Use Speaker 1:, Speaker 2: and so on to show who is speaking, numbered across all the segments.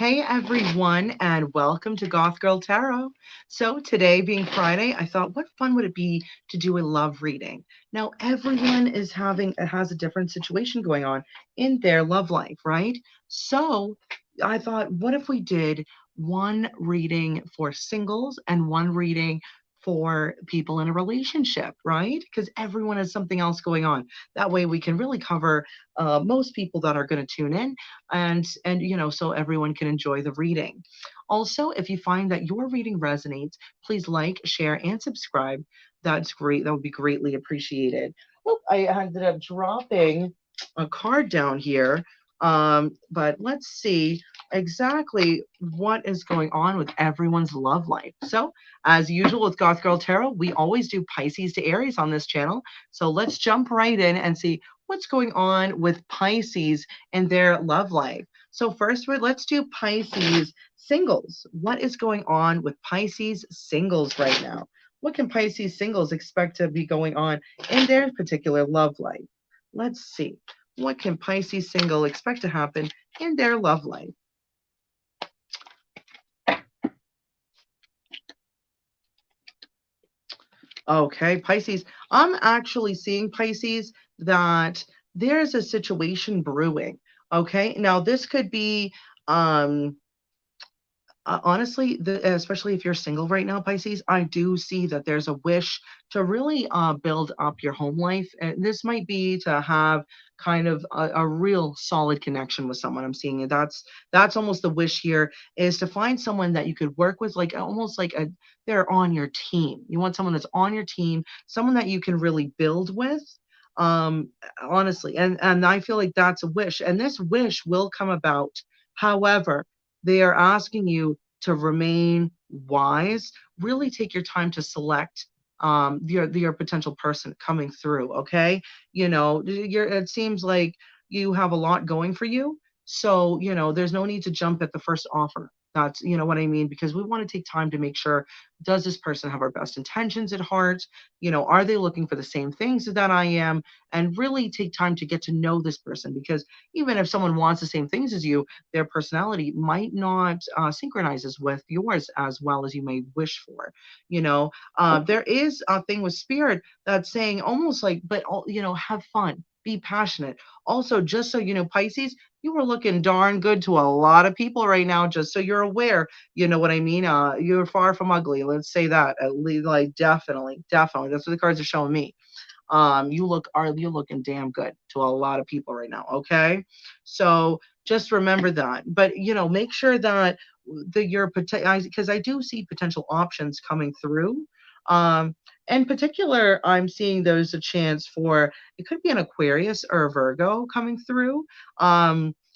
Speaker 1: Hey everyone, and welcome to Goth Girl Tarot. So, today being Friday, I thought, what fun would it be to do a love reading? Now, everyone has a different situation going on in their love life, right? So, I thought, what if we did one reading for singles and one reading for people in a relationship, right? Because everyone has something else going on. That way, we can really cover most people that are going to tune in and so everyone can enjoy the reading. Also, if you find that your reading resonates, please like, share, and subscribe. That's great. That would be greatly appreciated. Oh, I ended up dropping a card down here. But let's see exactly what is going on with everyone's love life. So, as usual with Goth Girl Tarot, we always do Pisces to Aries on this channel. So let's jump right in and see what's going on with Pisces in their love life. So first, let's do Pisces singles. What is going on with Pisces singles right now? What can Pisces singles expect to be going on in their particular love life? Let's see. What can Pisces single expect to happen in their love life? Okay, Pisces. I'm actually seeing Pisces that there's a situation brewing. Okay, now this could be um honestly, especially if you're single right now, Pisces, I do see that there's a wish to really build up your home life. And this might be to have kind of a real solid connection with someone. I'm seeing it. That's almost the wish here, is to find someone that you could work with, like almost like they're on your team. You want someone that's on your team, someone that you can really build with. Honestly, and I feel like that's a wish, and this wish will come about. However, they are asking you to remain wise. Really take your time to select your potential person coming through. Okay, it seems like you have a lot going for you, so there's no need to jump at the first offer. That's what I mean, because we want to take time to make sure, does this person have our best intentions at heart? Are they looking for the same things that I am? And really take time to get to know this person, because even if someone wants the same things as you, their personality might not synchronizes with yours as well as you may wish for. There is a thing with spirit that's saying almost like, but have fun, be passionate. Also, just so you know, Pisces, you are looking darn good to a lot of people right now, just so you're aware. You know what I mean? You're far from ugly. Let's say that. At least, like, definitely, definitely. That's what the cards are showing me. You're looking damn good to a lot of people right now. Okay, so just remember that. But make sure that your potential, because I do see potential options coming through. Um, in particular, I'm seeing there's a chance for, it could be an Aquarius or a Virgo coming through.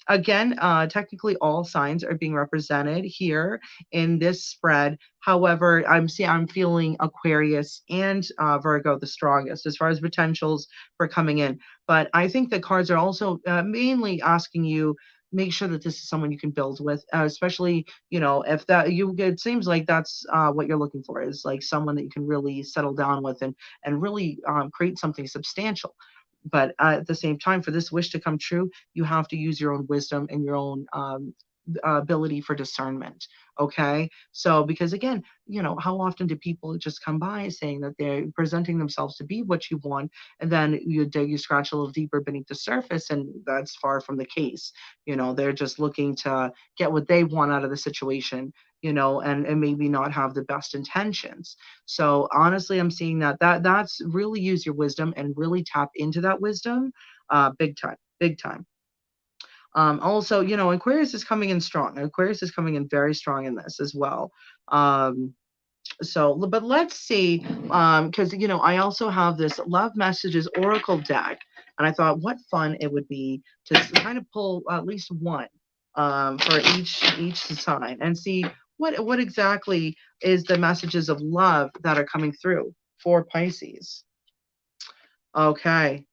Speaker 1: Again, technically all signs are being represented here in this spread. However, I'm feeling Aquarius and Virgo the strongest as far as potentials for coming in. But I think the cards are also mainly asking you, make sure that this is someone you can build with, especially if that you it seems like that's what you're looking for, is like someone that you can really settle down with and really create something substantial. But at the same time, for this wish to come true, you have to use your own wisdom and your own ability for discernment. Okay, so because again, how often do people just come by saying that they're presenting themselves to be what you want, and then you scratch a little deeper beneath the surface, and that's far from the case. They're just looking to get what they want out of the situation, and maybe not have the best intentions. So honestly, I'm seeing that's really use your wisdom and really tap into that wisdom, big time, big time. Also, Aquarius is coming in strong. Aquarius is coming in very strong in this as well. But let's see, because I also have this Love Messages Oracle deck, and I thought what fun it would be to kind of pull at least one for each sign and see what exactly is the messages of love that are coming through for Pisces. Okay.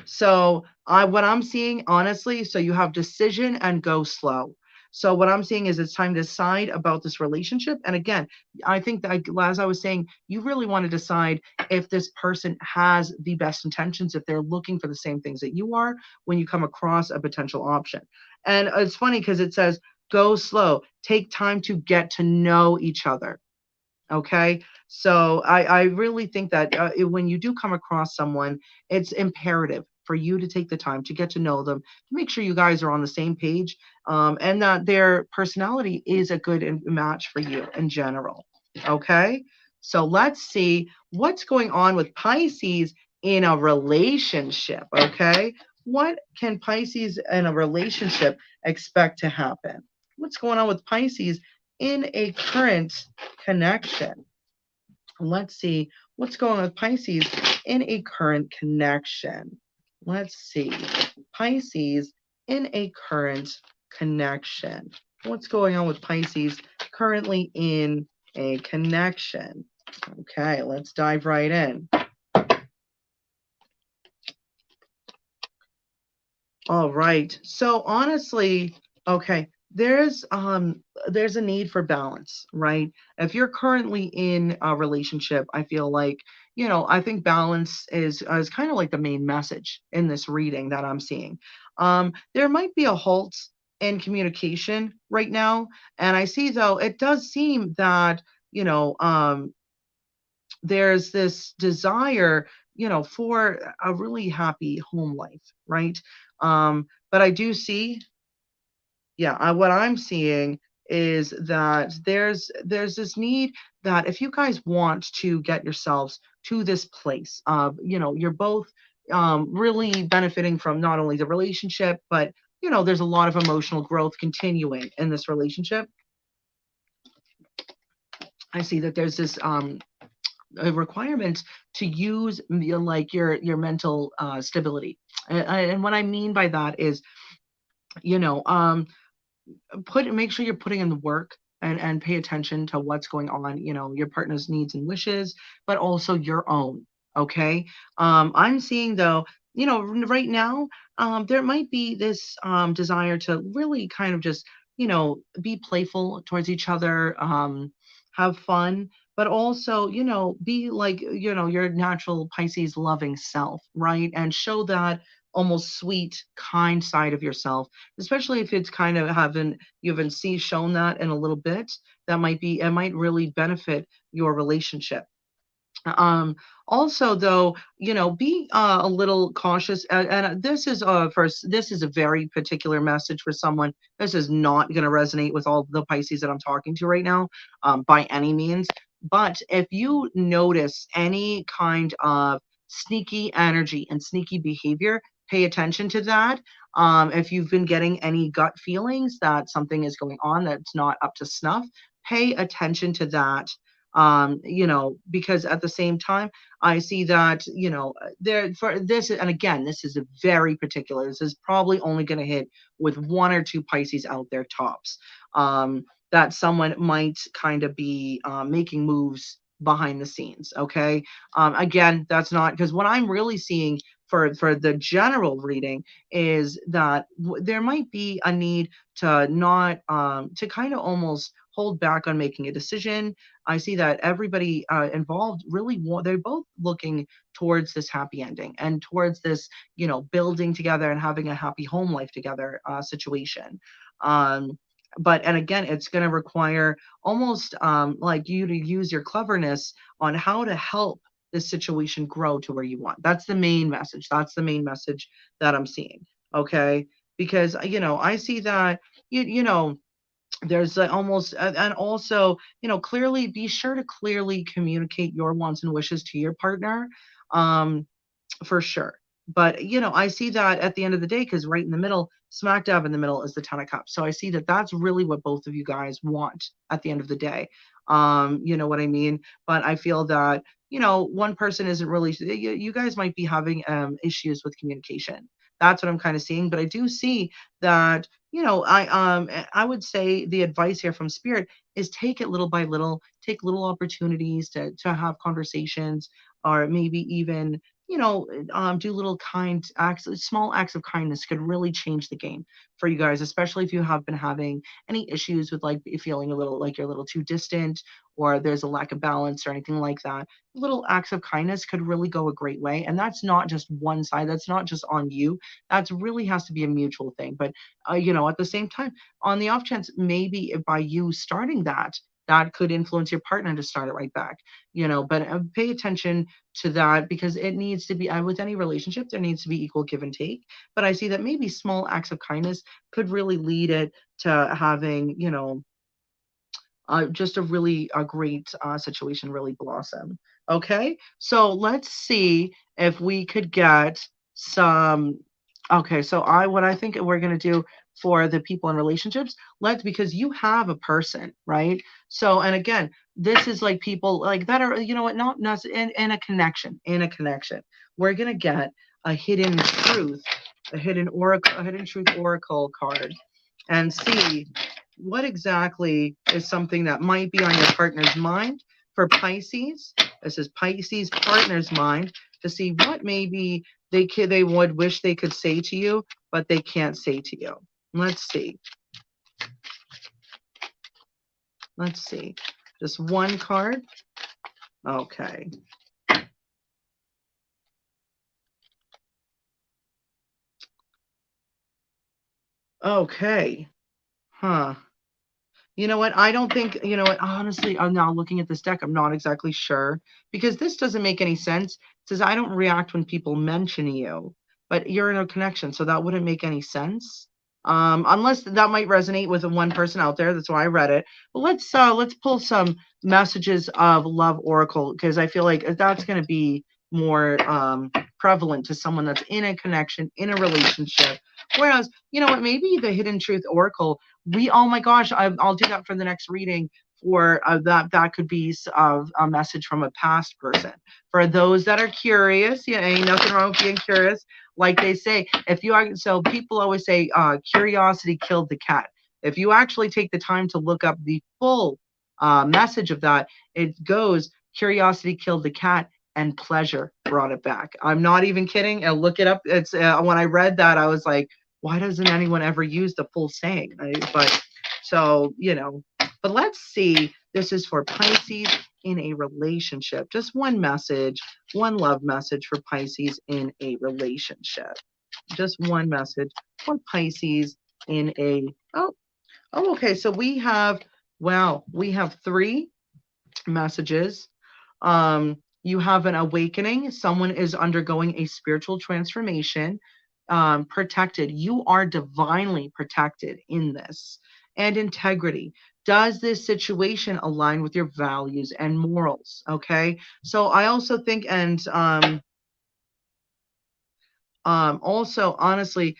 Speaker 1: So what I'm seeing, honestly, so you have decision and go slow. So what I'm seeing is it's time to decide about this relationship. And again, I think that, as I was saying, you really want to decide if this person has the best intentions, if they're looking for the same things that you are when you come across a potential option. And it's funny because it says, Go slow. Take time to get to know each other. Okay. So I really think that when you do come across someone, it's imperative for you to take the time to get to know them, to make sure you guys are on the same page, and that their personality is a good match for you in general. Okay. So let's see what's going on with Pisces in a relationship. Okay. What can Pisces in a relationship expect to happen? What's going on with Pisces in a current connection? Let's see what's going on with Pisces in a current connection. Let's see. Pisces in a current connection. What's going on with Pisces currently in a connection? Okay, let's dive right in. All right. So honestly, okay, there's a need for balance, right? If you're currently in a relationship, I feel like, I think balance is kind of like the main message in this reading that I'm seeing. There might be a halt in communication right now, and I see though it does seem that, there's this desire, for a really happy home life, right? But I do see, yeah, what I'm seeing is that there's this need that if you guys want to get yourselves to this place, you're both really benefiting from not only the relationship, but there's a lot of emotional growth continuing in this relationship. I see that there's this a requirement to use like your mental stability, and what I mean by that is, you know um make sure you're putting in the work, and pay attention to what's going on, your partner's needs and wishes, but also your own. Okay. I'm seeing though, right now, there might be this desire to really kind of just, be playful towards each other, have fun, but also, be like, your natural Pisces loving self, right? And show that almost sweet, kind side of yourself, especially if it's kind of you haven't see shown that in a little bit. It might really benefit your relationship. um Also though, be a little cautious, and this is a very particular message for someone. This is not going to resonate with all the Pisces that I'm talking to right now, by any means. But if you notice any kind of sneaky energy and sneaky behavior, pay attention to that. If you've been getting any gut feelings that something is going on that's not up to snuff, pay attention to that. Because at the same time, I see that, there for this, and again, this is a very particular, this is probably only going to hit with one or two Pisces out there tops, that someone might kind of be making moves behind the scenes. Okay. Again, that's not because what I'm really seeing for the general reading is that there might be a need to not to kind of almost hold back on making a decision. I see that everybody involved really they're both looking towards this happy ending and towards this, building together and having a happy home life together situation. Um, and again, it's going to require almost like you to use your cleverness on how to help this situation grow to where you want. That's the main message. That's the main message that I'm seeing. Okay. Because, I see that, you know, there's almost and also, clearly be sure to clearly communicate your wants and wishes to your partner, um for sure. But I see that at the end of the day, because right in the middle, smack dab in the middle, is the Ten of Cups. So I see that that's really what both of you guys want at the end of the day. You know what I mean? But I feel that, one person isn't really, you guys might be having issues with communication. That's what I'm kind of seeing. But I do see that, I would say the advice here from Spirit is take it little by little, take little opportunities to have conversations, or maybe even, do little kind acts, small acts of kindness could really change the game for you guys, especially if you have been having any issues with like feeling a little like you're a little too distant or there's a lack of balance or anything like that. Little acts of kindness could really go a great way. And that's not just one side, that's not just on you. That's really has to be a mutual thing. But, at the same time, on the off chance, maybe by you starting that, that could influence your partner to start it right back, but pay attention to that because it needs to be with any relationship, there needs to be equal give and take. But I see that maybe small acts of kindness could really lead it to having, just a great situation really blossom. Okay, so let's see if we could get some. Okay, so what I think we're gonna do for the people in relationships, because you have a person, right? So, and again, this is like people like that are, not in a connection. We're gonna get a hidden truth, a hidden truth oracle card, and see what exactly is something that might be on your partner's mind for Pisces. This is Pisces partner's mind to see what maybe they would wish they could say to you, but they can't say to you. Let's see. Let's see. Just one card. Okay. Okay. Huh. You know what? I don't think, honestly, I'm now looking at this deck. I'm not exactly sure because this doesn't make any sense. It says, I don't react when people mention you, but you're in a connection. So that wouldn't make any sense. Unless that might resonate with the one person out there. That's why I read it. But let's pull some messages of love oracle because I feel like that's going to be more prevalent to someone that's in a connection, in a relationship. Whereas, you know what, maybe the hidden truth oracle, oh my gosh, I'll do that for the next reading for that could be a message from a past person. For those that are curious, ain't nothing wrong with being curious. Like they say, so people always say, curiosity killed the cat. If you actually take the time to look up the full message of that, it goes, curiosity killed the cat and pleasure brought it back. I'm not even kidding. I'll look it up. It's when I read that, I was like, why doesn't anyone ever use the full saying? But so, but let's see. This is for Pisces in a relationship. Just one message, one love message for Pisces in a relationship. Just one message for Pisces in a, okay. So we have 3 messages. You have an awakening. Someone is undergoing a spiritual transformation. Protected. You are divinely protected in this. And integrity. Does this situation align with your values and morals? Okay. So I also think, and also honestly,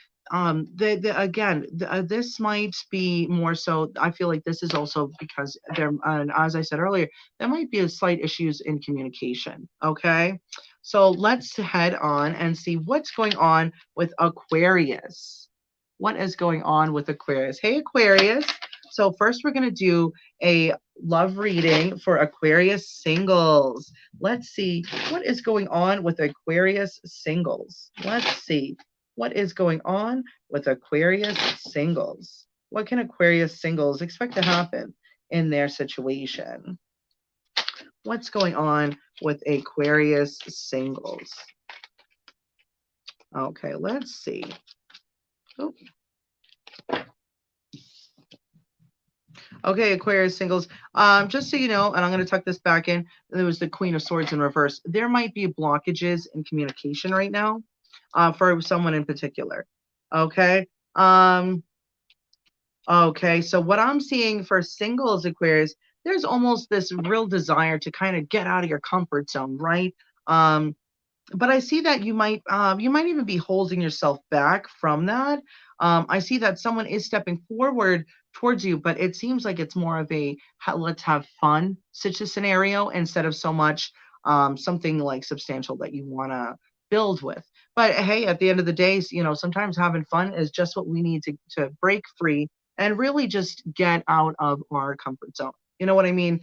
Speaker 1: this might be more so. I feel like this is also because there, and as I said earlier, there might be a slight issues in communication. Okay, so let's head on and see what's going on with Aquarius. What is going on with Aquarius? Hey, Aquarius. So first we're going to do a love reading for Aquarius singles. Let's see what is going on with Aquarius singles. Let's see what is going on with Aquarius singles. What can Aquarius singles expect to happen in their situation? What's going on with Aquarius singles? Okay, let's see. Oh. Okay, Aquarius singles. Just so you know, and I'm going to tuck this back in, there was the Queen of Swords in reverse. There might be blockages in communication right now for someone in particular. Okay. Okay, so what I'm seeing for singles Aquarius, there's almost this real desire to kind of get out of your comfort zone, right? But I see that you might even be holding yourself back from that. I see that someone is stepping forward towards you, but it seems like it's more of a let's have fun such a scenario instead of so much something like substantial that you want to build with. But hey, at the end of the day, sometimes having fun is just what we need to break free and really just get out of our comfort zone. You know what I mean?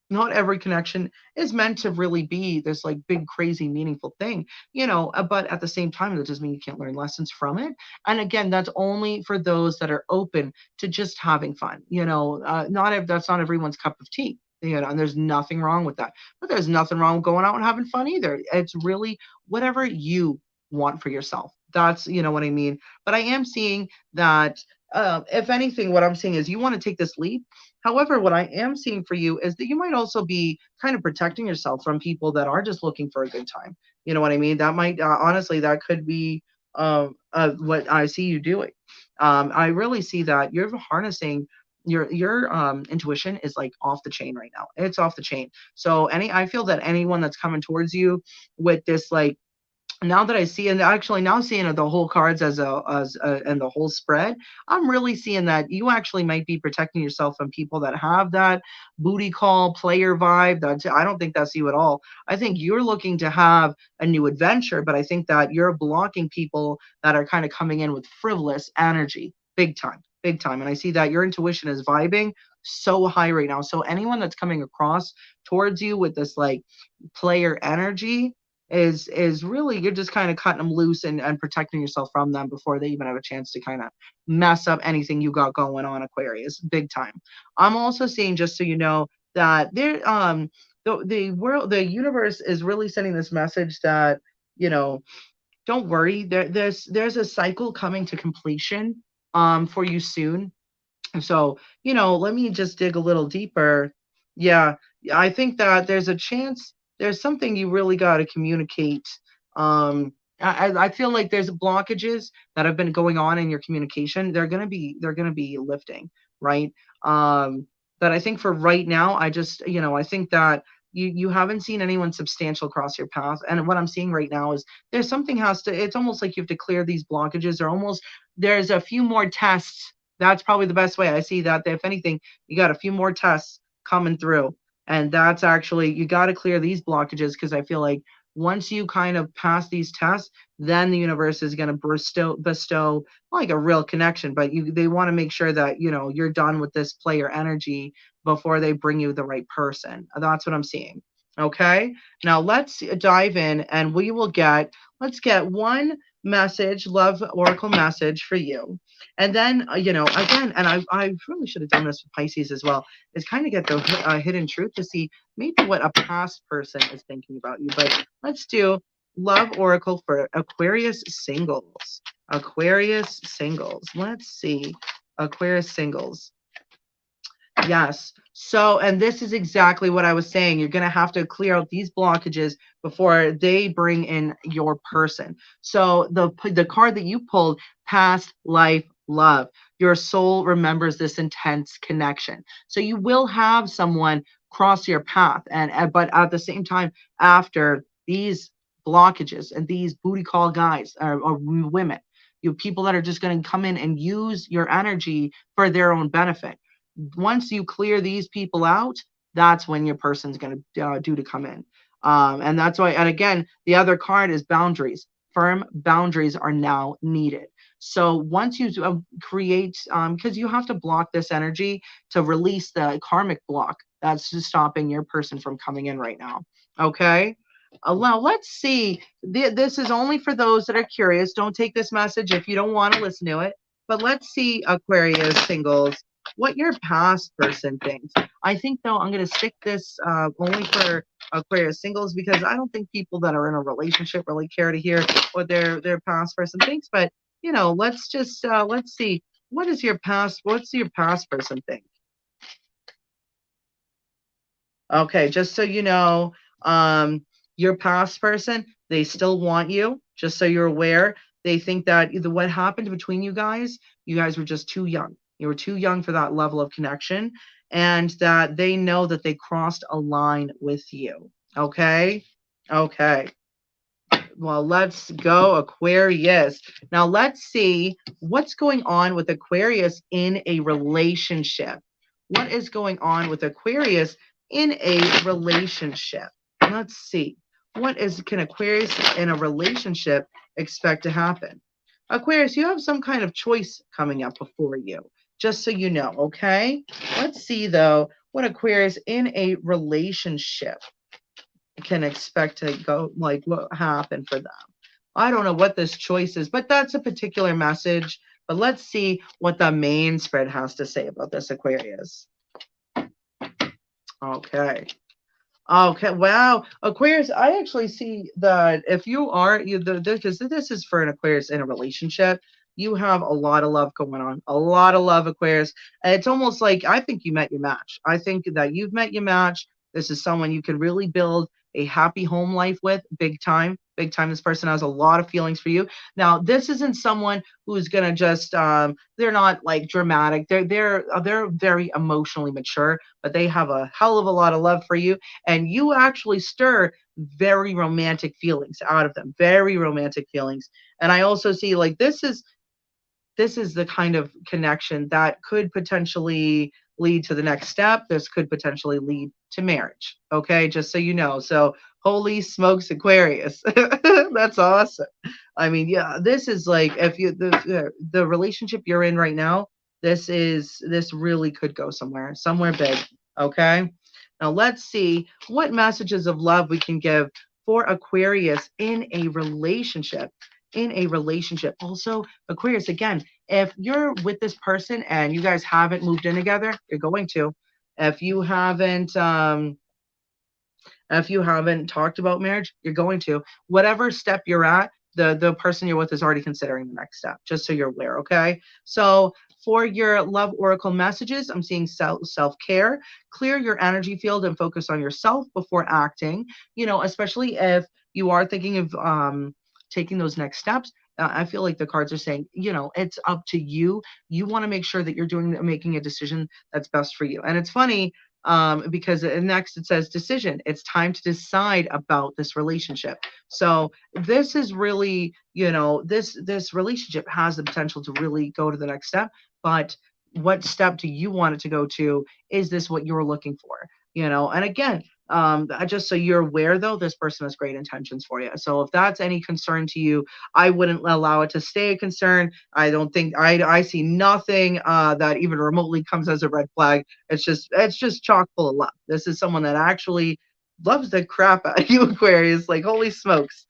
Speaker 1: Not every connection is meant to really be this like big, crazy, meaningful thing, but at the same time, that doesn't mean you can't learn lessons from it. And again, that's only for those that are open to just having fun. That's not everyone's cup of tea. And there's nothing wrong with that. But there's nothing wrong with going out and having fun either. It's really whatever you want for yourself. That's, what I mean. But I am seeing that, if anything, what I'm seeing is you want to take this leap. However, what I am seeing for you is that you might also be kind of protecting yourself from people that are just looking for a good time. You know what I mean? That might, honestly, that could be what I see you doing. I really see that you're harnessing your intuition is like off the chain right now. It's off the chain. So I feel that anyone that's coming towards you with this, like, now that I see, and actually now seeing the whole cards and the whole spread, I'm really seeing that you actually might be protecting yourself from people that have that booty call player vibe. I don't think that's you at all. I think you're looking to have a new adventure, but I think that you're blocking people that are kind of coming in with frivolous energy, big time, big time. And I see that your intuition is vibing so high right now. So anyone that's coming across towards you with this like player energy, is really, you're just kind of cutting them loose and protecting yourself from them before they even have a chance to kind of mess up anything you got going on, Aquarius, big time. I'm also seeing, just so you know, that the universe is really sending this message that, you know, don't worry, there's a cycle coming to completion for you soon. So, let me just dig a little deeper. Yeah, I think that there's a chance, there's something you really got to communicate. I feel like there's blockages that have been going on in your communication. They're gonna be lifting, right? But I think for right now, I think that you haven't seen anyone substantial cross your path. And what I'm seeing right now is there's something has to, it's almost like you have to clear these blockages, or almost there's a few more tests. That's probably the best way I see that. If anything, you got a few more tests coming through. And that's actually, you got to clear these blockages, because I feel like once you kind of pass these tests, then the universe is going to bestow like a real connection. But they want to make sure that, you're done with this player energy before they bring you the right person. That's what I'm seeing. Okay. Now let's dive in, and let's get one message, love oracle message for you. And then, again, and I really should have done this with Pisces as well, is kind of get the hidden truth to see maybe what a past person is thinking about you. But let's do love oracle for Aquarius singles. Aquarius singles. Let's see. Aquarius singles. Yes. So, and this is exactly what I was saying. You're going to have to clear out these blockages before they bring in your person. So the card that you pulled, past life love. Your soul remembers this intense connection. So you will have someone cross your path, but at the same time, after these blockages and these booty call guys or women, people that are just going to come in and use your energy for their own benefit. Once you clear these people out, that's when your person's going to due to come in. And that's why, and again, the other card is boundaries. Firm boundaries are now needed. So once you create, because you have to block this energy to release the karmic block that's just stopping your person from coming in right now. Okay. Now let's see. This is only for those that are curious. Don't take this message if you don't want to listen to it. But let's see, Aquarius singles, what your past person thinks. I think, though, I'm going to stick this only for Aquarius singles, because I don't think people that are in a relationship really care to hear what their past person thinks. But, let's just, let's see. What's your past person think? Okay, just so you know, your past person, they still want you, just so you're aware. They think that what happened between you guys were just too young. You were too young for that level of connection, and that they know that they crossed a line with you. Okay? Okay. Well, let's go, Aquarius. Now, let's see what's going on with Aquarius in a relationship. What is going on with Aquarius in a relationship? Let's see. Can Aquarius in a relationship expect to happen? Aquarius, you have some kind of choice coming up before you, just so you know, okay? Let's see, though, what Aquarius in a relationship can expect to go, like what happened for them. I don't know what this choice is, but that's a particular message. But let's see what the main spread has to say about this, Aquarius. Okay. Okay, wow. Aquarius, I actually see that if you are you because this is for an Aquarius in a relationship, you have a lot of love going on. A lot of love, Aquarius. And it's almost like I think you met your match. I think that you've met your match. This is someone you can really build a happy home life with, big time. Big time. This person has a lot of feelings for you. Now, this isn't someone who's gonna just they're not like dramatic. They're very emotionally mature, but they have a hell of a lot of love for you, and you actually stir very romantic feelings out of them, very romantic feelings. And I also see like this is the kind of connection that could potentially lead to the next step. This could potentially lead to marriage. Okay, just so you know. So holy smokes, Aquarius. That's awesome. I mean, yeah, this is like if you the relationship you're in right now, this really could go somewhere big. Okay. Now let's see what messages of love we can give for Aquarius in a relationship. In a relationship. Also, Aquarius, again, if you're with this person and you guys haven't moved in together, you're going to. If you haven't if you haven't talked about marriage, you're going to. Whatever step you're at, the person you're with is already considering the next step, just so you're aware, okay? So for your love oracle messages, I'm seeing self-care, clear your energy field and focus on yourself before acting, especially if you are thinking of taking those next steps. I feel like the cards are saying, it's up to you. You want to make sure that you're making a decision that's best for you. And it's funny because next it says decision. It's time to decide about this relationship. So this is really, this relationship has the potential to really go to the next step. But what step do you want it to go to? Is this what you're looking for? And again, just so you're aware, though, this person has great intentions for you. So if that's any concern to you, I wouldn't allow it to stay a concern. I don't think I see nothing that even remotely comes as a red flag. It's just chock full of love. This is someone that actually loves the crap out of you, Aquarius. Like holy smokes,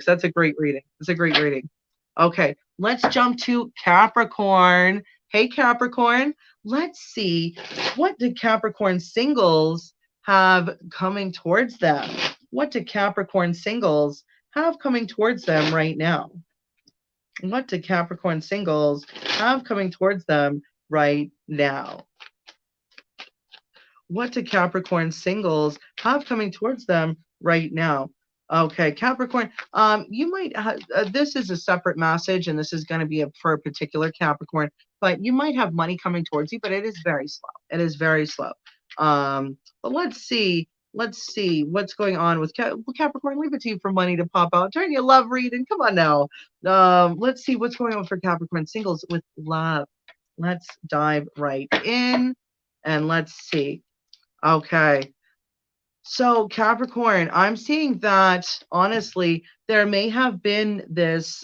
Speaker 1: that's a great reading. It's a great reading. Okay, let's jump to Capricorn. Hey, Capricorn. Let's see what did Capricorn singles have coming towards them. What do Capricorn singles have coming towards them right now? What do Capricorn singles have coming towards them right now? What do Capricorn singles have coming towards them right now? Okay, Capricorn, you might have, this is a separate message, and this is going to be for a particular Capricorn, but you might have money coming towards you, but it is very slow. It is very slow. But let's see what's going on with Capricorn. Leave it to you for money to pop out. Turn your love reading. Come on now. Let's see what's going on for Capricorn singles with love. Let's dive right in and let's see. Okay. So Capricorn, I'm seeing that honestly, there may have been this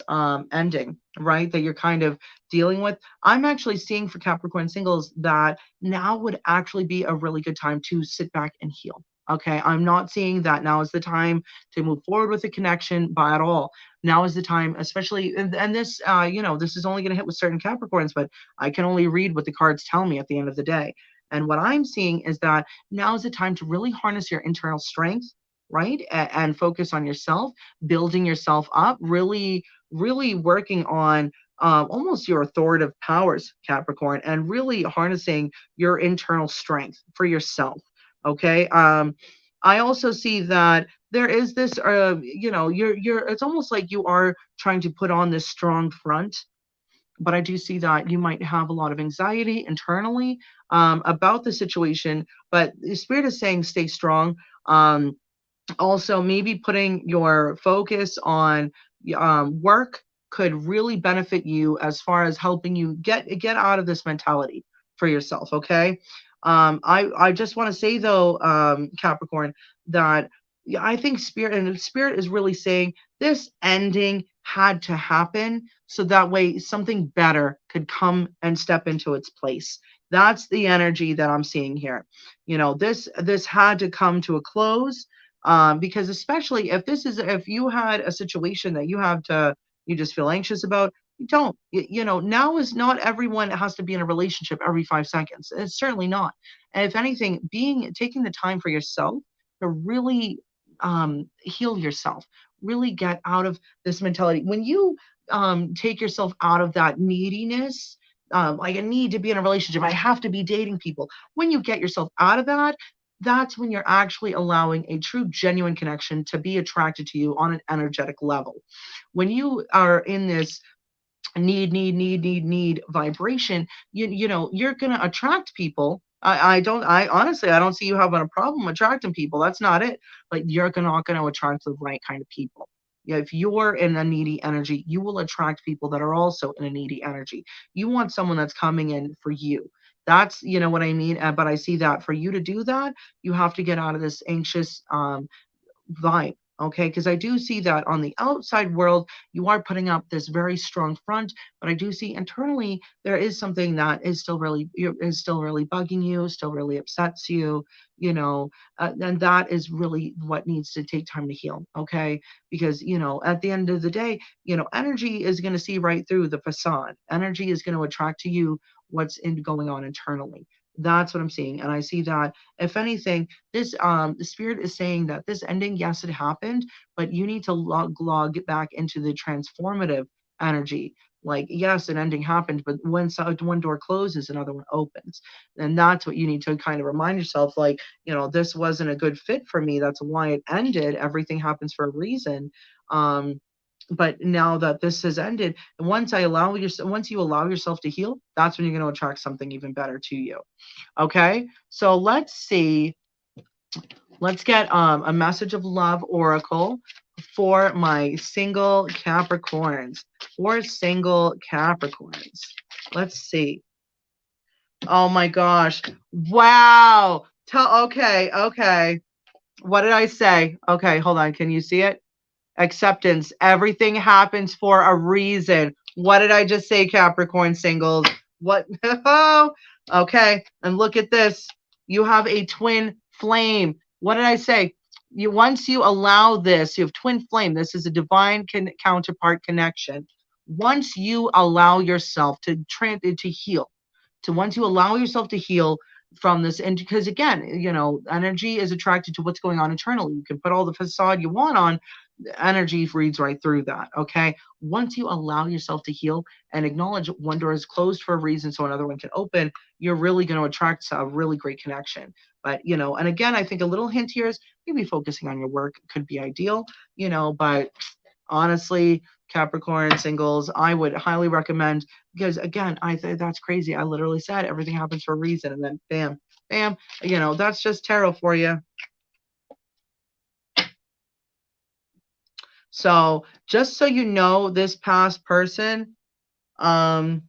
Speaker 1: ending, right? That you're kind of dealing with. I'm actually seeing for Capricorn singles that now would actually be a really good time to sit back and heal. Okay, I'm not seeing that now is the time to move forward with a connection by at all. Now is the time, especially, and this, this is only going to hit with certain Capricorns, but I can only read what the cards tell me at the end of the day. And what I'm seeing is that now is the time to really harness your internal strength, right? And focus on yourself, building yourself up, really, really working on almost your authoritative powers, Capricorn, and really harnessing your internal strength for yourself. Okay. I also see that there is this, it's almost like you are trying to put on this strong front, but I do see that you might have a lot of anxiety internally about the situation. But the spirit is saying stay strong. Also, maybe putting your focus on work could really benefit you as far as helping you get out of this mentality for yourself. Okay. I just want to say though, Capricorn, that I think spirit is really saying this ending had to happen so that way something better could come and step into its place. That's the energy that I'm seeing here. You know, this had to come to a close, because especially if you had a situation that you just feel anxious about, you don't. You know, now is not everyone has to be in a relationship every 5 seconds. It's certainly not. And if anything, taking the time for yourself to really heal yourself, really get out of this mentality. When you take yourself out of that neediness, like a need to be in a relationship, I have to be dating people. When you get yourself out of that, that's when you're actually allowing a true, genuine connection to be attracted to you on an energetic level. When you are in this need vibration, you know, you're going to attract people. I honestly, I don't see you having a problem attracting people. That's not it. But you're not going to attract the right kind of people. Yeah, if you're in a needy energy, you will attract people that are also in a needy energy. You want someone that's coming in for you. That's, you know what I mean? But I see that for you to do that, you have to get out of this anxious vibe. Okay, because I do see that on the outside world, you are putting up this very strong front, but I do see internally there is something that is still really bugging you, still really upsets you, you know, and that is really what needs to take time to heal. Okay, because you know, at the end of the day, you know, energy is going to see right through the facade. Energy is going to attract to you what's going on internally. That's what I'm seeing, and I see that if anything, this the spirit is saying that this ending, yes, it happened, but you need to log it back into the transformative energy. Like, yes, an ending happened, but when one door closes, another one opens. And that's what you need to kind of remind yourself, like, you know, this wasn't a good fit for me. That's why it ended. Everything happens for a reason. But now that this has ended, once you allow yourself to heal, that's when you're going to attract something even better to you. Okay, so let's see. Let's get a message of love oracle for my single Capricorns. For single Capricorns. Let's see. Oh my gosh. Wow. Okay. What did I say? Okay, hold on. Can you see it? Acceptance. Everything happens for a reason. What did I just say, Capricorn singles? What? Okay. And look at this. You have a twin flame. What did I say? Once you allow this, you have twin flame. This is a divine counterpart connection. Once you allow yourself to heal, once you allow yourself to heal from this, and because again, you know, energy is attracted to what's going on internally. You can put all the facade you want on, energy reads right through that. Okay, once you allow yourself to heal and acknowledge one door is closed for a reason so another one can open, you're really going to attract a really great connection. But you know, and again, I think a little hint here is maybe focusing on your work could be ideal, you know, but honestly, Capricorn singles, I would highly recommend, because again, I think that's crazy. I literally said everything happens for a reason, and then bam, bam, you know, that's just tarot for you. So just so you know, this past person, um,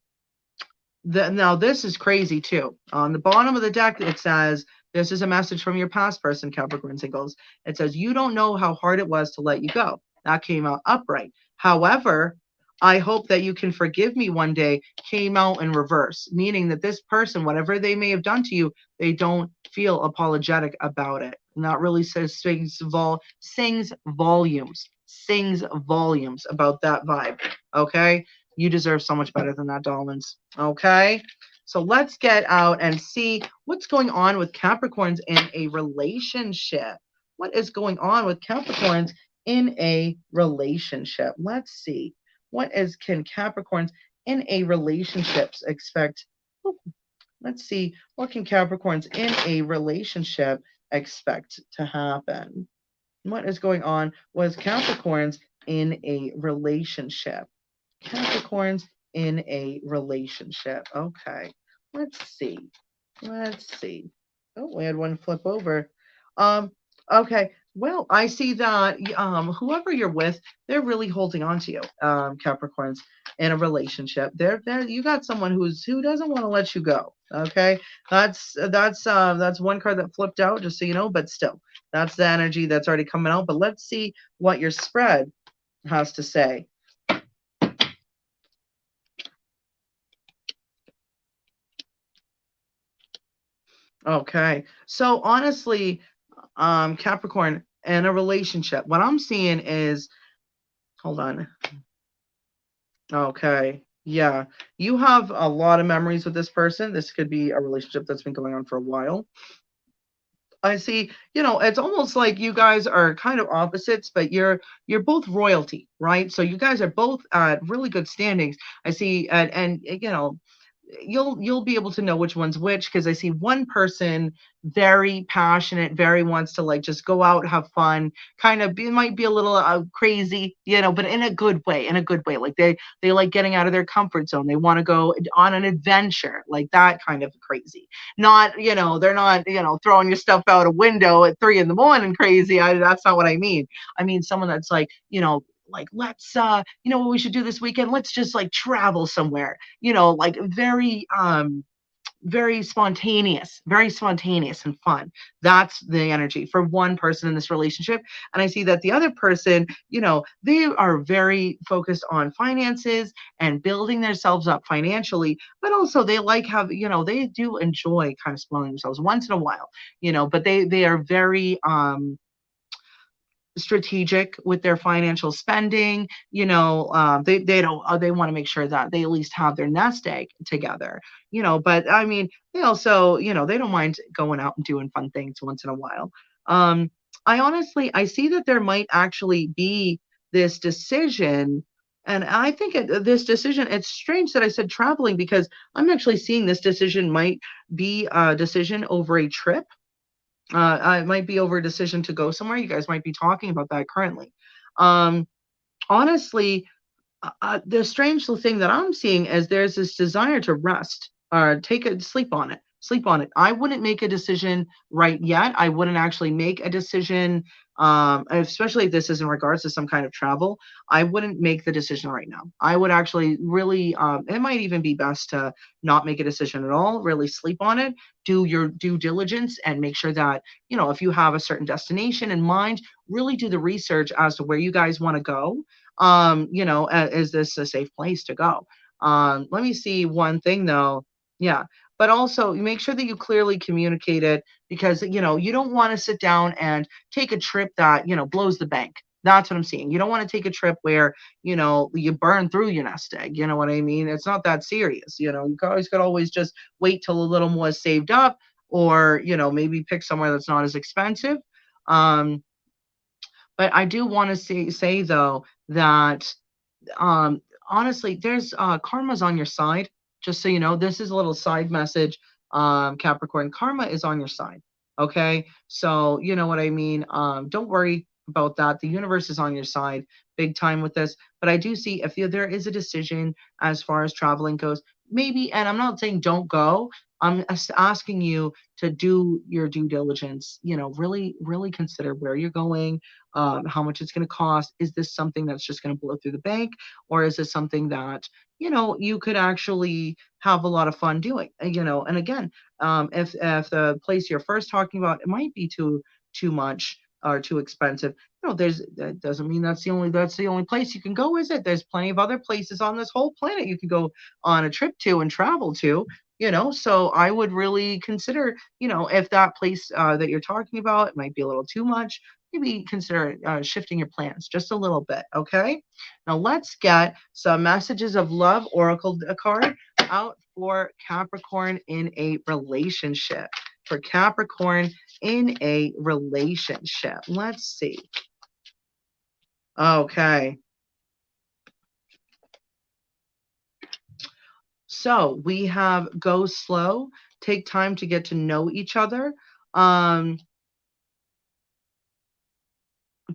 Speaker 1: now this is crazy too. On the bottom of the deck, it says, this is a message from your past person, Capricorn singles. It says, you don't know how hard it was to let you go. That came out upright. However, I hope that you can forgive me one day, came out in reverse, meaning that this person, whatever they may have done to you, they don't feel apologetic about it. And that really sings volumes about that vibe. Okay? You deserve so much better than that, darlings. Okay? So let's get out and see what's going on with Capricorns in a relationship. What is going on with Capricorns in a relationship? Let's see. Can Capricorns in a relationship expect? Let's see. What can Capricorns in a relationship expect to happen? What is going on with Capricorns in a relationship? Capricorns in a relationship. Okay. Let's see. Let's see. Oh, we had one flip over. Um, okay. Well, I see that whoever you're with, they're really holding on to you, Capricorns, in a relationship. They're you got someone who doesn't want to let you go. Okay. That's one card that flipped out, just so you know, but still, that's the energy that's already coming out. But let's see what your spread has to say. Okay. So honestly, Capricorn, in a relationship, what I'm seeing is, hold on. Okay. Yeah. You have a lot of memories with this person. This could be a relationship that's been going on for a while. I see, it's almost like you guys are kind of opposites, but you're both royalty, right? So you guys are both at really good standings. I see, and you'll be able to know which one's which, because I see one person very passionate, very wants to like just go out, have fun, kind of might be a little crazy, but in a good way, Like they like getting out of their comfort zone. They want to go on an adventure, like that kind of crazy. Not, they're not, throwing your stuff out a window at 3 in the morning crazy. That's not what I mean. I mean someone that's like, like, let's what we should do this weekend, let's just like travel somewhere, like very spontaneous and fun. That's the energy for one person in this relationship. And I see that the other person, they are very focused on finances and building themselves up financially, but also they like have, they do enjoy kind of spoiling themselves once in a while, but they are very strategic with their financial spending. They don't, they want to make sure that they at least have their nest egg together. But I mean, they also, they don't mind going out and doing fun things once in a while. um I see that there might actually be this decision. And I think this decision, it's strange that I said traveling, because I'm actually seeing this decision might be a decision over a trip. It might be over a decision to go somewhere. You guys might be talking about that currently. Um, Honestly, the strange thing that I'm seeing is there's this desire to rest or take a sleep on it. Sleep on it. I wouldn't make a decision right yet. I wouldn't actually make a decision, especially if this is in regards to some kind of travel. I wouldn't make the decision right now. I would actually really, it might even be best to not make a decision at all, really sleep on it, do your due diligence, and make sure that, if you have a certain destination in mind, really do the research as to where you guys want to go. Is this a safe place to go? Let me see one thing though. Yeah. But also you make sure that you clearly communicate it, because you don't want to sit down and take a trip that blows the bank. That's what I'm seeing. You don't want to take a trip where you burn through your nest egg. You know what I mean? It's not that serious. You guys could always just wait till a little more saved up, or maybe pick somewhere that's not as expensive. um but I do want to say though that, um honestly, there's karma's on your side. Just so you know, this is a little side message. Capricorn, karma is on your side. Okay, so you know what I mean. Don't worry about that. The universe is on your side big time with this. But I do see, if there is a decision as far as traveling goes, maybe, and I'm not saying don't go, I'm asking you to do your due diligence. Really really consider where you're going, how much it's going to cost. Is this something that's just going to blow through the bank, or is this something that you could actually have a lot of fun doing? And again, if the place you're first talking about, it might be too much or too expensive, that doesn't mean that's the only place you can go, is it? There's plenty of other places on this whole planet you could go on a trip to and travel to. So I would really consider, if that place that you're talking about, it might be a little too much, maybe consider shifting your plans just a little bit. Okay. Now let's get some messages of love oracle card out for Capricorn in a relationship. For Capricorn in a relationship. Let's see. Okay. So we have go slow, take time to get to know each other. Um,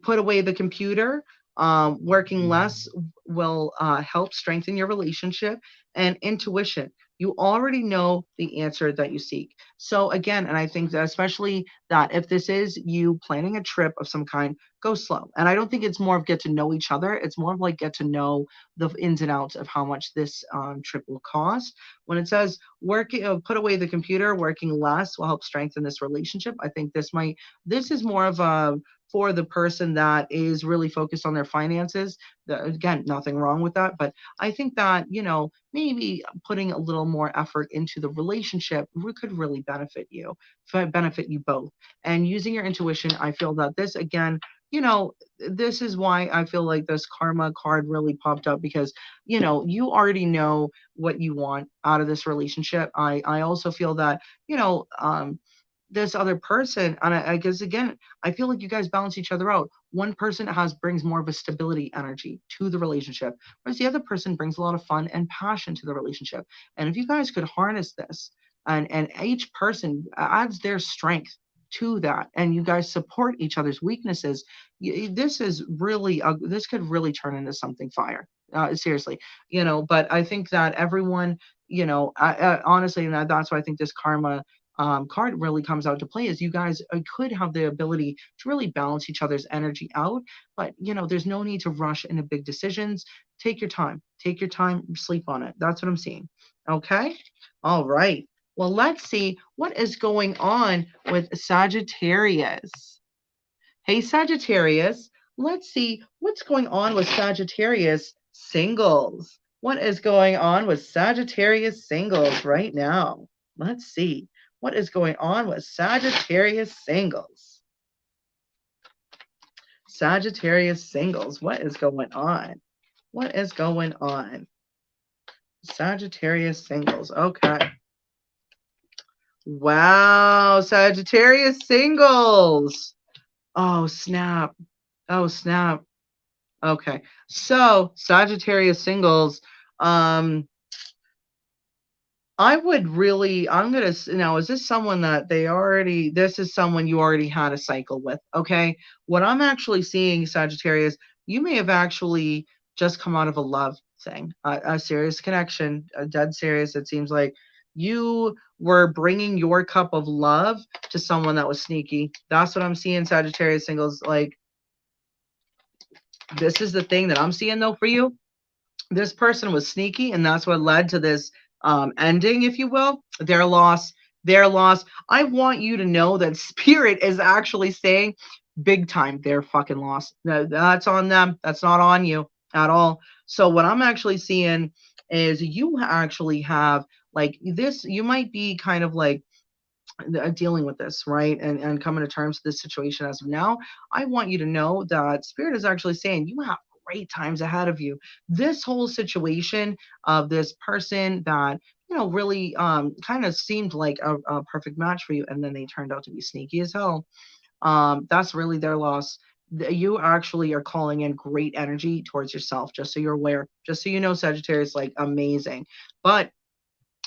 Speaker 1: Put away the computer. Working less will help strengthen your relationship. And intuition. You already know the answer that you seek. So again, and I think that especially that if this is you planning a trip of some kind, go slow. And I don't think it's more of get to know each other. It's more of like get to know the ins and outs of how much this trip will cost. When it says working, put away the computer, working less will help strengthen this relationship. I think this is more of a for the person that is really focused on their finances. Again, nothing wrong with that, but I think that, maybe putting a little more effort into the relationship could really benefit you, benefit you both. And using your intuition, I feel that this, again, this is why I feel like this karma card really popped up, because, you already know what you want out of this relationship. I also feel that, this other person, and I guess, again, I feel like you guys balance each other out. One person brings more of a stability energy to the relationship, whereas the other person brings a lot of fun and passion to the relationship. And if you guys could harness this, and each person adds their strength to that, and you guys support each other's weaknesses, this is really this could really turn into something fire. Seriously, but I think that everyone, honestly, and that's why I think this karma card really comes out to play, is you guys could have the ability to really balance each other's energy out. But, there's no need to rush into big decisions. Take your time, sleep on it. That's what I'm seeing. Okay. All right. Well, let's see what is going on with Sagittarius. Hey, Sagittarius, let's see what's going on with Sagittarius singles. What is going on with Sagittarius singles right now? Let's see what is going on with Sagittarius singles. Sagittarius singles, what is going on? What is going on? Sagittarius singles, okay. Wow, Sagittarius singles. Oh, snap. Oh, snap. Okay. So, Sagittarius singles, I'm going to, now, is this someone that this is someone you already had a cycle with? Okay. What I'm actually seeing, Sagittarius, you may have actually just come out of a love thing, a serious connection, a dead serious. It seems like you were bringing your cup of love to someone that was sneaky. That's what I'm seeing, Sagittarius singles. Like, this is the thing that I'm seeing, though, for you. This person was sneaky, and that's what led to this ending, if you will. Their loss. I want you to know that spirit is actually saying big time their fucking loss. That's on them. That's not on you at all. So what I'm actually seeing is you actually have, like, this, you might be kind of like dealing with this, right? And coming to terms with this situation as of now. I want you to know that spirit is actually saying you have great times ahead of you. This whole situation of this person that, really kind of seemed like a perfect match for you, and then they turned out to be sneaky as hell. That's really their loss. You actually are calling in great energy towards yourself, just so you're aware, just so you know, Sagittarius, like, amazing. But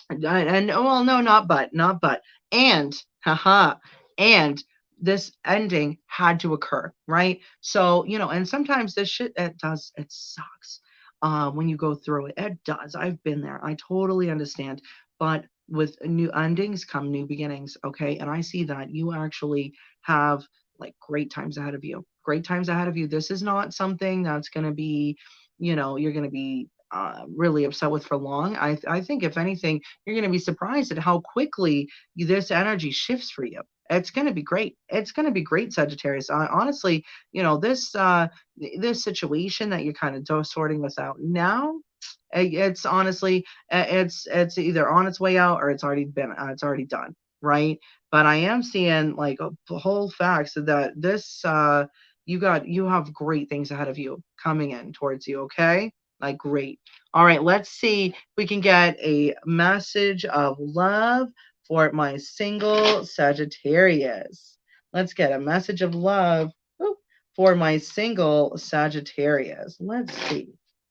Speaker 1: and well, no, not but and haha, and this ending had to occur, right? So, and sometimes this shit, it sucks when you go through it. It does. I've been there. I totally understand. But with new endings come new beginnings, okay? And I see that you actually have, like, great times ahead of you. Great times ahead of you. This is not something that's going to be, you're going to be really upset with for long. I think, if anything, you're going to be surprised at how quickly this energy shifts for you. It's going to be great. It's going to be great, Sagittarius. Honestly, this situation that you're kind of sorting this out now, it's honestly, it's either on its way out, or it's already done, right? But I am seeing, like, a whole facts that this you have great things ahead of you coming in towards you, okay? Like, great. All right, let's see if we can get a message of love for my single Sagittarius. Let's get a message of love for my single Sagittarius. Let's see.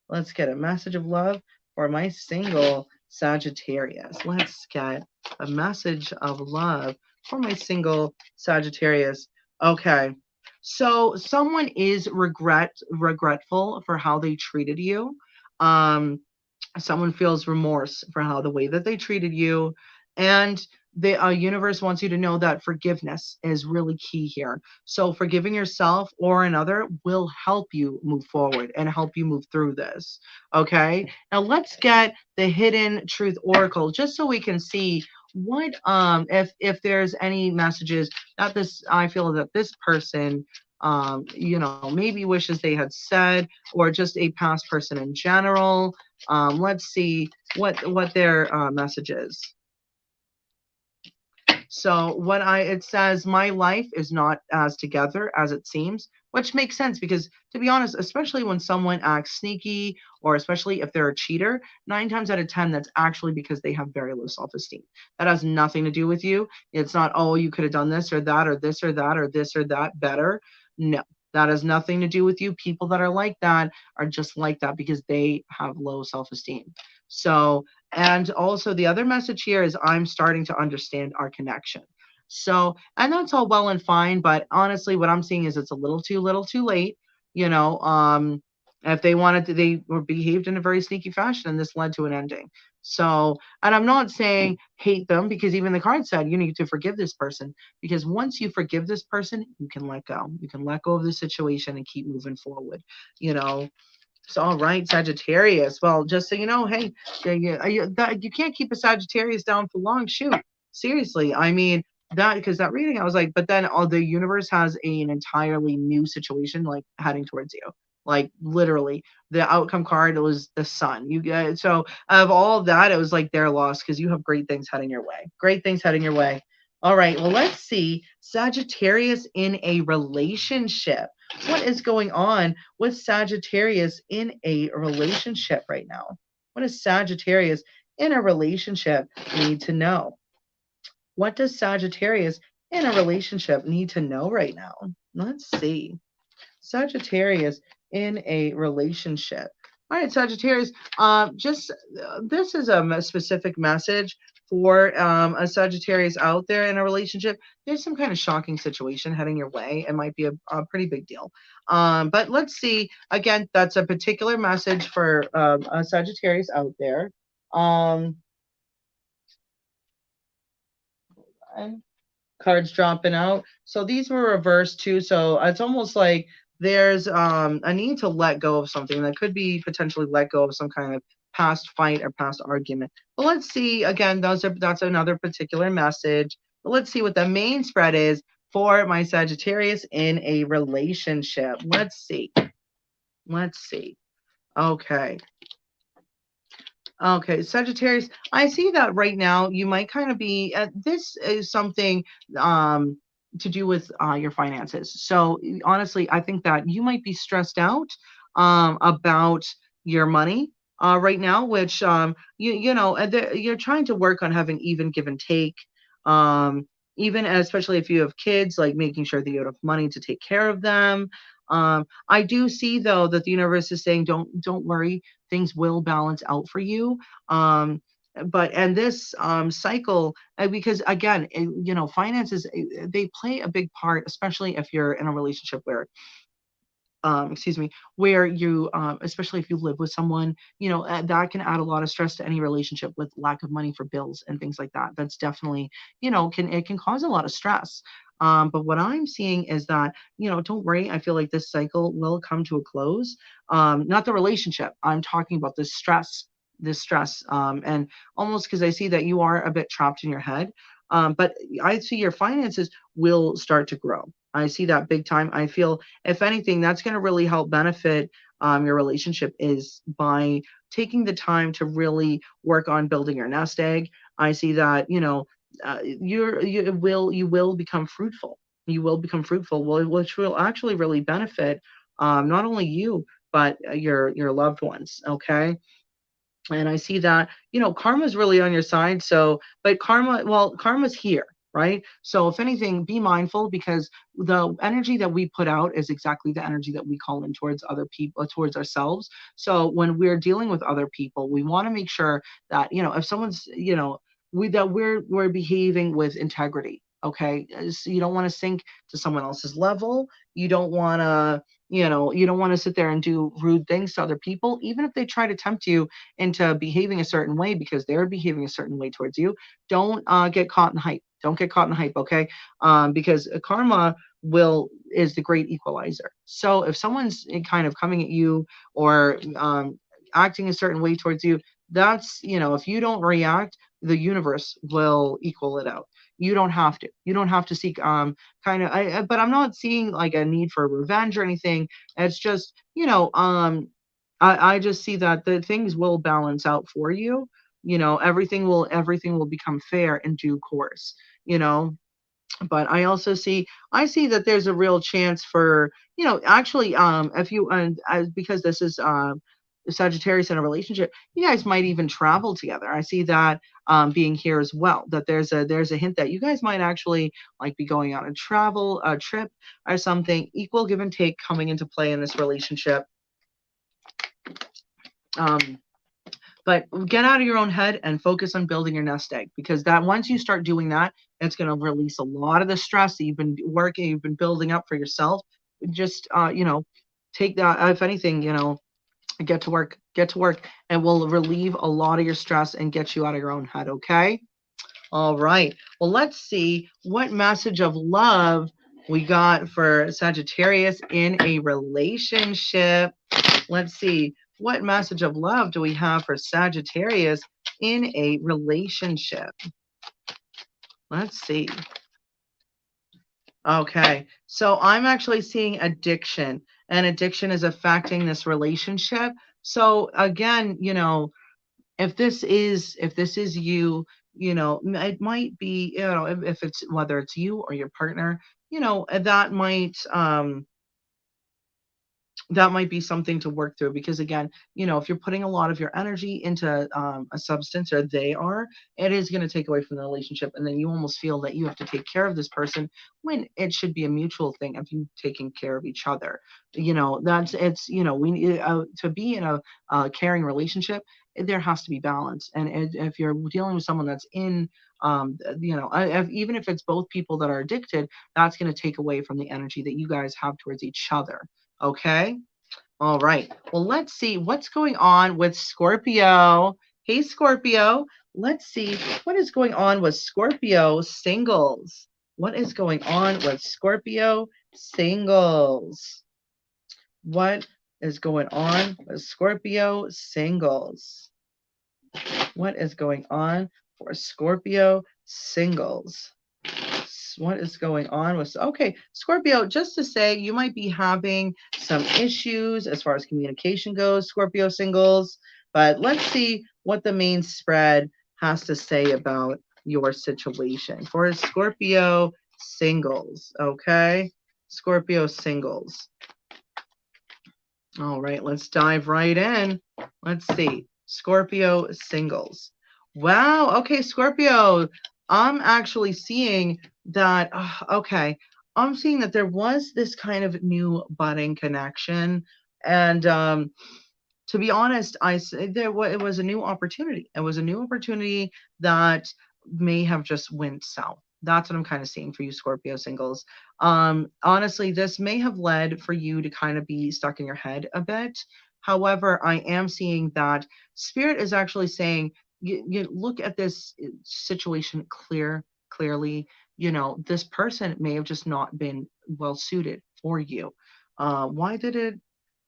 Speaker 1: Let's get a message of love for my single Sagittarius. Let's get a message of love for my single Sagittarius. Okay. So someone is regretful for how they treated you. Someone feels remorse for the way that they treated you, and the universe wants you to know that forgiveness is really key here. So forgiving yourself or another will help you move forward and help you move through this. Okay. Now let's get the hidden truth oracle, just so we can see what if there's any messages that I feel that this person maybe wishes they had said, or just a past person in general. Let's see what their message is. So it says, my life is not as together as it seems, which makes sense because, to be honest, especially when someone acts sneaky, or especially if they're a cheater, 9 times out of 10, that's actually because they have very low self-esteem. That has nothing to do with you. It's not, oh, you could have done this or that or this or that or this or that better. No, that has nothing to do with you. People that are like that are just like that because they have low self-esteem. So, and also the other message here is, I'm starting to understand our connection. So, and that's all well and fine, but honestly, what I'm seeing is it's a little too late. You know, if they wanted to, they were behaved in a very sneaky fashion, and this led to an ending. So, and I'm not saying hate them, because even the card said you need to forgive this person, because once you forgive this person, you can let go. You can let go of the situation and keep moving forward. You know, so, all right, Sagittarius. Well, just so you know, hey, you can't keep a Sagittarius down for long. Shoot, seriously. I mean, because that reading, I was like, but then all the universe has an entirely new situation like heading towards you. Like literally, the outcome card was the sun. You get so of all of that, it was like their loss, because you have great things heading your way. Great things heading your way. All right. Well, let's see Sagittarius in a relationship. What is going on with Sagittarius in a relationship right now? What does Sagittarius in a relationship need to know? What does Sagittarius in a relationship need to know right now? Let's see. Sagittarius in a relationship. All right, Sagittarius. Just this is a specific message for a Sagittarius out there in a relationship. There's some kind of shocking situation heading your way. It might be a pretty big deal. But let's see. Again, that's a particular message for a Sagittarius out there. Um, Cards dropping out. So these were reversed too. So it's almost like there's a need to let go of something that could be potentially let go of some kind of past fight or past argument. But let's see. Again, that's another particular message. But let's see what the main spread is for my Sagittarius in a relationship. Let's see. Let's see. Okay. Okay, Sagittarius, I see that right now you might kind of be, this is something to do with your finances. So honestly, I think that you might be stressed out about your money right now, which you're trying to work on having even give and take. Um, Even especially if you have kids, like making sure that you have money to take care of them. I do see though that the universe is saying, don't worry, things will balance out for you. But and this cycle, because again, finances, they play a big part, especially if you're in a relationship where excuse me, where you, especially if you live with someone, that can add a lot of stress to any relationship with lack of money for bills and things like that. That's definitely, can cause a lot of stress. But what I'm seeing is that, don't worry. I feel like this cycle will come to a close. Not the relationship. I'm talking about this stress, and almost because I see that you are a bit trapped in your head. But I see your finances will start to grow. I see that big time. I feel, if anything, that's going to really help benefit your relationship, is by taking the time to really work on building your nest egg. I see that, you will become fruitful. You will become fruitful, which will actually really benefit not only you, but your loved ones. Okay. And I see that, karma's really on your side. So, but karma's here, right? So if anything, be mindful, because the energy that we put out is exactly the energy that we call in towards other people, towards ourselves. So when we're dealing with other people, we want to make sure that, if someone's, that we're behaving with integrity. Okay. So you don't want to sink to someone else's level. You don't want to, you don't want to sit there and do rude things to other people, even if they try to tempt you into behaving a certain way because they're behaving a certain way towards you. Don't get caught in the hype. Don't get caught in the hype, okay? Because karma is the great equalizer. So if someone's kind of coming at you, or acting a certain way towards you, that's, if you don't react, the universe will equal it out. You don't have to. You don't have to seek kind of but I'm not seeing like a need for revenge or anything. It's just, I just see that the things will balance out for you. Everything will become fair in due course, you know but I see that there's a real chance for, actually, if you and as because this is Sagittarius in a relationship, you guys might even travel together. I see that being here as well, that there's a hint that you guys might actually like be going on a trip or something. Equal give and take coming into play in this relationship. um but get out of your own head and focus on building your nest egg, because that once you start doing that, it's going to release a lot of the stress that you've been building up for yourself. Just take that, if anything, get to work, and will relieve a lot of your stress and get you out of your own head. Okay. All right. Well, let's see what message of love we got for Sagittarius in a relationship. Let's see. What message of love do we have for Sagittarius in a relationship? Let's see. Okay. So I'm actually seeing addiction, and addiction is affecting this relationship. So again, if this is you, it might be, if it's whether it's you or your partner, that might be something to work through, because again, if you're putting a lot of your energy into a substance, or they are, it is going to take away from the relationship, and then you almost feel that you have to take care of this person when it should be a mutual thing of you taking care of each other. That's it's we need to be in a caring relationship. There has to be balance, and if you're dealing with someone that's in even if it's both people that are addicted, that's going to take away from the energy that you guys have towards each other. Okay. All right. Well, let's see what's going on with Scorpio. Hey, Scorpio. Let's see what is going on with Scorpio singles. What is going on with Scorpio singles? What is going on with Scorpio singles? What is going on for Scorpio singles? What is going on with, okay, Scorpio, just to say, you might be having some issues as far as communication goes, Scorpio singles, but let's see what the main spread has to say about your situation for Scorpio singles. Okay, Scorpio singles. All right, let's dive right in. Let's see. Scorpio singles. Wow. Okay, Scorpio. I'm actually seeing that. Okay. I'm seeing that there was this kind of new budding connection. And to be honest, it was a new opportunity. It was a new opportunity that may have just went south. That's what I'm kind of seeing for you, Scorpio singles. Honestly, this may have led for you to kind of be stuck in your head a bit. However, I am seeing that Spirit is actually saying, you look at this situation clearly. This person may have just not been well suited for you. Why did it?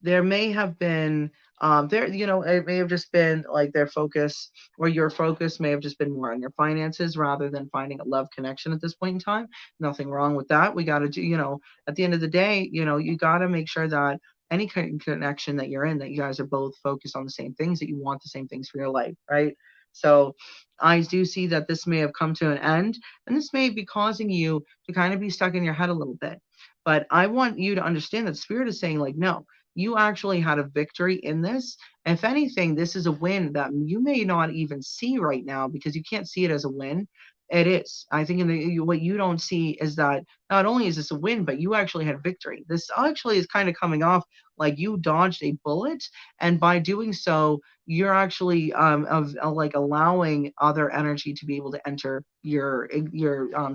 Speaker 1: There may have been it may have just been like their focus, or your focus may have just been more on your finances rather than finding a love connection at this point in time. Nothing wrong with that. We got to do, at the end of the day, you got to make sure that any kind of connection that you're in, that you guys are both focused on the same things, that you want the same things for your life, right? So I do see that this may have come to an end, and this may be causing you to kind of be stuck in your head a little bit. But I want you to understand that Spirit is saying, like, no, you actually had a victory in this. If anything, this is a win that you may not even see right now, because you can't see it as a win. It is. I think what you don't see is that not only is this a win, but you actually had victory. This actually is kind of coming off like you dodged a bullet, and by doing so, you're actually like allowing other energy to be able to enter your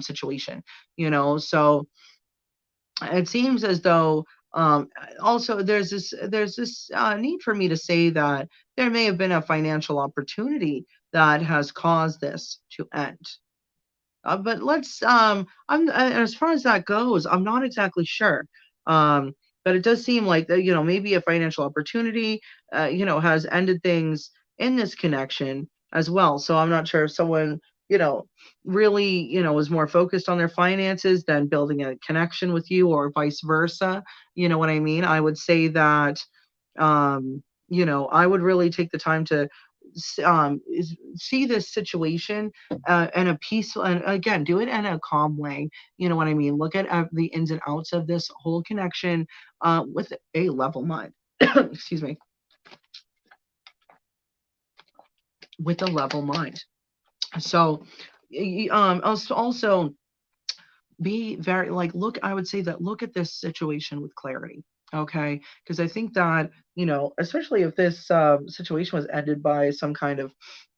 Speaker 1: situation. So it seems as though also there's this need for me to say that there may have been a financial opportunity that has caused this to end. But let's as far as that goes, I'm not exactly sure. But it does seem like maybe a financial opportunity has ended things in this connection, as well. So I'm not sure if someone, really, is more focused on their finances than building a connection with you, or vice versa. You know what I mean? I would say that, I would really take the time to see this situation in a peaceful, and again, do it in a calm way. You know what I mean? Look at the ins and outs of this whole connection with a level mind. Excuse me. With a level mind. So, also be very, like, look, I would say that look at this situation with clarity. Okay. Because I think that, especially if this situation was ended by some kind of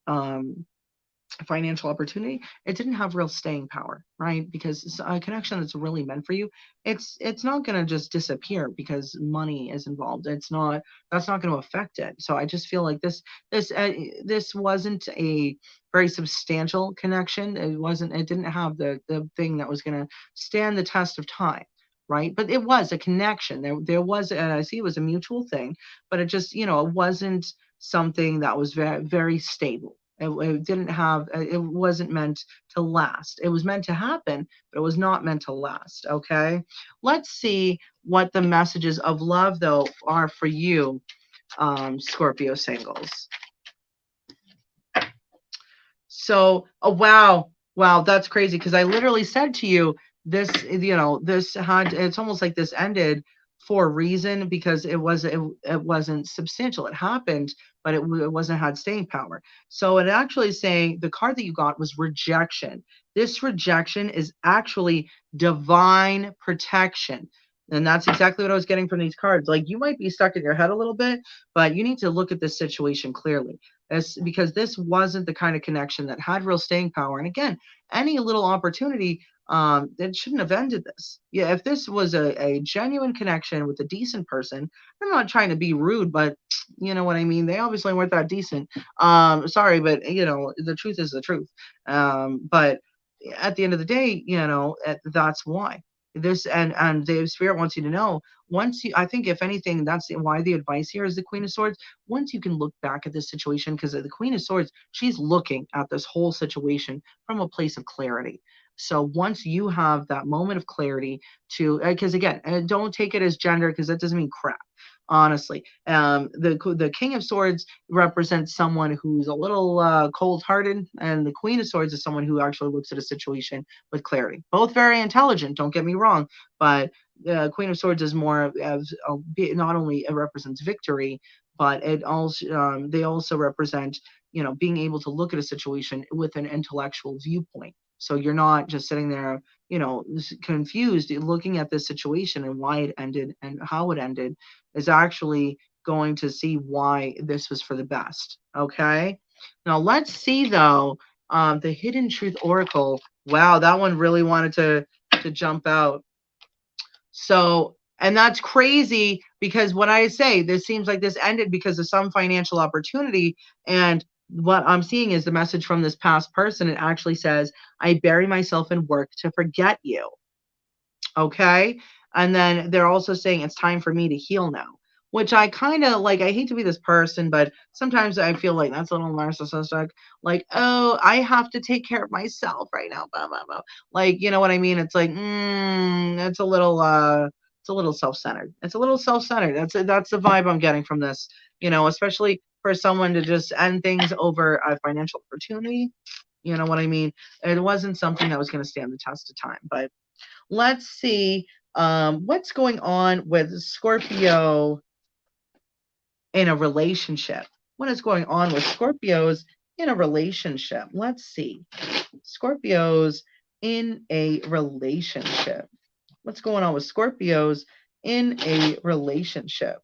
Speaker 1: um, financial opportunity, it didn't have real staying power, right? Because it's a connection that's really meant for you, it's not going to just disappear because money is involved. That's not going to affect it. So I just feel like this wasn't a very substantial connection. It didn't have the thing that was going to stand the test of time, right? But it was a connection. There was, and I see it was a mutual thing, but it just, it wasn't something that was very, very stable. It didn't have, it wasn't meant to last. It was meant to happen, but it was not meant to last. Okay. Let's see what the messages of love, though, are for you, Scorpio singles. So, oh, wow. Wow. That's crazy. Because I literally said to you, it's almost like this ended for a reason, because it wasn't substantial. It happened, but it wasn't had staying power. So it actually is saying the card that you got was rejection. This rejection is actually divine protection. And that's exactly what I was getting from these cards. Like, you might be stuck in your head a little bit, but you need to look at this situation clearly. Because this wasn't the kind of connection that had real staying power. And again, any little opportunity, that shouldn't have ended this. Yeah, if this was a genuine connection with a decent person, I'm not trying to be rude, but you know what I mean? They obviously weren't that decent. Sorry, but the truth is the truth. But at the end of the day, that's why. This, and the spirit wants you to know, once you, I think, if anything, that's why the advice here is the Queen of Swords. Once you can look back at this situation, because the Queen of Swords, she's looking at this whole situation from a place of clarity. So once you have that moment of clarity to, because again, don't take it as gender, because that doesn't mean crap. Honestly, the King of Swords represents someone who's a little cold-hearted, and the Queen of Swords is someone who actually looks at a situation with clarity. Both very intelligent, don't get me wrong, but the Queen of Swords is more of not only it represents victory, but it also they also represent, being able to look at a situation with an intellectual viewpoint. So you're not just sitting there, confused, looking at this situation and why it ended and how it ended, is actually going to see why this was for the best. Okay. Now let's see, though, the Hidden Truth Oracle. Wow, that one really wanted to jump out. So, and that's crazy, because what I say, this seems like this ended because of some financial opportunity. And what I'm seeing is the message from this past person. It actually says, I bury myself in work to forget you. Okay. And then they're also saying it's time for me to heal now, which I kind of like. I hate to be this person, but sometimes I feel like that's a little narcissistic. Like, oh, I have to take care of myself right now. Blah, blah, blah. Like, you know what I mean? It's like, it's a little self-centered. It's a little self-centered. That's the vibe I'm getting from this, especially for someone to just end things over a financial opportunity. You know what I mean? It wasn't something that was going to stand the test of time, but let's see what's going on with Scorpio in a relationship. What is going on with Scorpios in a relationship? Let's see. Scorpios in a relationship. What's going on with Scorpios in a relationship?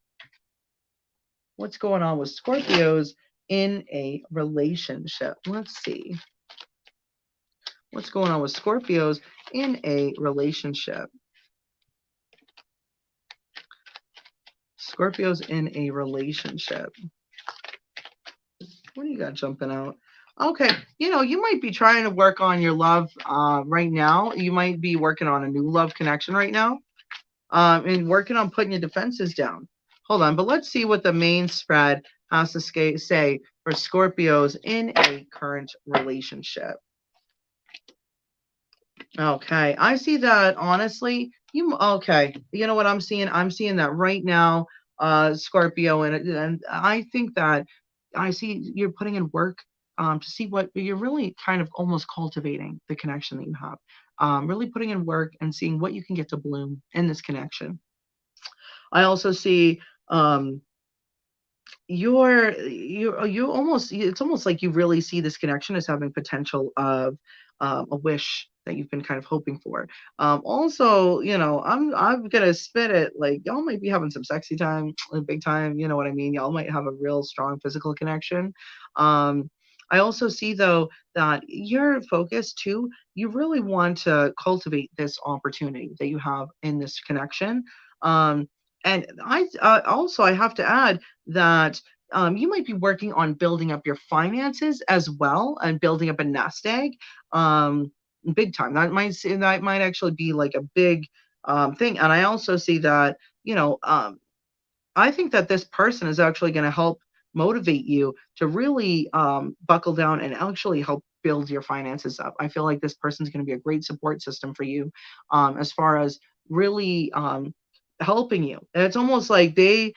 Speaker 1: What's going on with Scorpios in a relationship? Let's see. What's going on with Scorpios in a relationship? Scorpios in a relationship. What do you got jumping out? Okay, you might be trying to work on your love right now. You might be working on a new love connection right now, and working on putting your defenses down. Hold on, but let's see what the main spread has to say for Scorpios in a current relationship. Okay, I see that honestly. Okay, you know what I'm seeing? I'm seeing that right now, Scorpio, and I think that I see you're putting in work to see what you're really kind of almost cultivating the connection that you have. Really putting in work and seeing what you can get to bloom in this connection. I also see um, you almost it's almost like you really see this connection as having potential of a wish that you've been kind of hoping for. Also, I'm gonna spit it like y'all might be having some sexy time, big time. You know what I mean? Y'all might have a real strong physical connection. Um, I also see though that your focus too. You really want to cultivate this opportunity that you have in this connection. And I have to add that you might be working on building up your finances as well and building up a nest egg. Um, Big time. That might actually be like a big thing. And I also see that I think that this person is actually going to help motivate you to really buckle down and actually help build your finances up. I feel like this person's going to be a great support system for you as far as really helping you. And it's almost like they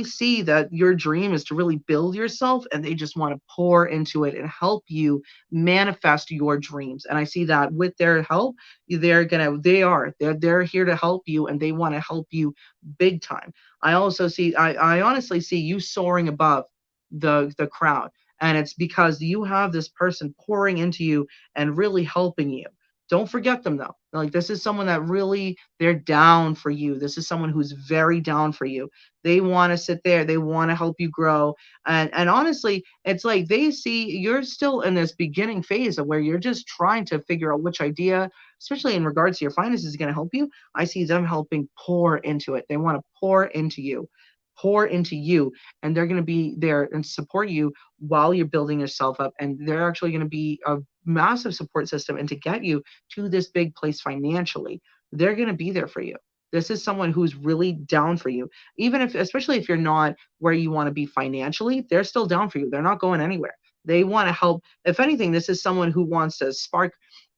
Speaker 1: see that your dream is to really build yourself and they just want to pour into it and help you manifest your dreams. And I see that with their help, they're here to help you and they want to help you big time. I honestly see you soaring above the crowd. And it's because you have this person pouring into you and really helping you. Don't forget them though. Like this is someone that really they're down for you. This is someone who's very down for you. They want to sit there. They want to help you grow. And honestly, it's like they see you're still in this beginning phase of where you're just trying to figure out which idea, especially in regards to your finances, is going to help you. I see them helping pour into it. They want to pour into you, and they're going to be there and support you while you're building yourself up. And they're actually going to be a massive support system and to get you to this big place financially. They're going to be there for you. This is someone who's really down for you. Even if, especially if you're not where you want to be financially, they're still down for you. They're not going anywhere. They want to help. If anything, this is someone who wants to spark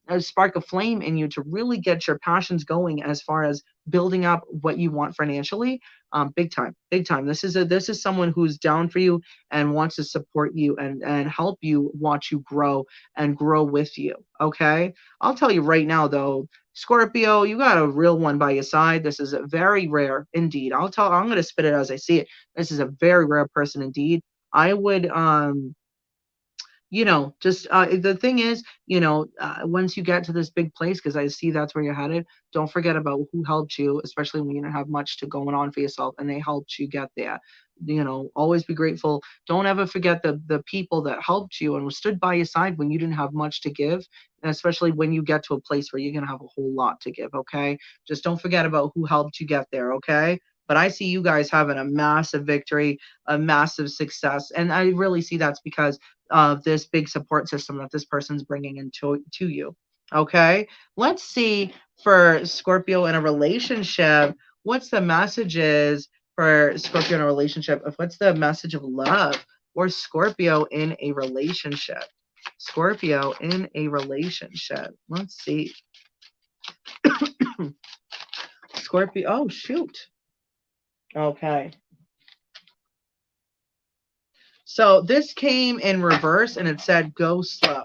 Speaker 1: a flame in you to really get your passions going as far as building up what you want financially. Big time, big time. This is someone who's down for you and wants to support you and help you watch you grow and grow with you. Okay, I'll tell you right now though, Scorpio, you got a real one by your side. This is a very rare indeed. I'm going to spit it as I see it. This is a very rare person indeed. I would just the thing is, once you get to this big place, because I see that's where you're headed, don't forget about who helped you, especially when you don't have much to going on for yourself and they helped you get there. Always be grateful. Don't ever forget the people that helped you and stood by your side when you didn't have much to give, and especially when you get to a place where you're going to have a whole lot to give. Okay, just don't forget about who helped you get there. Okay, but I see you guys having a massive victory, a massive success, and I really see that's because of this big support system that this person's bringing into to you. Okay, let's see for Scorpio in a relationship. What's the messages for Scorpio in a relationship? What's the message of love or Scorpio in a relationship? Scorpio in a relationship. Let's see. Scorpio. Oh, shoot. Okay. So this came in reverse and it said, go slow.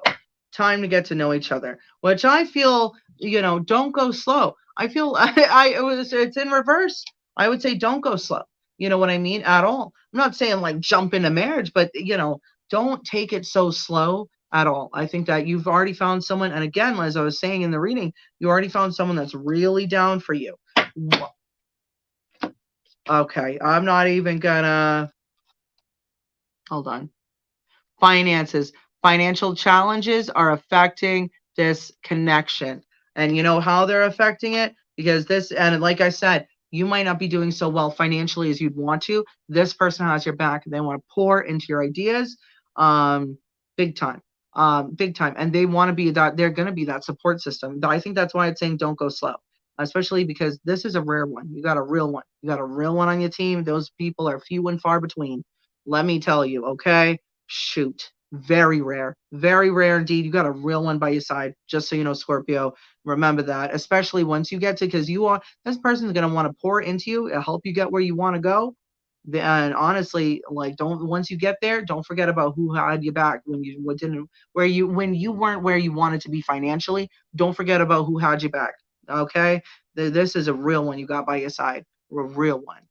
Speaker 1: Time to get to know each other, which I feel, don't go slow. I feel it's in reverse. I would say don't go slow. You know what I mean? At all. I'm not saying like jump into marriage, but don't take it so slow at all. I think that you've already found someone. And again, as I was saying in the reading, you already found someone that's really down for you. Okay. I'm not even gonna hold on. Finances. Financial challenges are affecting this connection. And you know how they're affecting it? Because and like I said, you might not be doing so well financially as you'd want to. This person has your back. They want to pour into your ideas big time. Big time. And they want to be that, they're going to be that support system. I think that's why it's saying don't go slow, especially because this is a rare one. You got a real one. You got a real one on your team. Those people are few and far between. Let me tell you, okay? Shoot. Very rare. Very rare indeed. You got a real one by your side, just so you know, Scorpio. Remember that, especially once you get to, because this person's going to want to pour into you, help you get where you want to go. And honestly, like, don't, once you get there, don't forget about who had you back when you didn't, when you weren't where you wanted to be financially. Don't forget about who had you back. Okay. This is a real one you got by your side, a real one.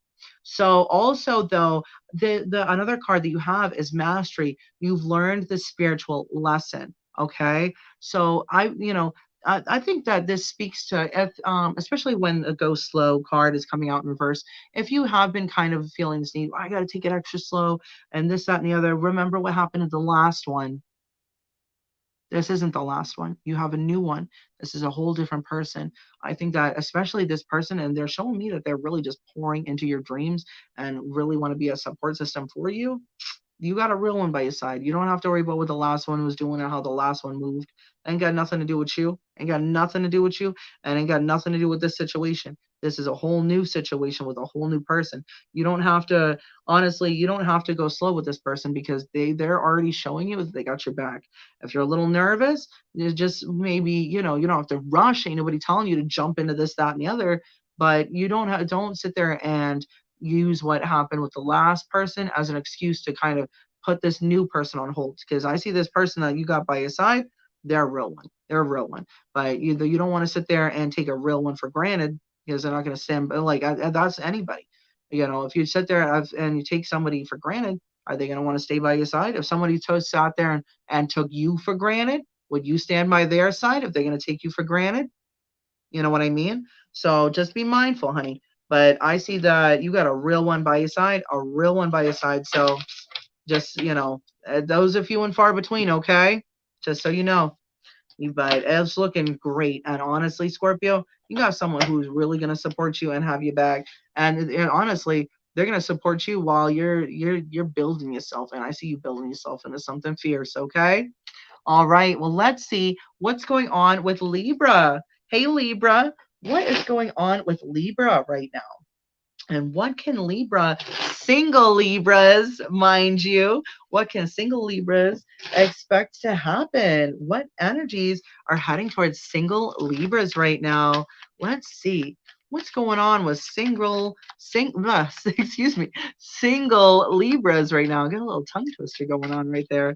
Speaker 1: So also though, the another card that you have is mastery. You've learned the spiritual lesson. Okay. So I think that this speaks to, especially when a go slow card is coming out in reverse. If you have been kind of feeling this need, I got to take it extra slow and this, that, and the other, remember what happened at the last one. This isn't the last one. You have a new one. This is a whole different person. I think that especially this person, and they're showing me that they're really just pouring into your dreams and really want to be a support system for you. You got a real one by your side. You don't have to worry about what the last one was doing or how the last one moved. Ain't got nothing to do with you. Ain't got nothing to do with you. And ain't got nothing to do with this situation. This is a whole new situation with a whole new person. You don't have to, honestly, you don't have to go slow with this person because they're already showing you that they got your back. If you're a little nervous, you just maybe, you don't have to rush. Ain't nobody telling you to jump into this, that, and the other. But you don't sit there and use what happened with the last person as an excuse to kind of put this new person on hold. Because I see this person that you got by your side, they're a real one. They're a real one. But you don't want to sit there and take a real one for granted because they're not going to stand. But like that's anybody. If you sit there and you take somebody for granted, are they going to want to stay by your side? If somebody sat there and took you for granted, would you stand by their side if they're going to take you for granted? You know what I mean? So just be mindful, honey. But I see that you got a real one by your side, a real one by your side. So just, those are few and far between, okay? Just so you know. But it's looking great. And honestly, Scorpio, you got someone who's really going to support you and have you back. And honestly, they're going to support you while you're building yourself. And I see you building yourself into something fierce, okay? All right. Well, let's see what's going on with Libra. Hey, Libra, what is going on with Libra right now? And what can single Libras, mind you, what can single Libras expect to happen? What energies are heading towards single Libras right now? Let's see. What's going on with single Libras right now? I got a little tongue twister going on right there.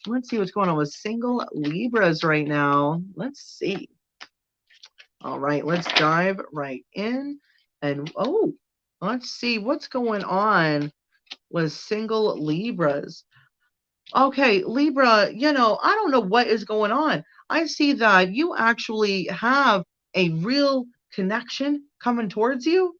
Speaker 1: Let's see what's going on with single Libras right now. Let's see. All right, let's dive right in. And let's see what's going on with single Libras. Okay, Libra, I don't know what is going on. I see that you actually have a real connection coming towards you.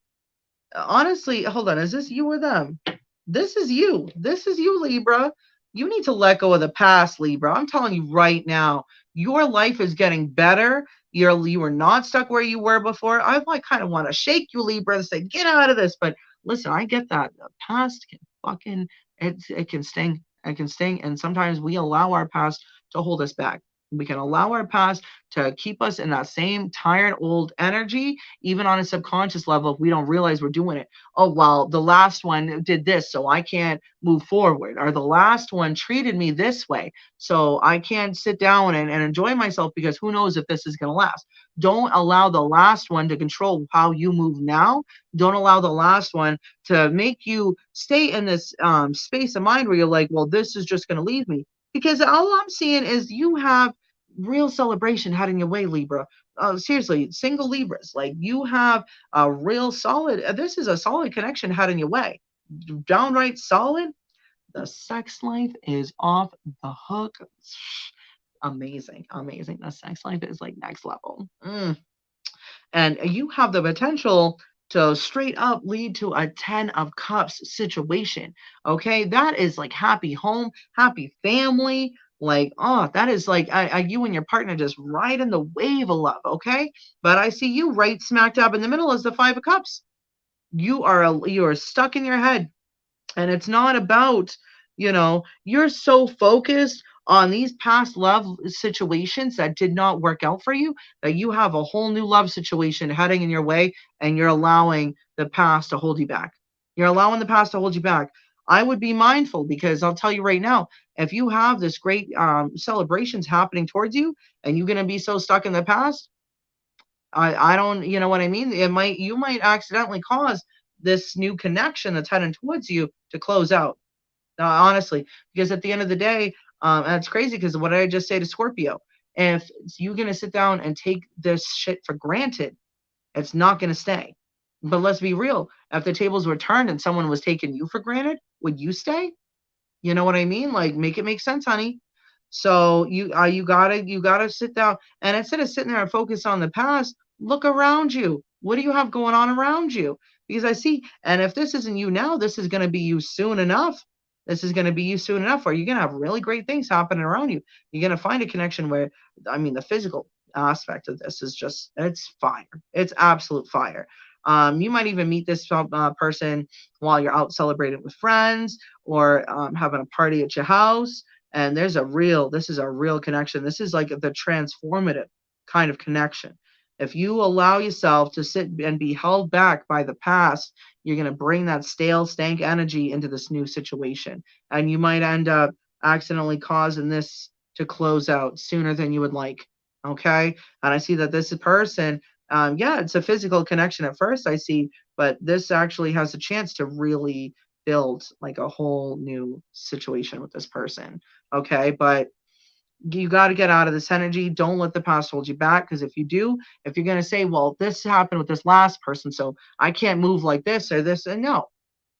Speaker 1: Honestly, hold on. Is this you or them? This is you. This is you, Libra. You need to let go of the past, Libra. I'm telling you right now, your life is getting better. You are not stuck where you were before. I kind of want to shake you, Libra, and say, get out of this. But listen, I get that. The past can it can sting. It can sting. And sometimes we allow our past to hold us back. We can allow our past to keep us in that same tired old energy, even on a subconscious level, if we don't realize we're doing it. Oh, well, the last one did this, so I can't move forward. Or the last one treated me this way, so I can't sit down and enjoy myself because who knows if this is going to last. Don't allow the last one to control how you move now. Don't allow the last one to make you stay in this space of mind where you're like, well, this is just going to leave me. Because all I'm seeing is you have real celebration heading your way, Libra. Seriously, single Libras, like you have a real solid, this is a solid connection heading your way. Downright solid. The sex life is off the hook. Amazing, amazing. The sex life is like next level. And you have the potential to straight up lead to a 10 of cups situation. Okay, that is like happy home, happy family. Like, that is like you and your partner just riding the wave of love. Okay, but I see you right smack dab in the middle is the 5 of cups. You are stuck in your head, and it's not about, you're so focused on these past love situations that did not work out for you that you have a whole new love situation heading in your way, and you're allowing the past to hold you back. You're allowing the past to hold you back. I would be mindful, because I'll tell you right now, if you have this great celebrations happening towards you and you're going to be so stuck in the past, I don't, you know what I mean? You might accidentally cause this new connection that's heading towards you to close out. Honestly, because at the end of the day, and it's crazy because what did I just say to Scorpio? If you're going to sit down and take this shit for granted, it's not going to stay. But let's be real. If the tables were turned and someone was taking you for granted, would you stay? You know what I mean? Like, make it make sense, honey. So you gotta sit down, and instead of sitting there and focus on the past, look around you. What do you have going on around you? Because I see, and if this isn't you now, this is gonna be you soon enough. This is gonna be you soon enough where you're gonna have really great things happening around you. You're gonna find a connection where, I mean, the physical aspect of this is just, it's fire. It's absolute fire. You might even meet this person while you're out celebrating with friends, or having a party at your house. And this is a real connection. This is like the transformative kind of connection. If you allow yourself to sit and be held back by the past, you're going to bring that stale, stank energy into this new situation. And you might end up accidentally causing this to close out sooner than you would like. Okay. And I see that this person, yeah, it's a physical connection at first, I see, but this actually has a chance to really build like a whole new situation with this person. Okay. But you got to get out of this energy. Don't let the past hold you back. Because if you do, if you're going to say, well, this happened with this last person, so I can't move like this or this, and no,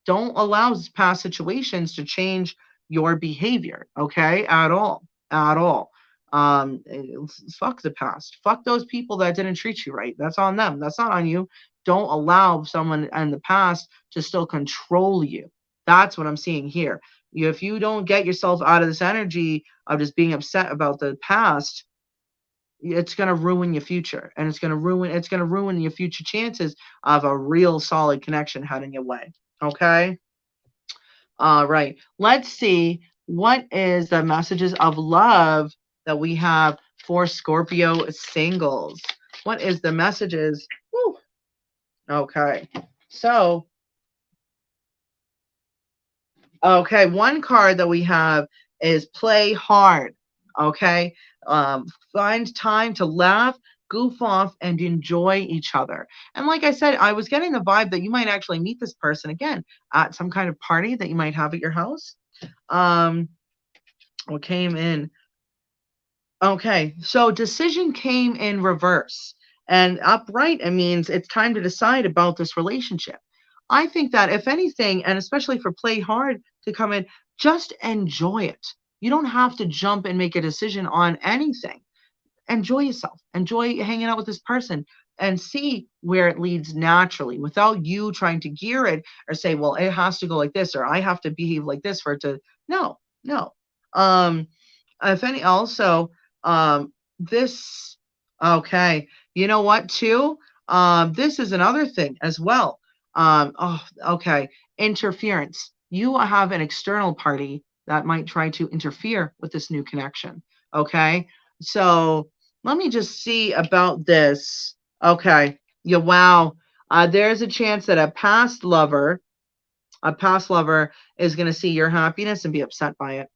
Speaker 1: don't allow past situations to change your behavior. Okay. At all. At all. Fuck the past. Fuck those people that didn't treat you right. That's on them. That's not on you. Don't allow someone in the past to still control you. That's what I'm seeing here. If you don't get yourself out of this energy of just being upset about the past, it's going to ruin your future, and it's going to ruin your future chances of a real solid connection heading your way. Okay. All right. Let's see, what is the messages of love that we have for Scorpio singles. What is the messages? Woo. Okay. So, okay, one card that we have is play hard. Okay. Find time to laugh, goof off, and enjoy each other. And like I said, I was getting the vibe that you might actually meet this person again at some kind of party that you might have at your house. Um, what came in? Okay, so decision came in reverse. And upright, it means it's time to decide about this relationship. I think that if anything, and especially for play hard to come in, just enjoy it. You don't have to jump and make a decision on anything. Enjoy yourself. Enjoy hanging out with this person and see where it leads naturally without you trying to gear it or say, well, it has to go like this, or I have to behave like this for it to. No, no. Um, if any, also, this, okay, you know what, too? This is another thing as well. Oh, okay, interference. You have an external party that might try to interfere with this new connection. Okay, so let me just see about this. Okay, yeah, wow. There's a chance that a past lover is going to see your happiness and be upset by it.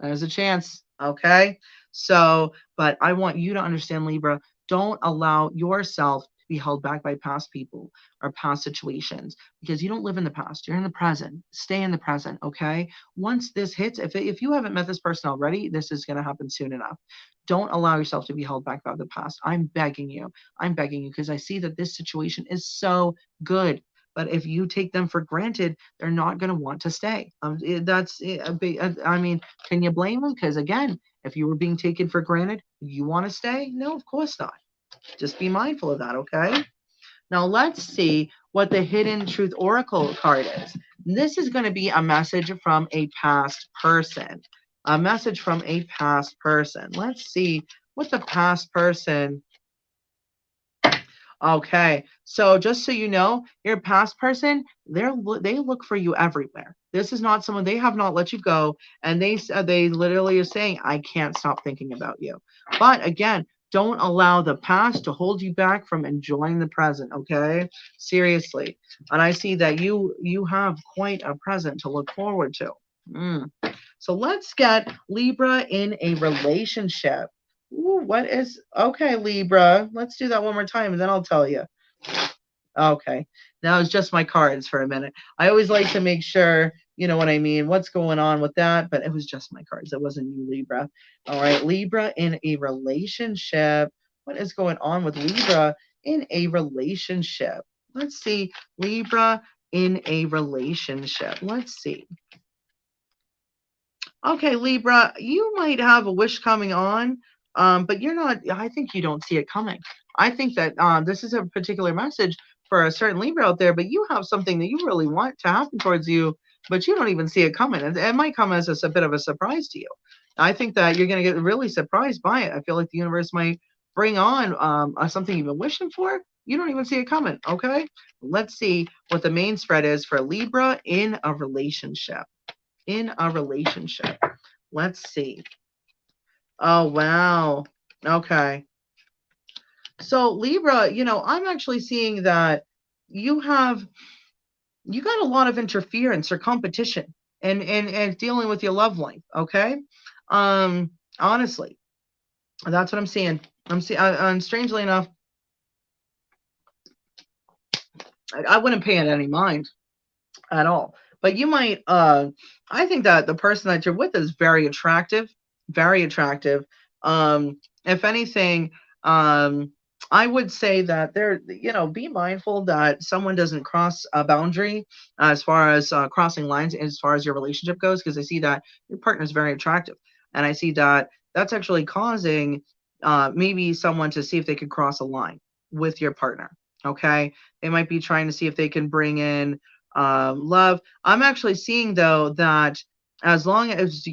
Speaker 1: There's a chance. Okay. So, but I want you to understand, Libra, don't allow yourself to be held back by past people or past situations, because you don't live in the past. You're in the present. Stay in the present. Okay. Once this hits, if you haven't met this person already, this is going to happen soon enough. Don't allow yourself to be held back by the past. I'm begging you. I'm begging you, because I see that this situation is so good. But if you take them for granted, they're not going to want to stay. I mean, can you blame them? Because again, if you were being taken for granted, you want to stay? No, of course not. Just be mindful of that, okay? Now let's see what the Hidden Truth Oracle card is. This is going to be a message from a past person. A message from a past person. Let's see what the past person. Okay, so just so you know, your past person, they look for you everywhere. This is not someone, they have not let you go, and they literally are saying, "I can't stop thinking about you." But again, Don't allow the past to hold you back from enjoying the present, okay? Seriously. And I see that you have quite a present to look forward to. So let's get Libra in a relationship. Ooh, what is okay, Libra? Let's do that one more time and then I'll tell you. Okay. Now it's just my cards for a minute. I always like to make sure, you know what I mean, what's going on with that, but it was just my cards. It wasn't you, Libra. All right, Libra in a relationship. What is going on with Libra in a relationship? Let's see. Libra in a relationship. Let's see. Okay, Libra, you might have a wish coming on, but you're not, I think you don't see it coming. I think that this is a particular message for a certain Libra out there, but you have something that you really want to happen towards you, but you don't even see it coming. It might come as a bit of a surprise to you. I think that you're going to get really surprised by it. I feel like the universe might bring on something you've been wishing for. You don't even see it coming. Okay. Let's see what the main spread is for Libra in a relationship. In a relationship. Let's see. Oh, wow. Okay. So Libra, I'm actually seeing that you got a lot of interference or competition and dealing with your love life. Okay. Honestly, that's what I'm seeing. I'm seeing, and strangely enough, I wouldn't pay it any mind at all. But you might, I think that the person that you're with is very attractive, very attractive. If anything, I would say that be mindful that someone doesn't cross a boundary as far as crossing lines as far as your relationship goes, because I see that your partner is very attractive. And I see that that's actually causing maybe someone to see if they could cross a line with your partner. Okay. They might be trying to see if they can bring in love. I'm actually seeing though that as long as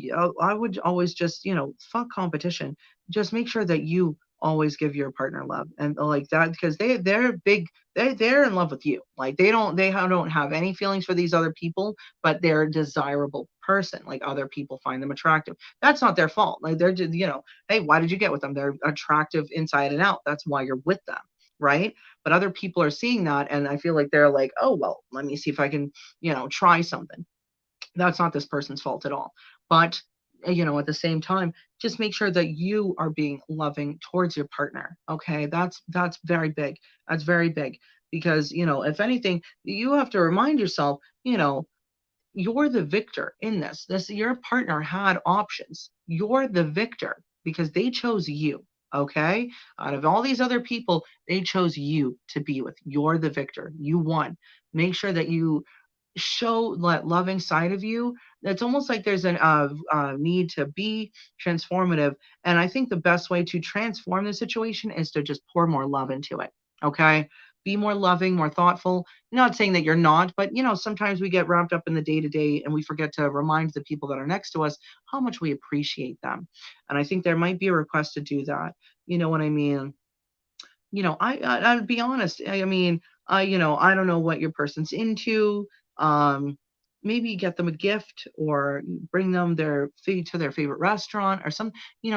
Speaker 1: I would always just fuck competition. Just make sure that you always give your partner love and like that, because they're in love with you. Like they don't have any feelings for these other people, but they're a desirable person. Like other people find them attractive. That's not their fault. Like they're just hey, why did you get with them? They're attractive inside and out. That's why you're with them, right? But other people are seeing that, and I feel like they're like, oh well, let me see if I can try something. That's not this person's fault at all. But at the same time, just make sure that you are being loving towards your partner. Okay, that's very big. That's very big, because if anything, you have to remind yourself, you're the victor in this. Your partner had options. You're the victor because they chose you. Okay, out of all these other people, they chose you to be with. You're the victor. You won. Make sure that you show that loving side of you. It's almost like there's a need to be transformative. And I think the best way to transform the situation is to just pour more love into it. Okay. Be more loving, more thoughtful. Not saying that you're not, but sometimes we get wrapped up in the day to day and we forget to remind the people that are next to us how much we appreciate them. And I think there might be a request to do that. You know what I mean? I'd be honest. I mean, I don't know what your person's into. Um, Maybe get them a gift or bring them their food to their favorite restaurant or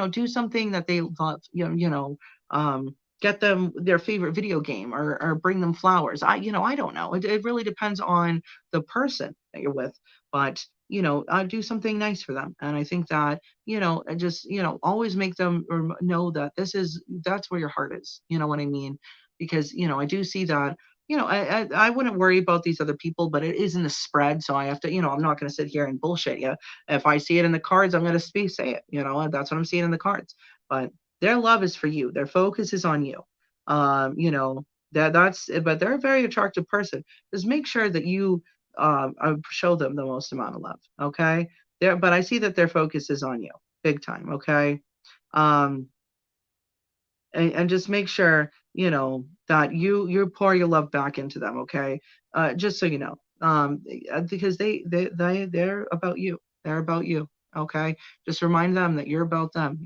Speaker 1: do something that they love. Get them their favorite video game or bring them flowers. I don't know. It really depends on the person that you're with, but do something nice for them. And I think that and just always make them know that that's where your heart is. You know what I mean? Because I do see that. I wouldn't worry about these other people, but it is in the spread, so I have to. I'm not going to sit here and bullshit you. If I see it in the cards, I'm going to say it. That's what I'm seeing in the cards. But their love is for you. Their focus is on you. But they're a very attractive person. Just make sure that you show them the most amount of love. Okay. But I see that their focus is on you big time. Okay. Um, and just make sure that you pour your love back into them. Okay. Just so you know, because they're about you. They're about you. Okay. Just remind them that you're about them.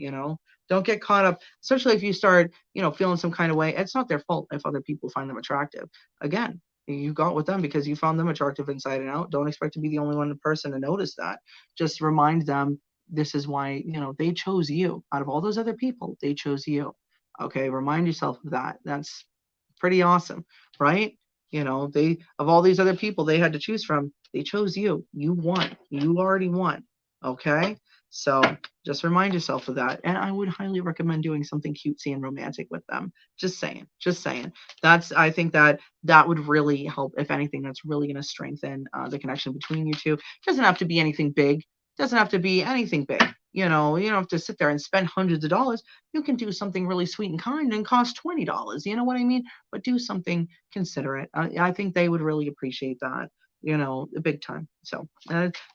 Speaker 1: Don't get caught up, especially if you start feeling some kind of way. It's not their fault if other people find them attractive. Again, you got with them because you found them attractive inside and out. Don't expect to be the only one person to notice that. Just remind them this is why they chose you. Out of all those other people, they chose you. Okay, remind yourself of that. That's pretty awesome, right? They, of all these other people they had to choose from, they chose you. You won. You already won. Okay? So just remind yourself of that. And I would highly recommend doing something cutesy and romantic with them. Just saying. Just saying. I think that would really help. If anything, that's really going to strengthen the connection between you two. It doesn't have to be anything big. Doesn't have to be anything big. You don't have to sit there and spend hundreds of dollars. You can do something really sweet and kind and cost $20. You know what I mean? But do something considerate. I think they would really appreciate that, big time. So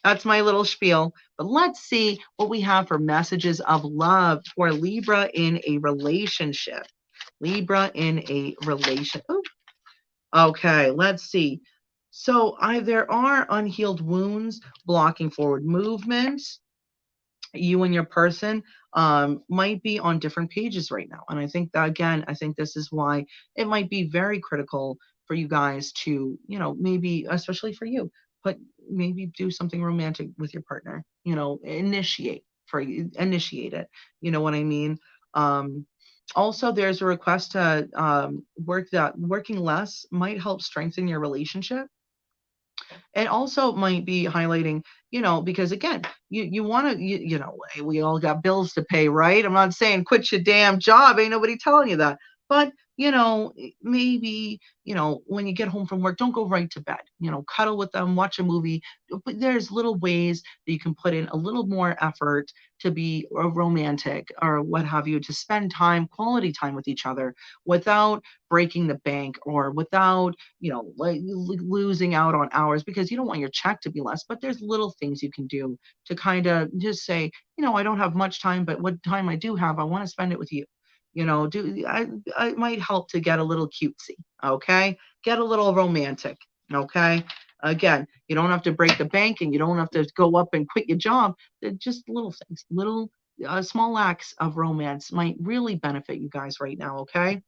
Speaker 1: that's my little spiel. But let's see what we have for messages of love for Libra in a relationship. Libra in a relation. Ooh. Okay, let's see. So there are unhealed wounds blocking forward movement. You and your person might be on different pages right now. And I think that, again, I think this is why it might be very critical for you guys to, maybe, especially for you, but maybe do something romantic with your partner, initiate it. You know what I mean? Um, Also, there's a request to working less might help strengthen your relationship. It also might be highlighting, because again, you want to, hey, we all got bills to pay, right? I'm not saying quit your damn job. Ain't nobody telling you that. But, maybe, when you get home from work, don't go right to bed. Cuddle with them, watch a movie. But there's little ways that you can put in a little more effort to be romantic or what have you, to spend quality time with each other without breaking the bank or without like losing out on hours, because you don't want your check to be less. But there's little things you can do to kind of just say, I don't have much time, but what time I do have, I want to spend it with you. I might help to get a little cutesy. Okay. Get a little romantic. Okay. Again, you don't have to break the bank and you don't have to go up and quit your job. They're just little things, little small acts of romance might really benefit you guys right now. Okay.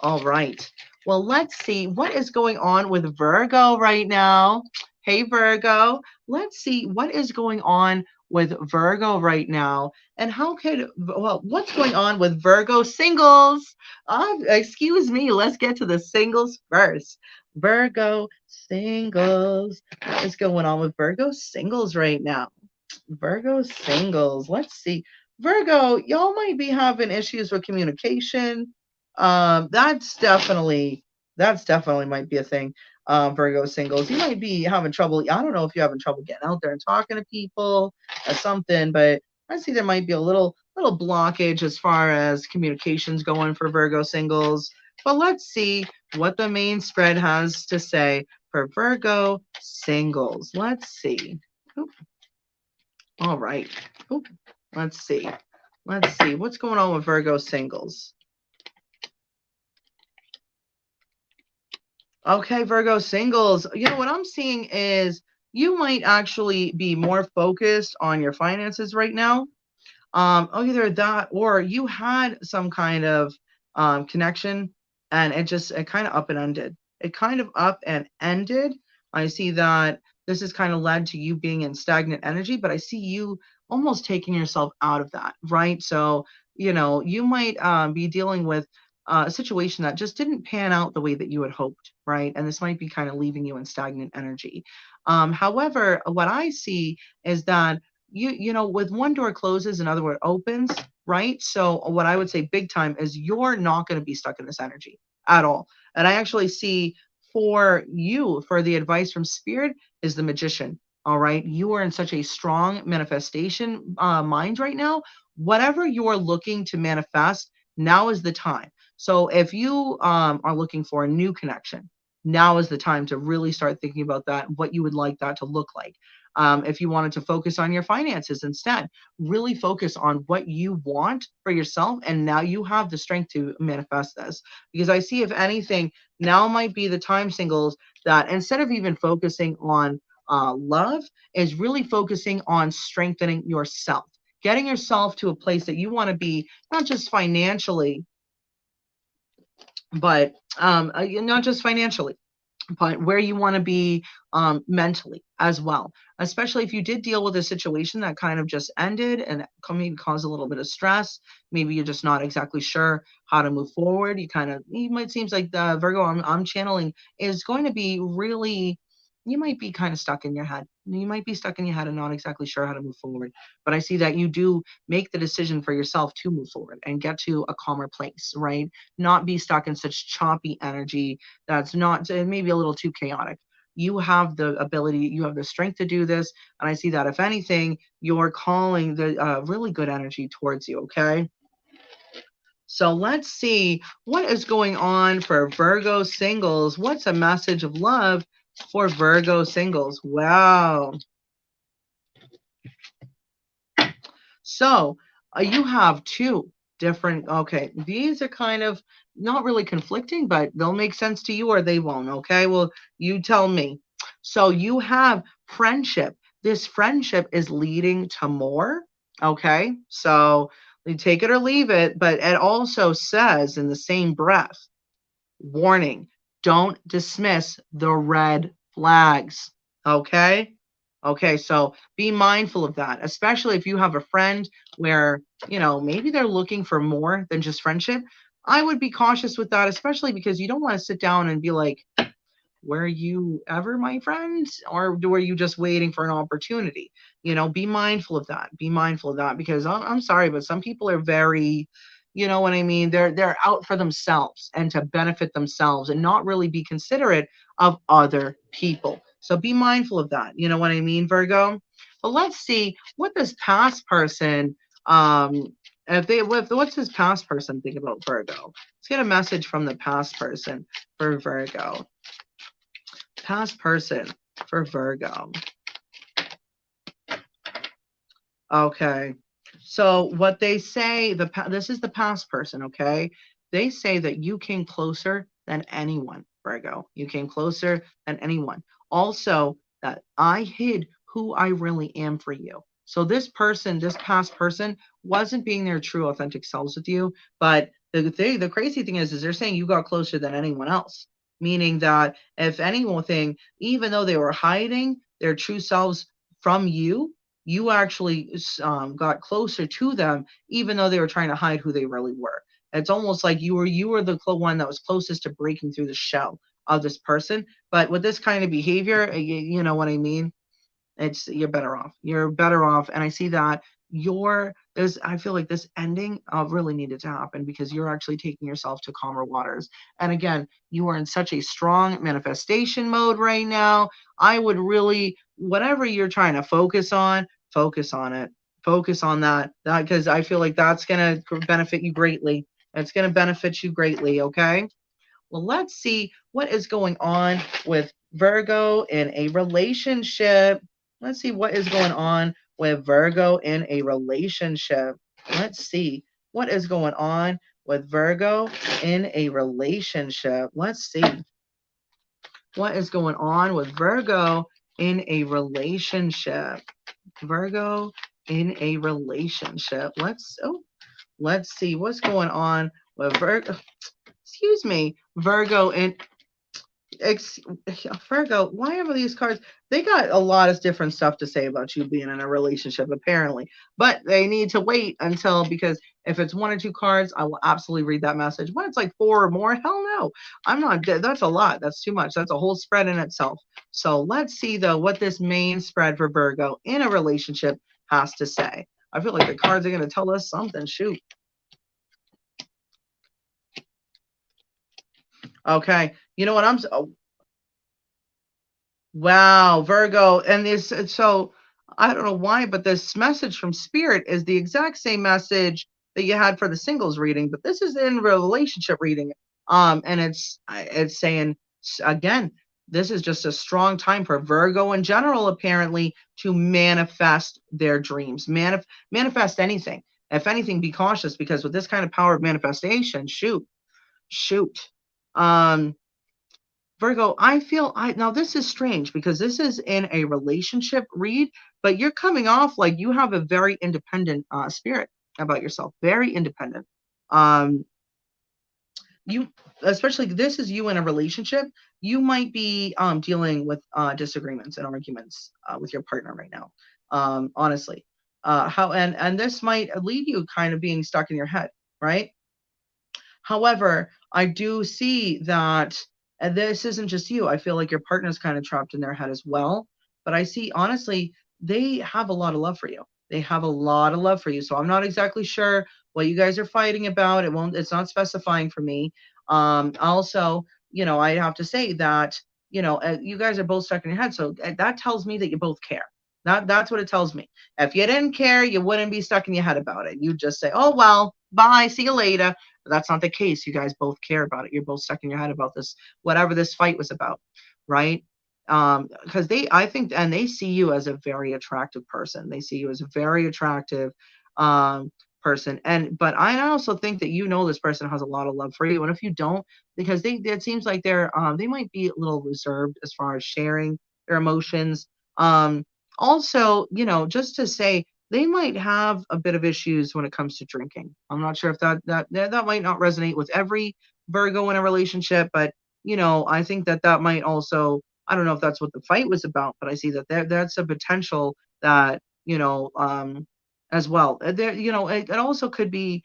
Speaker 1: All right. Well, let's see what is going on with Virgo right now. Hey, Virgo. Let's see what is going on with Virgo right now. And what's going on with Virgo singles? Excuse me. Let's get to the singles first. Virgo singles. What is going on with Virgo singles right now? Virgo singles. Let's see. Virgo, y'all might be having issues with communication. That's definitely might be a thing. Virgo singles, you might be having trouble. I don't know if you're having trouble getting out there and talking to people or something, but I see there might be a little blockage as far as communications going for Virgo singles. But let's see what the main spread has to say for Virgo singles. Let's see. Oop. All right. Oop. Let's see. Let's see what's going on with Virgo singles. Okay, Virgo singles. What I'm seeing is you might actually be more focused on your finances right now. Either that or you had some kind of connection and it kind of up and ended. It kind of up and ended. I see that this has kind of led to you being in stagnant energy, but I see you almost taking yourself out of that, right? So, you might be dealing with a situation that just didn't pan out the way that you had hoped, right? And this might be kind of leaving you in stagnant energy. However, what I see is that with one door closes, another one opens, right? So what I would say big time is you're not going to be stuck in this energy at all. And I actually see for you, for the advice from spirit, is the magician. All right. You are in such a strong manifestation mind right now. Whatever you're looking to manifest, now is the time. So if you are looking for a new connection, now is the time to really start thinking about that, what you would like that to look like. If you wanted to focus on your finances instead, really focus on what you want for yourself. And now you have the strength to manifest this. Because I see, if anything, now might be the time, singles, that instead of even focusing on love, is really focusing on strengthening yourself, getting yourself to a place that you want to be, not just financially, but not just financially. but where you want to be mentally as well, especially if you did deal with a situation that kind of just ended and maybe caused a little bit of stress. Maybe you're just not exactly sure how to move forward. You might seems like the Virgo I'm channeling is going to be really, you might be kind of stuck in your head. You might be stuck in your head and not exactly sure how to move forward. But I see that you do make the decision for yourself to move forward and get to a calmer place, right? Not be stuck in such choppy energy that's not maybe a little too chaotic. You have the ability, you have the strength to do this. And I see that if anything, you're calling the really good energy towards you. Okay. So let's see what is going on for Virgo singles. What's a message of love for Virgo singles? Wow. So you have two different, okay, these are kind of not really conflicting, but they'll make sense to you or they won't. Okay. Well, you tell me. So you have friendship. This friendship is leading to more. Okay. So you take it or leave it, but it also says in the same breath, warning, don't dismiss the red flags. Okay. Okay, so be mindful of that, especially if you have a friend where, maybe they're looking for more than just friendship. I would be cautious with that, especially because you don't want to sit down and be like, were you ever my friend? Or were you just waiting for an opportunity? Be mindful of that. Be mindful of that because I'm sorry, but some people are very, you know what I mean? They're out for themselves and to benefit themselves and not really be considerate of other people. So be mindful of that. You know what I mean, Virgo? But let's see what this past person, what's this past person think about Virgo? Let's get a message from the past person for Virgo. Past person for Virgo. Okay. So what they say, this is the past person, okay? They say that you came closer than anyone, Virgo. You came closer than anyone. Also, that I hid who I really am for you. So this person, this past person, wasn't being their true authentic selves with you. But the crazy thing is they're saying you got closer than anyone else. Meaning that if anything, even though they were hiding their true selves from you, you actually got closer to them, even though they were trying to hide who they really were. It's almost like you were the one that was closest to breaking through the shell of this person. But with this kind of behavior, you know what I mean? You're better off. You're better off. And I see that I feel like this ending really needed to happen because you're actually taking yourself to calmer waters. And again, you are in such a strong manifestation mode right now. I would really, whatever you're trying to focus on it. Focus on that because I feel like that's going to benefit you greatly. It's going to benefit you greatly. Okay. Well, let's see what is going on with Virgo in a relationship. Let's see what is going on with Virgo in a relationship. Let's see what is going on with Virgo in a relationship. Let's see what is going on with Virgo in a relationship. Virgo in a relationship. Let's see what's going on with Virgo. Excuse me, Virgo in ex- Virgo, why are these cards? They got a lot of different stuff to say about you being in a relationship, apparently. But they need to wait until, because if it's one or two cards, I will absolutely read that message. When it's like four or more, hell no. I'm not, that's a lot. That's too much. That's a whole spread in itself. So let's see, though, what this main spread for Virgo in a relationship has to say. I feel like the cards are going to tell us something. Shoot. Okay. You know what? Wow, Virgo. And so I don't know why, but this message from Spirit is the exact same message that you had for the singles reading, but this is in relationship reading. And it's saying again, this is just a strong time for Virgo in general, apparently, to manifest their dreams, manifest anything. If anything, be cautious because with this kind of power of manifestation, shoot. Um, Virgo, I feel now this is strange because this is in a relationship read, but you're coming off like you have a very independent spirit about yourself, very independent. Um, you, especially this is you in a relationship, you might be dealing with disagreements and arguments with your partner right now. Honestly, how and this might lead you kind of being stuck in your head, right? However, I do see that, and this isn't just you. I feel like your partner's kind of trapped in their head as well. But I see, honestly, they have a lot of love for you. They have a lot of love for you. So I'm not exactly sure what you guys are fighting about. It's not specifying for me. Also, I have to say that, you guys are both stuck in your head. So that tells me that you both care. That's what it tells me. If you didn't care, you wouldn't be stuck in your head about it. You'd just say, oh, well, bye, see you later. But that's not the case. You guys both care about it. You're both stuck in your head about this, whatever this fight was about, right? Because I think, and they see you as a very attractive person. They see you as a very attractive um, person. But I also think that this person has a lot of love for you. And if you don't, because it seems like they might be a little reserved as far as sharing their emotions. Also, just to say, they might have a bit of issues when it comes to drinking. I'm not sure if that might not resonate with every Virgo in a relationship, but I think that might also, I don't know if that's what the fight was about, but I see that that's a potential that, as well. There, it also could be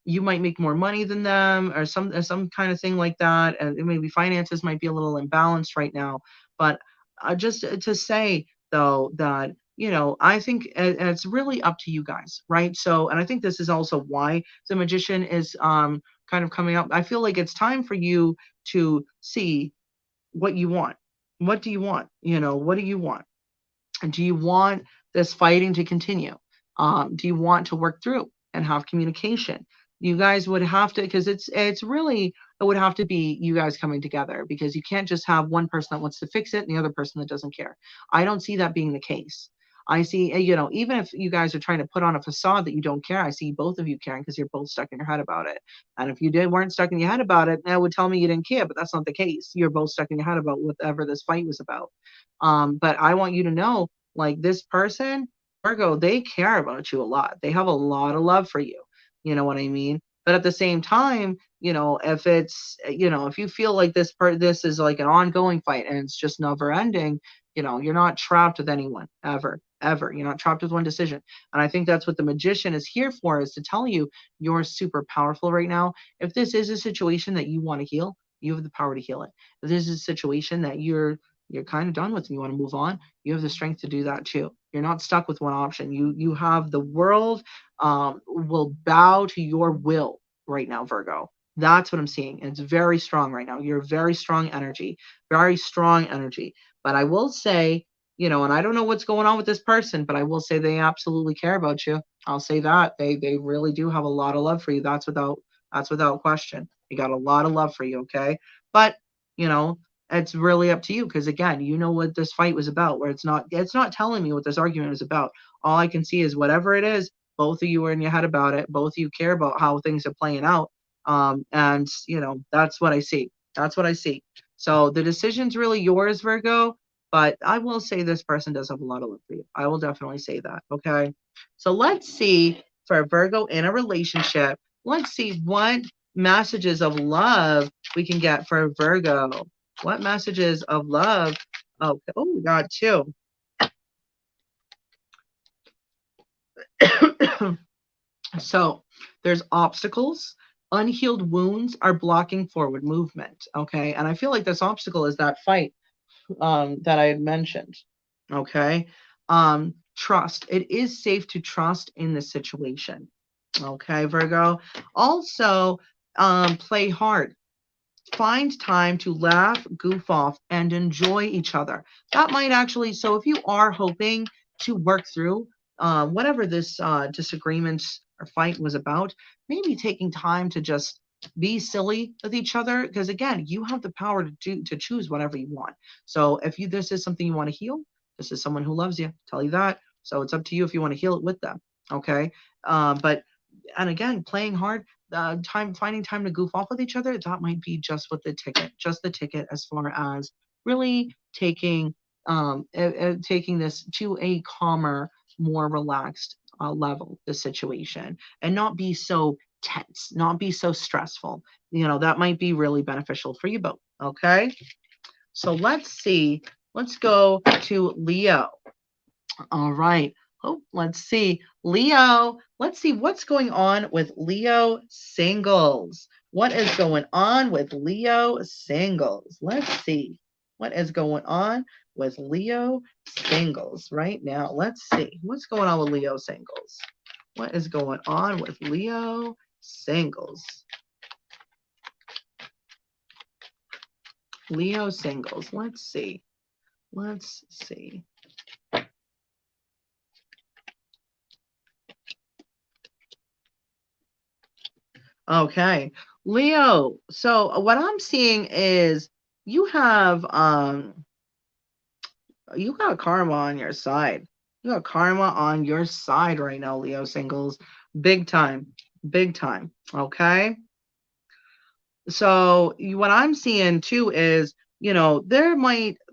Speaker 1: you might make more money than them or some kind of thing like that, and maybe finances might be a little imbalanced right now. But just to say though that I think it's really up to you guys, right? So, and I think this is also why the magician is kind of coming up. I feel like it's time for you to see what you want. What do you want? What do you want? And do you want this fighting to continue? Do you want to work through and have communication? You guys would have to, because it's really, it would have to be you guys coming together, because you can't just have one person that wants to fix it and the other person that doesn't care. I don't see that being the case. I see, even if you guys are trying to put on a facade that you don't care, I see both of you caring because you're both stuck in your head about it. And if you weren't stuck in your head about it, that would tell me you didn't care, but that's not the case. You're both stuck in your head about whatever this fight was about. But I want you to know, like, this person, Virgo, they care about you a lot. They have a lot of love for you. You know what I mean? But at the same time, if it's, if you feel like this is like an ongoing fight and it's just never ending, you're not trapped with anyone ever, ever. You're not trapped with one decision. And I think that's what the magician is here for, is to tell you you're super powerful right now. If this is a situation that you want to heal, you have the power to heal it. If this is a situation that you're kind of done with and you want to move on, you have the strength to do that too. You're not stuck with one option. You have the world will bow to your will right now, Virgo. That's what I'm seeing. And it's very strong right now. You're very strong energy, very strong energy. But I will say, and I don't know what's going on with this person, but I will say they absolutely care about you. I'll say that they really do have a lot of love for you. That's without question. They got a lot of love for you. Okay, but you know it's really up to you, because again, you know what this fight was about, where it's not telling me what this argument was about. All I can see is whatever it is, both of you are in your head about it, both of you care about how things are playing out. And that's what I see. That's what I see. So the decision's really yours, Virgo, but I will say this person does have a lot of love for you. I will definitely say that. Okay, so let's see, for Virgo in a relationship, let's see what messages of love we can get for Virgo. What messages of love? Oh, we got two. So there's obstacles. Unhealed wounds are blocking forward movement. Okay. And I feel like this obstacle is that fight that I had mentioned. Okay. Trust. It is safe to trust in this situation. Okay, Virgo. Also, play hard. Find time to laugh, goof off, and enjoy each other. That might actually, so if you are hoping to work through whatever this disagreement or fight was about, maybe taking time to just be silly with each other, because again, you have the power to choose whatever you want. So if this is something you want to heal, this is someone who loves you, tell you that. So it's up to you if you want to heal it with them. Okay. But and again, playing hard, finding time to goof off with each other, that might be just the ticket as far as really taking this to a calmer, more relaxed level, the situation, and not be so tense, not be so stressful. You know, that might be really beneficial for you both. Okay. So let's see. Let's go to Leo. All right. Oh, let's see. Leo, let's see what's going on with Leo singles. What is going on with Leo singles? Let's see. What is going on with Leo singles right now? Let's see. What's going on with Leo singles? What is going on with Leo singles? Leo singles. Let's see. Let's see. Okay. Leo. So what I'm seeing is you have you got karma on your side. You got karma on your side right now, Leo singles. Big time. Big time. Okay. So what I'm seeing too is, you know, there's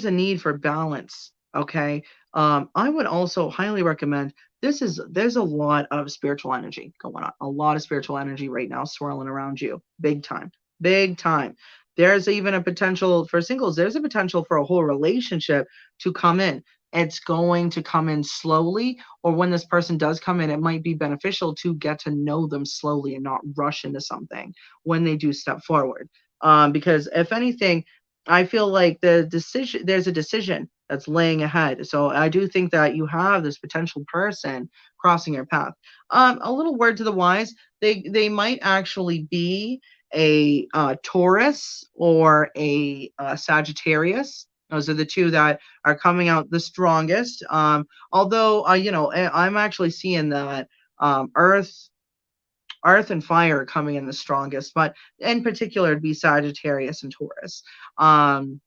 Speaker 1: a need for balance. Okay. I would also highly recommend there's a lot of spiritual energy going on, a lot of spiritual energy right now swirling around you. Big time. Big time. There's even a potential for singles, there's a potential for a whole relationship to come in. It's going to come in slowly, or when this person does come in, it might be beneficial to get to know them slowly and not rush into something when they do step forward. Because if anything, I feel like there's a decision that's laying ahead. So I do think that you have this potential person crossing your path. A little word to the wise, they might actually be a Taurus or a Sagittarius. Those are the two that are coming out the strongest. Although, you know, I'm actually seeing that Earth and fire are coming in the strongest, but in particular, it'd be Sagittarius and Taurus. Um,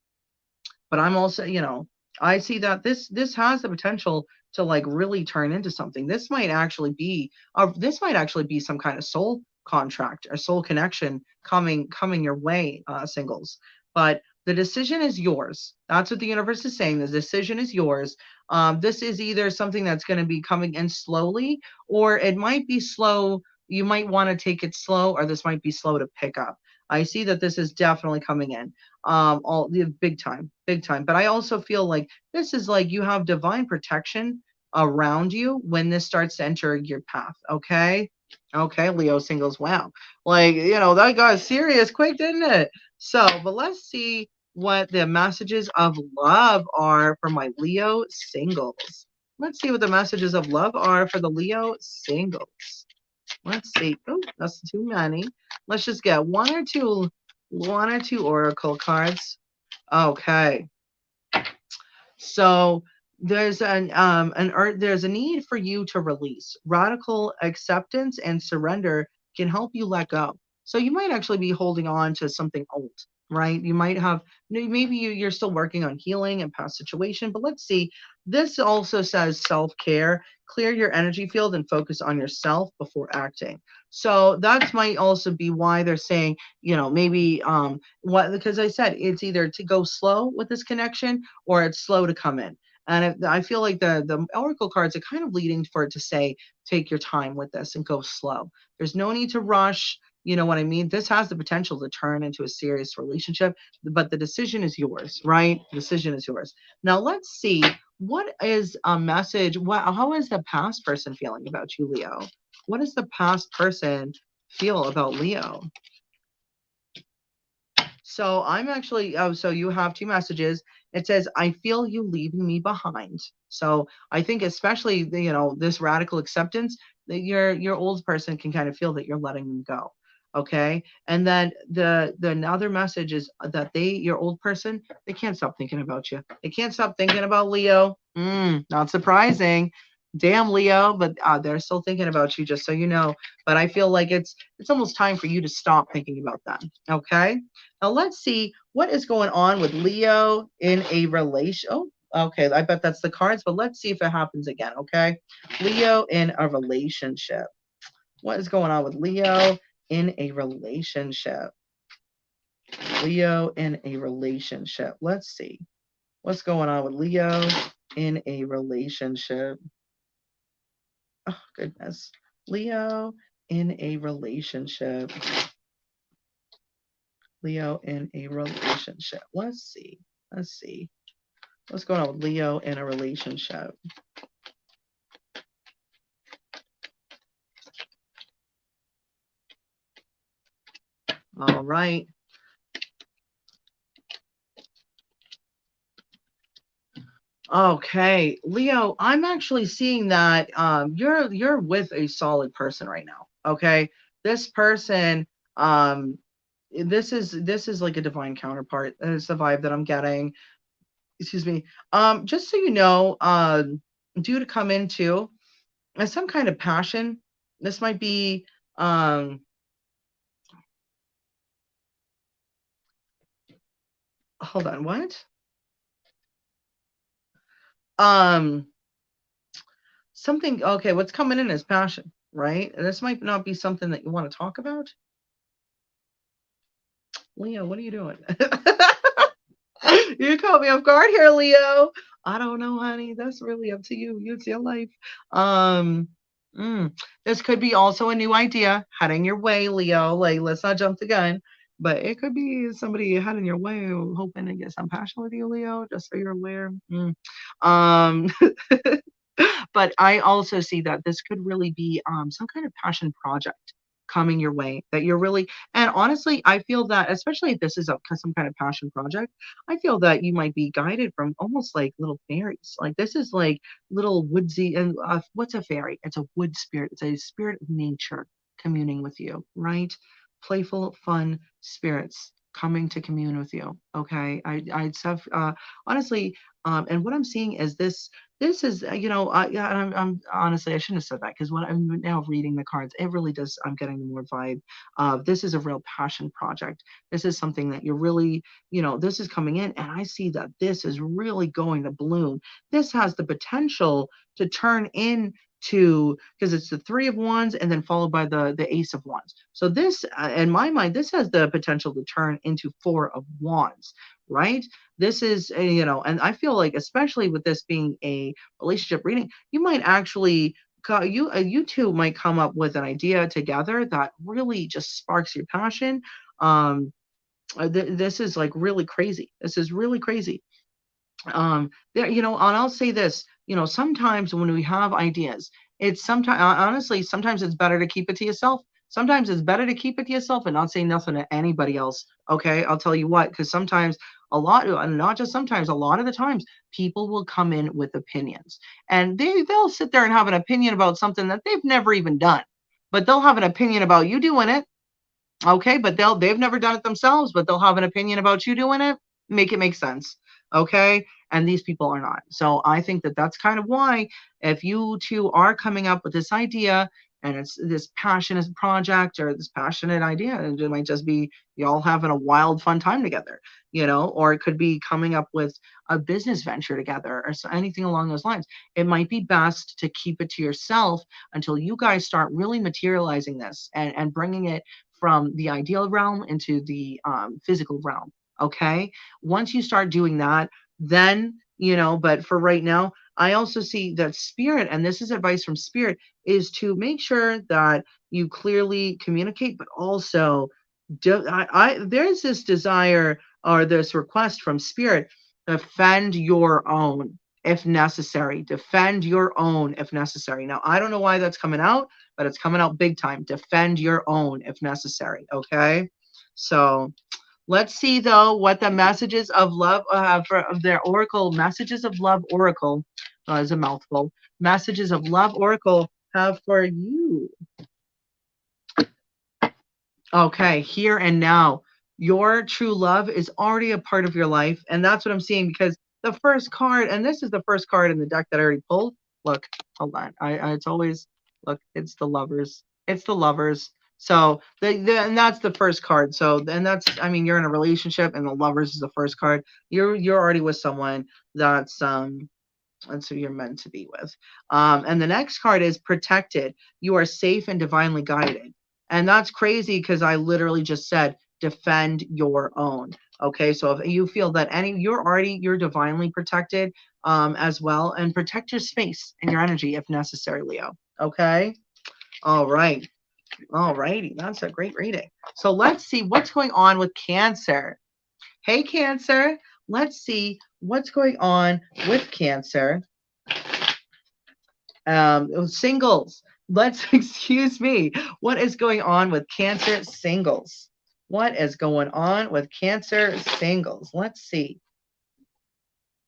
Speaker 1: but I'm also, you know, I see that this has the potential to like really turn into something. This might actually be some kind of soul contract or soul connection coming your way, singles. But the decision is yours. That's what the universe is saying. The decision is yours. This is either something that's going to be coming in slowly, or it might be slow. You might want to take it slow, or this might be slow to pick up. I see that this is definitely coming in all the big time, but I also feel like this is like you have divine protection around you when this starts to enter your path. Okay, Leo singles. Wow, like, you know, that got serious quick, didn't it? So, but let's see what the messages of love are for my Leo singles. Let's see what the messages of love are for the Leo singles. Let's see. Oh, that's too many. Let's just get one or two oracle cards. Okay. So there's there's a need for you to release. Radical acceptance and surrender can help you let go. So you might actually be holding on to something old, right? You might have, maybe you're still working on healing and past situation, but let's see. This also says self-care, clear your energy field and focus on yourself before acting. So that might also be why they're saying, you know, maybe what, because I said it's either to go slow with this connection or it's slow to come in. And I feel like the oracle cards are kind of leading for it to say, take your time with this and go slow. There's no need to rush. You know what I mean? This has the potential to turn into a serious relationship, but the decision is yours, right? The decision is yours. Now let's see, what is a message? How is the past person feeling about you, Leo? What does the past person feel about Leo? So I'm actually, oh, so you have two messages. It says, I feel you leaving me behind. So I think especially, you know, this radical acceptance, that your old person can kind of feel that you're letting them go. Okay. And then the other message is that your old person, they can't stop thinking about you. They can't stop thinking about Leo. Not surprising. Damn, Leo, but they're still thinking about you, just so you know. But I feel like it's almost time for you to stop thinking about them. Okay. Now let's see what is going on with Leo in a relation. Oh, okay. I bet that's the cards, but let's see if it happens again. Okay. Leo in a relationship. What is going on with Leo in a relationship? Leo in a relationship. Let's see what's going on with Leo in a relationship. Oh, goodness. Leo in a relationship. Leo in a relationship. Let's see. Let's see. What's going on with Leo in a relationship? All right. Okay, Leo, I'm actually seeing that you're with a solid person right now. Okay, this person, this is like a divine counterpart. That's the vibe that I'm getting. Excuse me. Just so you know, due to come into some kind of passion. This might be um hold on, what? Um Something, okay, what's coming in is passion, right? And this might not be something that you want to talk about. Leo, what are you doing? You caught me off guard here, Leo. I don't know, honey. That's really up to you. It's your life. Um, this could be also a new idea heading your way, Leo. Like, let's not jump the gun, but it could be somebody heading your way hoping to get some passion with you, Leo. Just so you're aware. Um, but I also see that this could really be some kind of passion project coming your way that you're really, and honestly, I feel that especially if this is some kind of passion project, I feel that you might be guided from almost like little fairies. Like this is like little woodsy, and what's a fairy? It's a wood spirit. It's a spirit of nature communing with you, right? Playful, fun spirits coming to commune with you. Okay, I'd have honestly, and what I'm seeing is this is, yeah, and I'm honestly, I shouldn't have said that because when I'm now reading the cards, it really does. I'm getting more vibe of this is a real passion project. This is something that you're really, this is coming in, and I see that this is really going to bloom. This has the potential to turn into, because it's the Three of Wands and then followed by the Ace of Wands. So this, in my mind, this has the potential to turn into Four of Wands, right? This is, and I feel like, especially with this being a relationship reading, you might actually, you two might come up with an idea together that really just sparks your passion. Um, this is like really crazy. This is really crazy. There, and I'll say this, sometimes when we have ideas, it's sometimes, honestly, sometimes it's better to keep it to yourself. Sometimes it's better to keep it to yourself and not say nothing to anybody else. Okay, I'll tell you what, because sometimes not just sometimes, a lot of the times, people will come in with opinions, and they'll sit there and have an opinion about something that they've never even done, but they'll have an opinion about you doing it. Okay, but they've never done it themselves, but they'll have an opinion about you doing it. Make it make sense. Okay, and these people are not. So I think that that's kind of why, if you two are coming up with this idea and it's this passionate project or this passionate idea, and it might just be y'all having a wild fun time together, or it could be coming up with a business venture together or anything along those lines. It might be best to keep it to yourself until you guys start really materializing this and bringing it from the ideal realm into the physical realm. Okay. Once you start doing that, then, but for right now, I also see that spirit, and this is advice from spirit, is to make sure that you clearly communicate, but also there's this desire or this request from spirit: defend your own if necessary. Defend your own if necessary. Now, I don't know why that's coming out, but it's coming out big time. Defend your own if necessary. Okay. So let's see though what the messages of love of their oracle, messages of love oracle, is a mouthful. Messages of love oracle have for you. Okay, here and now. Your true love is already a part of your life. And that's what I'm seeing, because the first card, and this is the first card in the deck that I already pulled. Look, hold on. It's always, look, it's the lovers. It's the lovers. So and that's the first card. So then that's, I mean, you're in a relationship and the lovers is the first card. You're already with someone that's who you're meant to be with. And the next card is protected. You are safe and divinely guided. And that's crazy because I literally just said, defend your own. Okay, so if you feel that you're divinely protected as well, and protect your space and your energy if necessary, Leo. Okay. All right. All righty. That's a great reading. So let's see what's going on with Cancer. Hey, Cancer. Let's see what's going on with Cancer. Singles. Let's, excuse me. What is going on with Cancer singles? What is going on with Cancer singles? Let's see.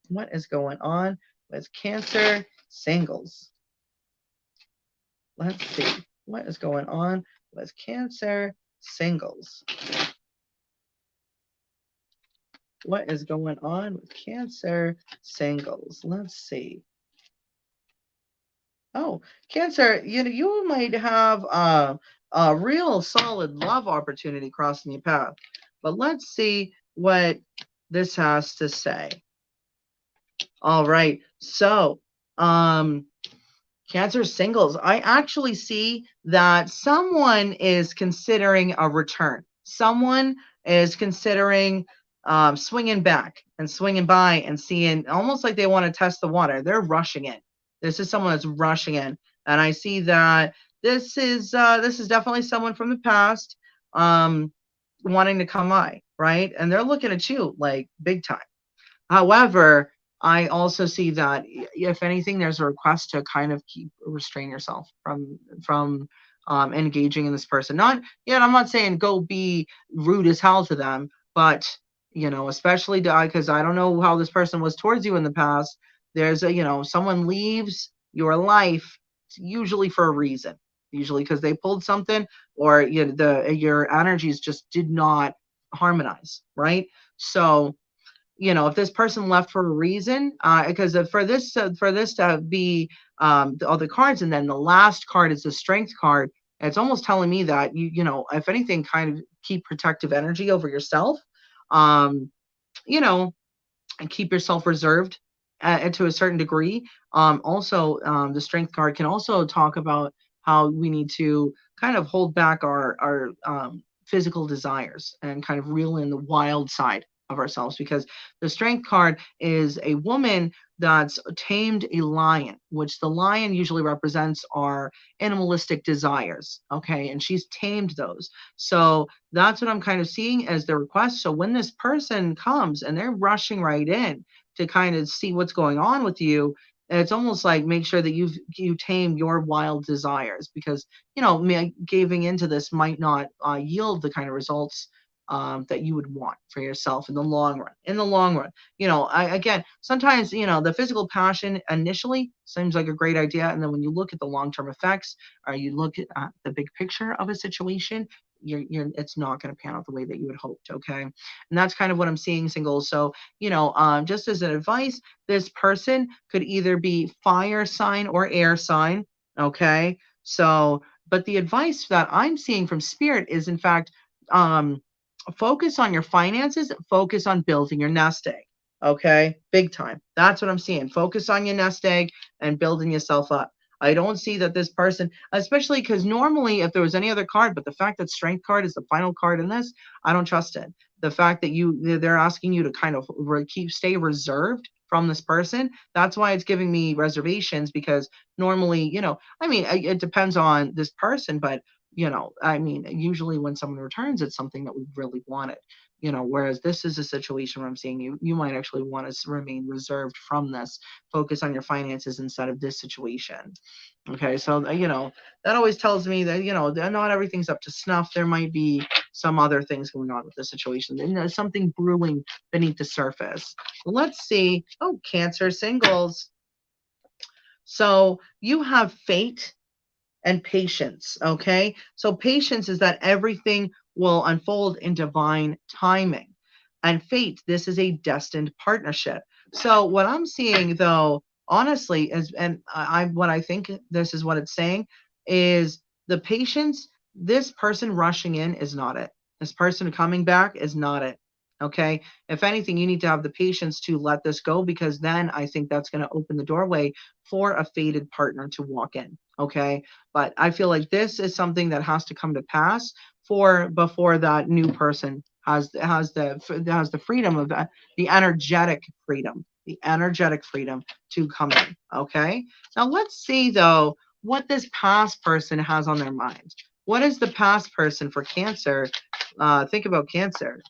Speaker 1: What is going on with Cancer singles? Let's see. What is going on with Cancer singles? What is going on with Cancer singles? Let's see. Oh, Cancer, you might have a real solid love opportunity crossing your path. But let's see what this has to say. All right. So, Cancer singles, I actually see that someone is considering a return. Someone is considering swinging back and swinging by and seeing almost like they want to test the water. They're rushing in. This is someone that's rushing in, and I see that this is definitely someone from the past wanting to come by, right? And they're looking at you like big time. However, I also see that if anything, there's a request to kind of restrain yourself from engaging in this person. Not yet. I'm not saying go be rude as hell to them, but especially because I don't know how this person was towards you in the past. There's someone leaves your life usually for a reason. Usually because they pulled something, or your energies just did not harmonize, right? So if this person left for a reason, because for this to be all the cards, and then the last card is the Strength card, it's almost telling me that if anything, kind of keep protective energy over yourself, um, and keep yourself reserved to a certain degree. Also, the Strength card can also talk about how we need to kind of hold back our physical desires and kind of reel in the wild side of ourselves, because the Strength card is a woman that's tamed a lion, which the lion usually represents our animalistic desires. Okay, and she's tamed those. So that's what I'm kind of seeing as the request. So when this person comes and they're rushing right in to kind of see what's going on with you, it's almost like make sure that you tame your wild desires, because giving into this might not yield the kind of results that you would want for yourself in the long run. In the long run, again, sometimes the physical passion initially seems like a great idea, and then when you look at the long-term effects, or you look at the big picture of a situation, it's not going to pan out the way that you had hoped. Okay, and that's kind of what I'm seeing, singles. So just as an advice, this person could either be fire sign or air sign. Okay, so but the advice that I'm seeing from spirit is, in fact, focus on your finances, focus on building your nest egg. Okay, big time. That's what I'm seeing. Focus on your nest egg and building yourself up. I don't see that this person, especially because normally if there was any other card, but the fact that Strength card is the final card in this, I don't trust it. The fact that they're asking you to kind of stay reserved from this person, that's why it's giving me reservations, because normally, I mean, it depends on this person, but I mean, usually when someone returns, it's something that we really wanted. Whereas this is a situation where I'm saying you might actually want to remain reserved from this, focus on your finances instead of this situation. Okay, so that always tells me that not everything's up to snuff. There might be some other things going on with the situation, and there's something brewing beneath the surface. Let's see. Oh, Cancer singles. So you have fate and patience. Okay, so patience is that everything will unfold in divine timing, and fate, this is a destined partnership. So what I'm seeing, though, honestly, is, and what I think this is what it's saying, is the patience. This person rushing in is not it. This person coming back is not it. Okay, if anything, you need to have the patience to let this go, because then I think that's going to open the doorway for a fated partner to walk in. Okay, but I feel like this is something that has to come to pass before that new person has the freedom of the energetic freedom to come in. Okay, now let's see though what this past person has on their mind. What is the past person for Cancer? Think about Cancer.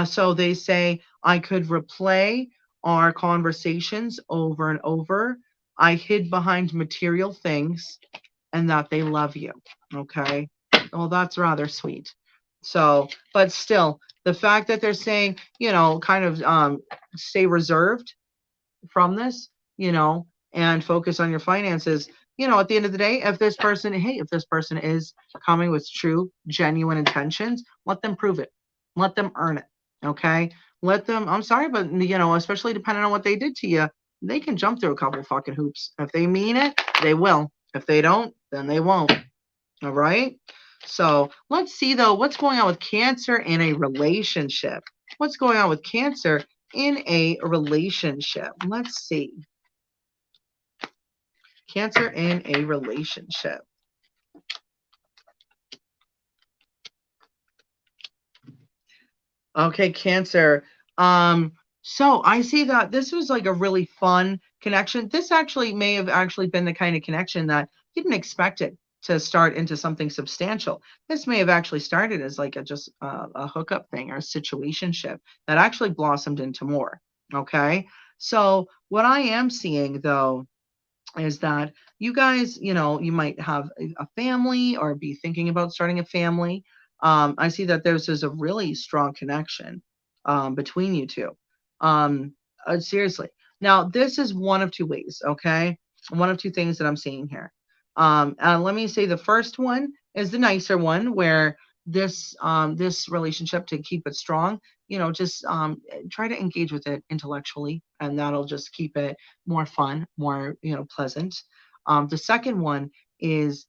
Speaker 1: So they say, I could replay our conversations over and over. I hid behind material things and that they love you. Okay. Well, that's rather sweet. So, but still, the fact that they're saying, kind of stay reserved from this, and focus on your finances. At the end of the day, if this person, hey, if this person is coming with true, genuine intentions, let them prove it. Let them earn it. Okay. Let them, I'm sorry, but, especially depending on what they did to you, they can jump through a couple fucking hoops. If they mean it, they will. If they don't, then they won't. All right. So let's see, though, what's going on with Cancer in a relationship. What's going on with Cancer in a relationship? Let's see. Cancer in a relationship. Okay, Cancer. So I see that this was like a really fun connection. This actually may have actually been the kind of connection that you didn't expect it to start into something substantial. This may have actually started as like just a hookup thing or a situationship that actually blossomed into more. Okay. So what I am seeing, though, is that you guys, you might have a family or be thinking about starting a family. I see that there's a really strong connection between you two. Seriously. Now, this is one of two ways, okay? One of two things that I'm seeing here. Let me say the first one is the nicer one, where this relationship, to keep it strong, just try to engage with it intellectually, and that'll just keep it more fun, more pleasant. The second one is,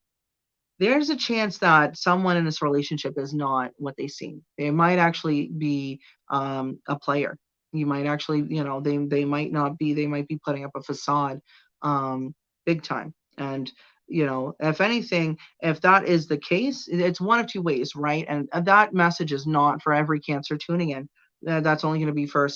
Speaker 1: there's a chance that someone in this relationship is not what they seem. They might actually be a player. You might actually, they might not be. They might be putting up a facade, big time. And if anything, if that is the case, it's one of two ways, right? And that message is not for every Cancer tuning in. That's only going to be for a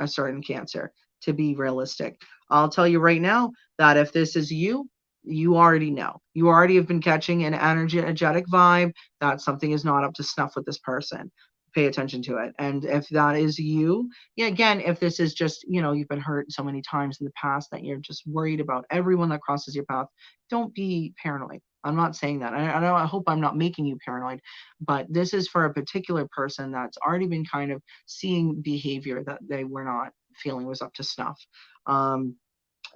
Speaker 1: certain Cancer. To be realistic, I'll tell you right now that if this is you, you already know. You already have been catching an energetic vibe that something is not up to snuff with this person. Pay attention to it. And if that is you, yeah, again, if this is just, you've been hurt so many times in the past that you're just worried about everyone that crosses your path, don't be paranoid. I'm not saying that. I hope I'm not making you paranoid, but this is for a particular person that's already been kind of seeing behavior that they were not feeling was up to snuff.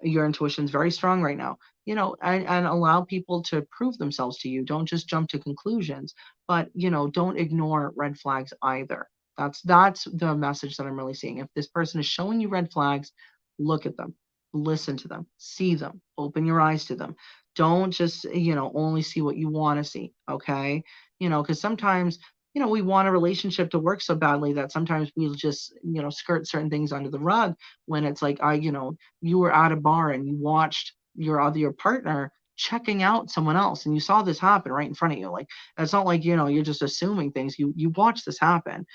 Speaker 1: Your intuition is very strong right now, and allow people to prove themselves to you. Don't just jump to conclusions, but don't ignore red flags either. That's the message that I'm really seeing. If this person is showing you red flags, look at them, listen to them, see them, open your eyes to them. Don't just only see what you want to see. Okay. Because sometimes we want a relationship to work so badly that sometimes we just skirt certain things under the rug, when it's like, you were at a bar and you watched your partner checking out someone else, and you saw this happen right in front of you. Like, it's not like you're just assuming things. You watch this happen.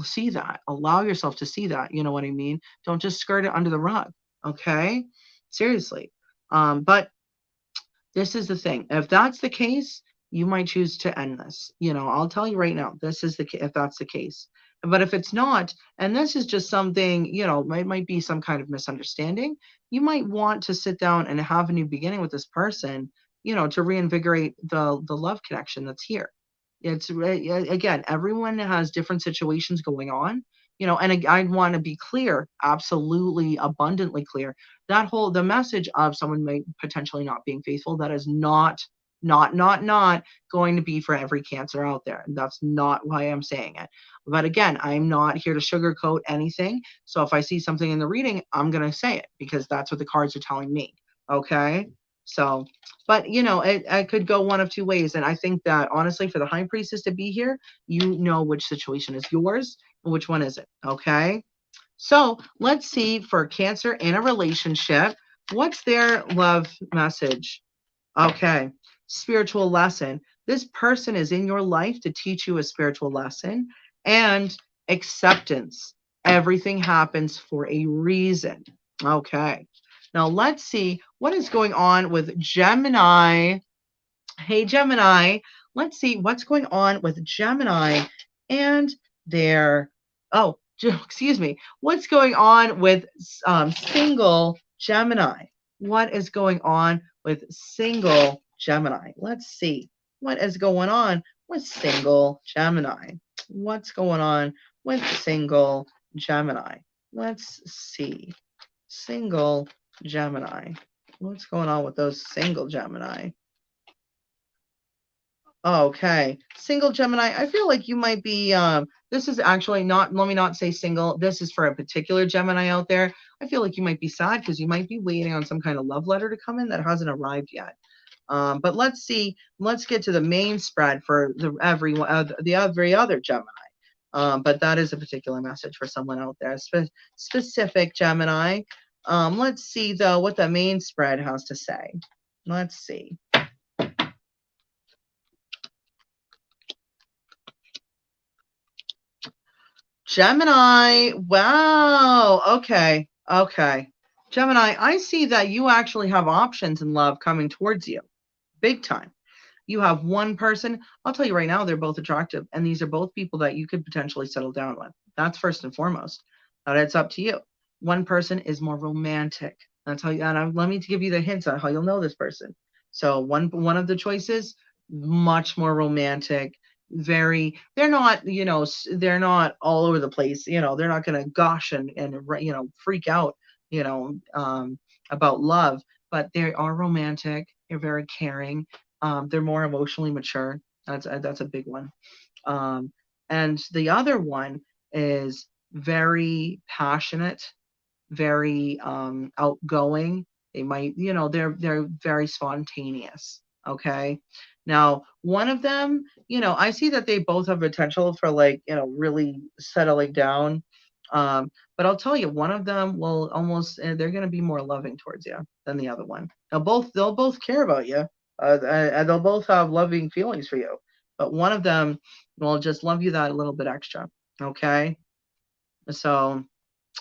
Speaker 1: See that. Allow yourself to see that. You know what I mean? Don't just skirt it under the rug. Okay? Seriously. But this is the thing. If that's the case, you might choose to end this. I'll tell you right now, this is if that's the case. But if it's not, and this is just something, might be some kind of misunderstanding, you might want to sit down and have a new beginning with this person, to reinvigorate the love connection that's here. It's again, everyone has different situations going on, and I want to be clear, absolutely abundantly clear. The message of someone may potentially not being faithful, that is not going to be for every Cancer out there. And that's not why I'm saying it. But again, I'm not here to sugarcoat anything. So if I see something in the reading, I'm going to say it because that's what the cards are telling me. Okay. So, but it could go one of two ways. And I think that honestly, for the High Priestess to be here, you know which situation is yours and which one isn't. Okay. So let's see for Cancer in a relationship, what's their love message? Okay. Spiritual lesson. This person is in your life to teach you a spiritual lesson, and acceptance. Everything happens for a reason. Okay. Now let's see what is going on with Gemini. Hey, Gemini, let's see what's going on with Gemini and their, oh, excuse me, what's going on with single Gemini? What is going on with single Gemini? Let's see what is going on with single Gemini. What's going on with single Gemini? Let's see. Single Gemini. What's going on with those single Gemini? Okay. Single Gemini, I feel like you might be, this is actually not, let me not say single. This is for a particular Gemini out there. I feel like you might be sad because you might be waiting on some kind of love letter to come in that hasn't arrived yet. But let's see, let's get to the main spread for the every other Gemini. But that is a particular message for someone out there, specific Gemini. Let's see though what the main spread has to say. Let's see. Gemini, wow. Okay. Okay. Gemini, I see that you actually have options in love coming towards you. Big time. You have one person. I'll tell you right now, they're both attractive. And these are both people that you could potentially settle down with. That's first and foremost. But it's up to you. One person is more romantic. That's how you, and let me give you the hints on how you'll know this person. So one of the choices, much more romantic, very, they're not, they're not all over the place. They're not going to gush and freak out, about love, but they are romantic. They're very caring. They're more emotionally mature. That's a big one. And the other one is very passionate, very outgoing. They might, they're very spontaneous. Okay. Now, one of them, I see that they both have potential for really settling down. But I'll tell you, one of them will almost, they're going to be more loving towards you than the other one. They'll both care about you. And they'll both have loving feelings for you. But one of them will just love you that a little bit extra. Okay. So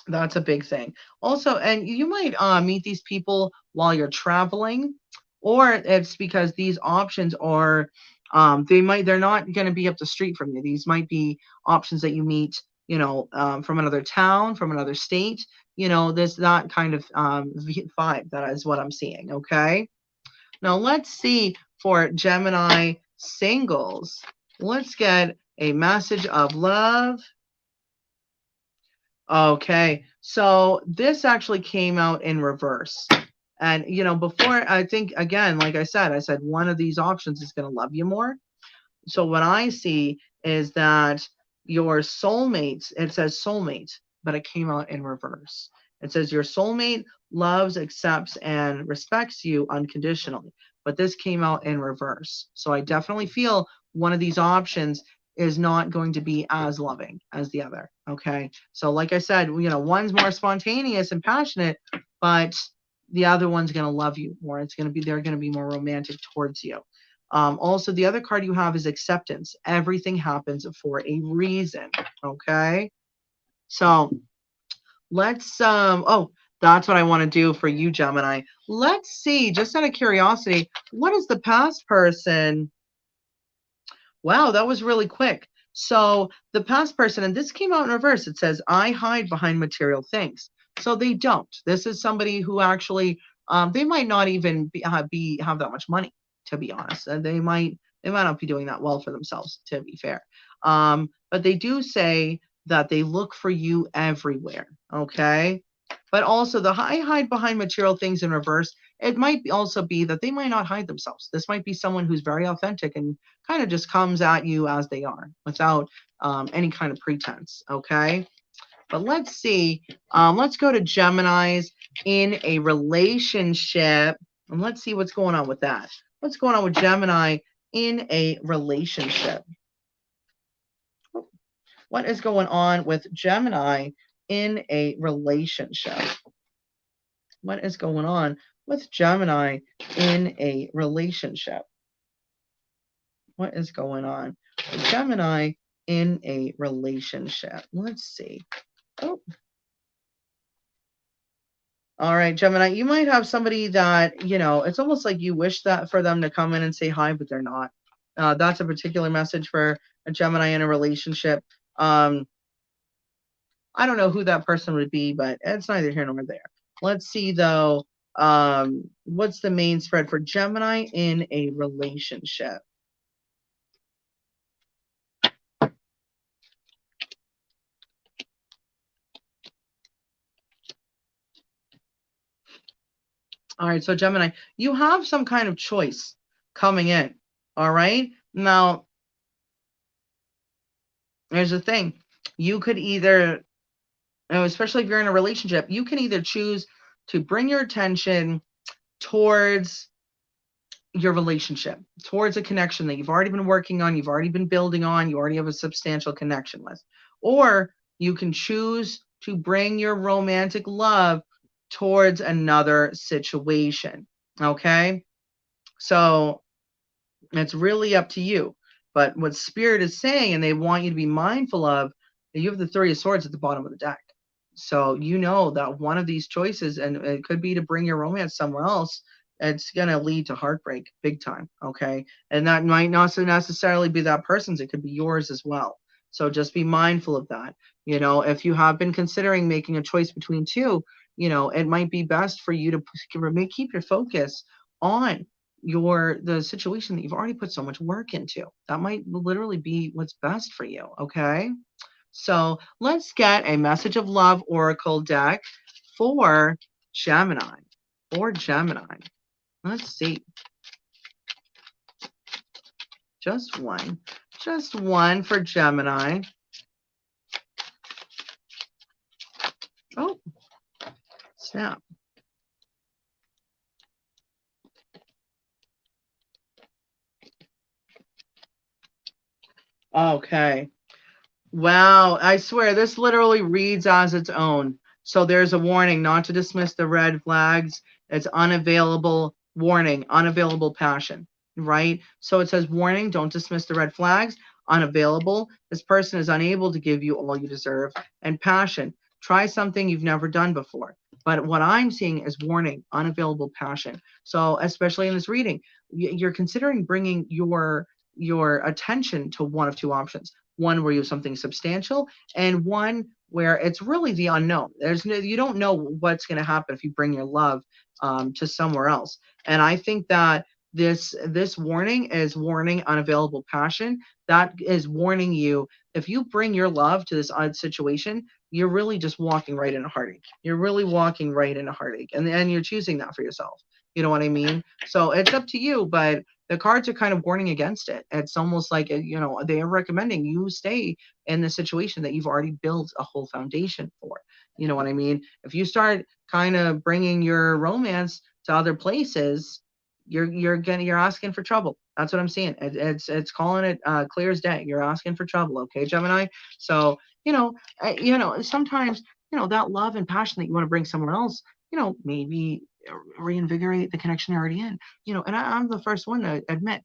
Speaker 1: that's a big thing. Also, and you might meet these people while you're traveling, or it's because these options are, they're not going to be up the street from you. These might be options that you meet, from another town, from another state. There's that kind of vibe. That is what I'm seeing. Okay. Now let's see for Gemini singles. Let's get a message of love. Okay, so this actually came out in reverse. And, before, I think, again, like I said one of these options is going to love you more. So what I see is that your soulmates, it says soulmate, but it came out in reverse. It says your soulmate loves, accepts, and respects you unconditionally. But this came out in reverse. So I definitely feel one of these options is not going to be as loving as the other. Okay. So like I said, one's more spontaneous and passionate, but the other one's going to love you more. They're going to be more romantic towards you. Also, the other card you have is acceptance. Everything happens for a reason. Okay. So let's, that's what I want to do for you, Gemini. Let's see, just out of curiosity, what is the past person? Wow, that was really quick. So the past person, and this came out in reverse. It says, I hide behind material things. So they don't. This is somebody who actually, they might not even have that much money, to be honest. And they might not be doing that well for themselves, to be fair. But they do say that they look for you everywhere. Okay. But also the hide behind material things in reverse. It might also be that they might not hide themselves. This might be someone who's very authentic and kind of just comes at you as they are without any kind of pretense. Okay. But let's see. Let's go to Gemini's in a relationship. And let's see what's going on with that. What's going on with Gemini in a relationship? What is going on with Gemini in a relationship? What is going on with Gemini in a relationship? What is going on with Gemini in a relationship? Let's see. Oh. All right, Gemini, you might have somebody that, you know, it's almost like you wish that for them to come in and say hi, but they're not. That's a particular message for a Gemini in a relationship. I don't know who that person would be, but it's neither here nor there. Let's see, though, what's the main spread for Gemini in a relationship? All right, so Gemini, you have some kind of choice coming in. All right. Now, here's the thing. You could either, especially if you're in a relationship, you can either choose to bring your attention towards your relationship, towards a connection that you've already been working on, you've already been building on, you already have a substantial connection with. Or you can choose to bring your romantic love towards another situation. Okay? So it's really up to you. But what Spirit is saying, and they want you to be mindful of, that you have the Three of Swords at the bottom of the deck. So you know that one of these choices, and it could be to bring your romance somewhere else, it's going to lead to heartbreak big time. Okay. And that might not necessarily be that person's, it could be yours as well. So just be mindful of that. You know, if you have been considering making a choice between two, you know, it might be best for you to keep your focus on the situation that you've already put so much work into. That might literally be what's best for you. Okay. So let's get a message of love oracle deck for Gemini. For Gemini. Let's see. Just one. Just one for Gemini. Oh, snap. Okay. Wow, I swear this literally reads as its own. So there's a warning not to dismiss the red flags. It's unavailable warning, unavailable passion, right? So it says warning, don't dismiss the red flags, unavailable. This person is unable to give you all you deserve, and passion. Try something you've never done before. But what I'm seeing is warning, unavailable passion. So especially in this reading, you're considering bringing your attention to one of two options, one where you have something substantial, and one where it's really the unknown. You don't know what's going to happen if you bring your love to somewhere else. And I think that this warning is warning unavailable passion. That is warning you, if you bring your love to this odd situation, you're really just walking right into heartache. You're really walking right into heartache, and you're choosing that for yourself. You know what I mean? So it's up to you, but the cards are kind of warning against it. It's almost like, you know, they are recommending you stay in the situation that you've already built a whole foundation for. You know what I mean? If you start kind of bringing your romance to other places, you're asking for trouble. That's what I'm seeing. It's calling it clear as day. You're asking for trouble, okay, Gemini? So sometimes that love and passion that you want to bring somewhere else, maybe reinvigorate the connection you're already in. And I'm the first one to admit,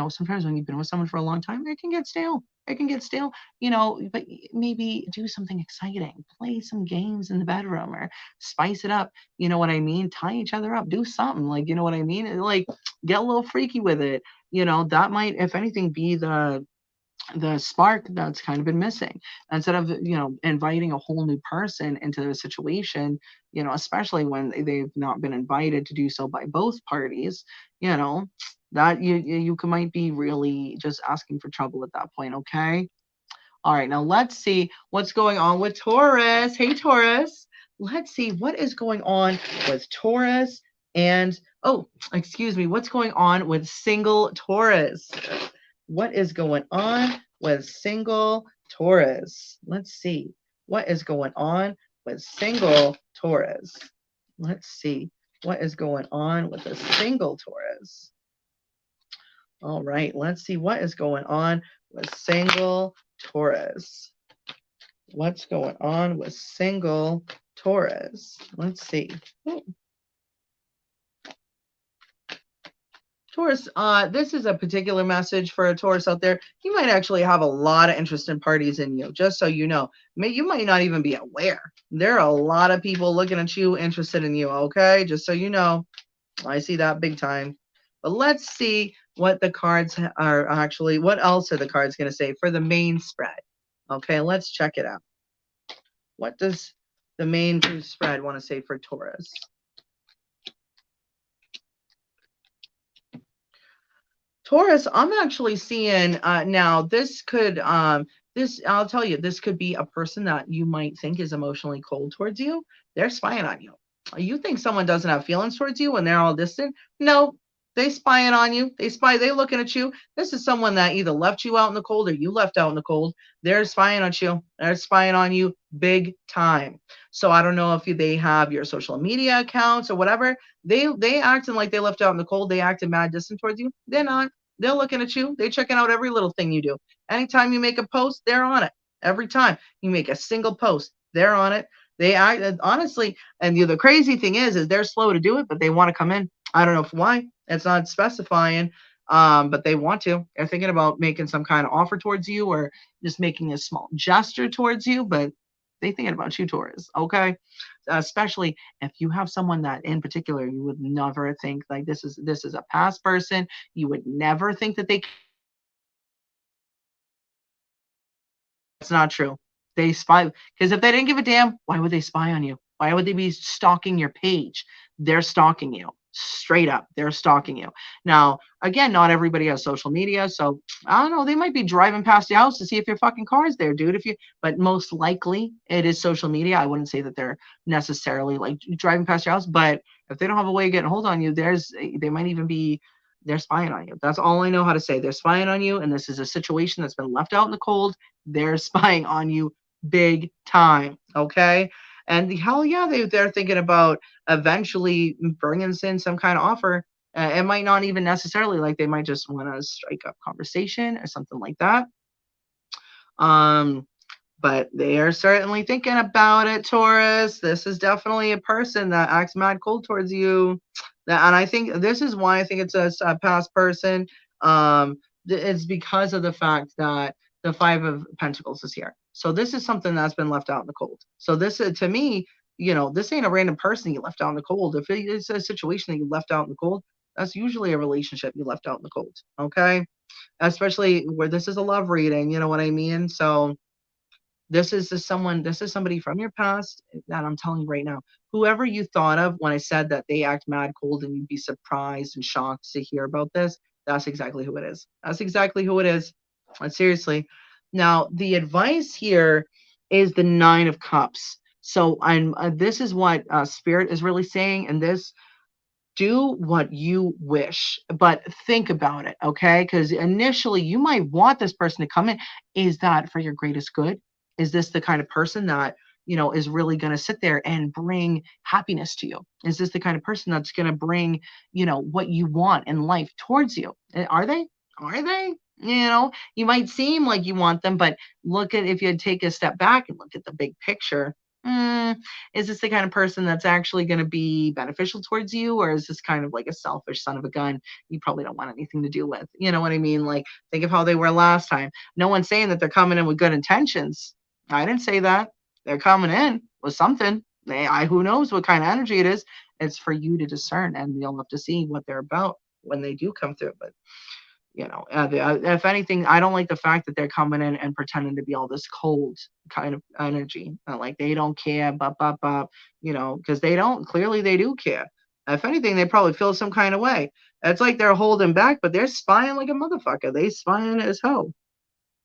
Speaker 1: sometimes when you've been with someone for a long time, it can get stale. It can get stale, but maybe do something exciting. Play some games in the bedroom or spice it up. You know what I mean? Tie each other up. Do something, like, you know what I mean? Like, get a little freaky with it. That might, if anything, be the spark that's kind of been missing. Instead of inviting a whole new person into the situation, especially when they've not been invited to do so by both parties, that you might be really just asking for trouble at that point. Okay. All right, now let's see what's going on with Taurus. Hey, Taurus. Let's see what is going on with Taurus and, oh, excuse me, what's going on with single Taurus? What is going on with single Taurus? Let's see. What is going on with single Taurus? Let's see. What is going on with a single Taurus? All right, let's see what is going on with single Taurus. What's going on with single Taurus? Let's see. Ooh. Taurus, this is a particular message for a Taurus out there. You might actually have a lot of interested parties in you, just so you know. You might not even be aware. There are a lot of people looking at you, interested in you, okay? Just so you know. I see that big time. But let's see what the cards are actually, what else are the cards going to say for the main spread? Okay, let's check it out. What does the main spread want to say for Taurus? Taurus, I'm actually seeing now this could this I'll tell you, this could be a person that you might think is emotionally cold towards you. They're spying on you. You think someone doesn't have feelings towards you when they're all distant? No, they spying on you. They looking at you. This is someone that either left you out in the cold or you left out in the cold. They're spying on you. They're spying on you big time. So I don't know if they have your social media accounts or whatever. They acting like they left out in the cold. They acting mad distant towards you. They're not. They're looking at you. They're checking out every little thing you do. Anytime you make a post, they're on it. Every time you make a single post, they're on it. They act honestly, and the crazy thing is they're slow to do it, but they want to come in. I don't know why. It's not specifying, but they want to. They're thinking about making some kind of offer towards you or just making a small gesture towards you, but they thinking about you, Taurus. Okay, especially if you have someone that in particular you would never think like this is a past person. You would never think that they. It's not true. They spy because if they didn't give a damn, why would they spy on you? Why would they be stalking your page? They're stalking you. Straight up, they're stalking you. Now, again, not everybody has social media, so I don't know. They might be driving past your house to see if your fucking car is there, dude. But most likely it is social media. I wouldn't say that they're necessarily like driving past your house, but if they don't have a way of getting a hold on you, they might even be they're spying on you. That's all I know how to say. They're spying on you, and this is a situation that's been left out in the cold. They're spying on you big time. Okay. And hell yeah, they're thinking about eventually bringing in some kind of offer. It might not even necessarily like they might just want to strike up conversation or something like that. But they are certainly thinking about it, Taurus. This is definitely a person that acts mad cold towards you. And I think this is why I think it's a past person. It's because of the fact that the Five of Pentacles is here. So this is something that's been left out in the cold. So this, to me, this ain't a random person you left out in the cold. If it's a situation that you left out in the cold, that's usually a relationship you left out in the cold. Okay. Especially where this is a love reading, you know what I mean? So this is somebody from your past that I'm telling you right now. Whoever you thought of when I said that they act mad cold and you'd be surprised and shocked to hear about this, that's exactly who it is. That's exactly who it is. Seriously. Now, the advice here is the Nine of Cups. So this is what Spirit is really saying, and this do what you wish, but think about it, okay? Because initially you might want this person to come in. Is that for your greatest good? Is this the kind of person that, is really going to sit there and bring happiness to you? Is this the kind of person that's going to bring, what you want in life towards you? Are they? Are they? You might seem like you want them, but look at if you take a step back and look at the big picture. Is this the kind of person that's actually going to be beneficial towards you, or is this kind of like a selfish son of a gun you probably don't want anything to do with? You know what I mean? Like, think of how they were last time. No one's saying that they're coming in with good intentions. I didn't say that. They're coming in with something. Who knows what kind of energy it is. It's for you to discern, and you'll have to see what they're about when they do come through. But if anything, I don't like the fact that they're coming in and pretending to be all this cold kind of energy. Like they don't care, because they don't. Clearly, they do care. If anything, they probably feel some kind of way. It's like they're holding back, but they're spying like a motherfucker. They spying as hell.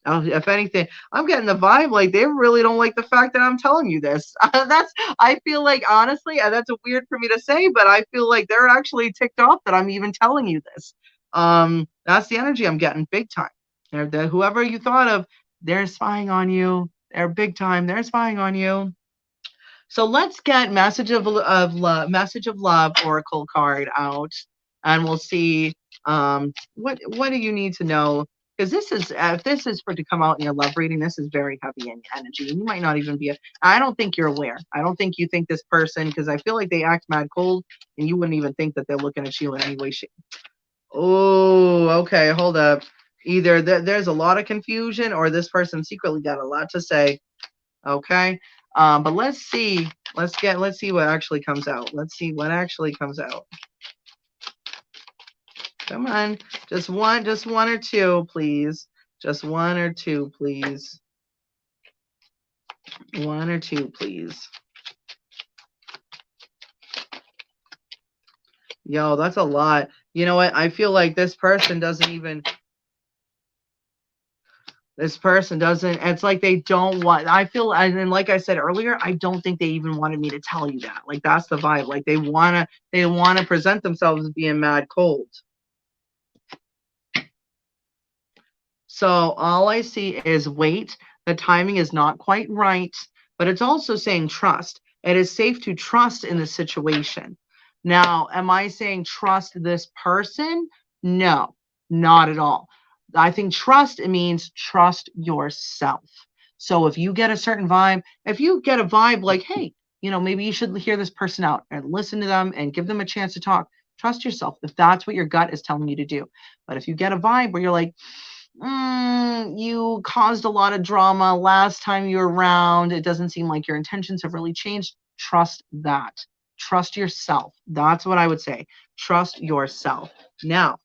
Speaker 1: If anything, I'm getting the vibe like they really don't like the fact that I'm telling you this. I feel like honestly, that's weird for me to say, but I feel like they're actually ticked off that I'm even telling you this. That's the energy I'm getting big time. Whoever you thought of, they're spying on you. They're big time. They're spying on you. So let's get message of love oracle card out, and we'll see what do you need to know, because this is if this is for to come out in your love reading, this is very heavy in energy, and you might not even be. I don't think you're aware. I don't think you think this person, because I feel like they act mad cold, and you wouldn't even think that they're looking at you in any way, shape. Oh, okay, hold up. Either there's a lot of confusion or this person secretly got a lot to say. Okay. But let's see. Let's see what actually comes out. Let's see what actually comes out. Come on. Just one or two, please. Just one or two, please. One or two, please. Yo, that's a lot. You know what? I feel like this person doesn't even, it's like they don't want, I feel, and like I said earlier, I don't think they even wanted me to tell you that. Like, that's the vibe. Like, they want to present themselves as being mad cold. So all I see is wait. The timing is not quite right, but it's also saying trust. It is safe to trust in the situation. Now, am I saying trust this person? No, not at all. I think trust, it means trust yourself. So if you get a certain vibe, if you get a vibe like, hey, maybe you should hear this person out and listen to them and give them a chance to talk, trust yourself if that's what your gut is telling you to do. But if you get a vibe where you're like, you caused a lot of drama last time you were around, it doesn't seem like your intentions have really changed, trust that. Trust yourself. That's what I would say. Trust yourself. Now,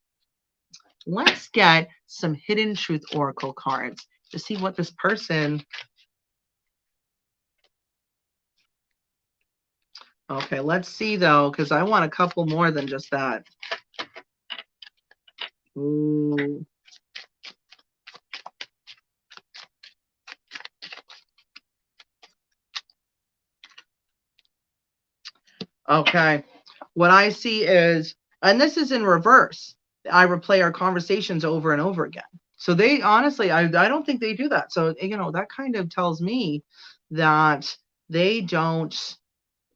Speaker 1: let's get some hidden truth oracle cards to see what this person. Okay, let's see though, because I want a couple more than just that. Ooh. Okay. What I see is, and this is in reverse, I replay our conversations over and over again. So they honestly, I don't think they do that. So, that kind of tells me that they don't,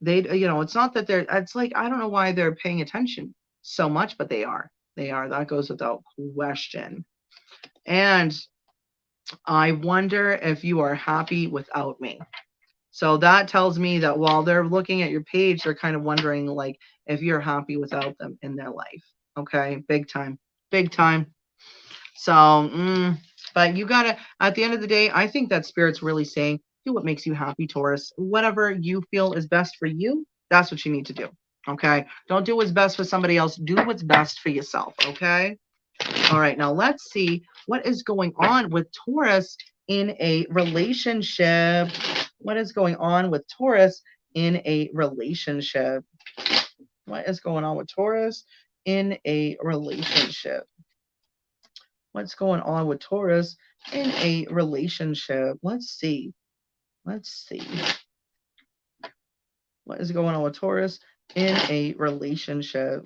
Speaker 1: it's not that it's like, I don't know why they're paying attention so much, but they are. They are. That goes without question. And I wonder if you are happy without me. So that tells me that while they're looking at your page, they're kind of wondering like if you're happy without them in their life. Okay, big time, big time. So, but you gotta, at the end of the day, I think that Spirit's really saying, do what makes you happy, Taurus. Whatever you feel is best for you, that's what you need to do. Okay, don't do what's best for somebody else. Do what's best for yourself. Okay. All right, now let's see what is going on with Taurus in a relationship. What is going on with Taurus in a relationship? What is going on with Taurus in a relationship? What's going on with Taurus in a relationship? Let's see. Let's see. What is going on with Taurus in a relationship?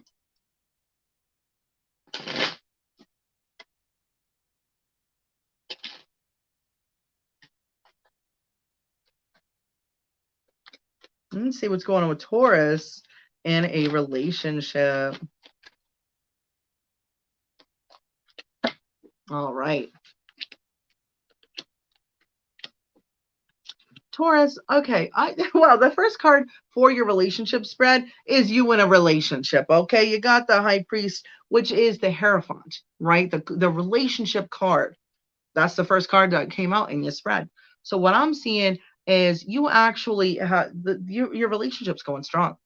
Speaker 1: Let's see what's going on with Taurus in a relationship. All right. Taurus, okay. Well, the first card for your relationship spread is you in a relationship. Okay, you got the High Priest, which is the Hierophant, right? The relationship card. That's the first card that came out in your spread. So what I'm seeing is you actually have your relationship's going strong.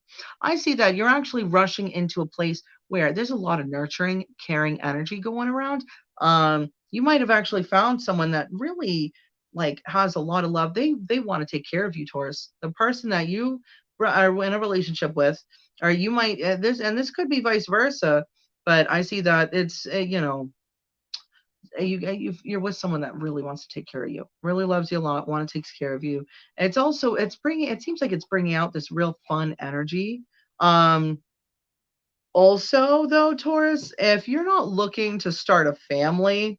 Speaker 1: I see that you're actually rushing into a place where there's a lot of nurturing, caring energy going around. You might have actually found someone that really like has a lot of love. They want to take care of you, Taurus. The person that you are in a relationship with, or you might this could be vice versa, but I see that it's you're with someone that really wants to take care of you, really loves you a lot, want to take care of you. It seems like it's bringing out this real fun energy. Also though, Taurus, if you're not looking to start a family,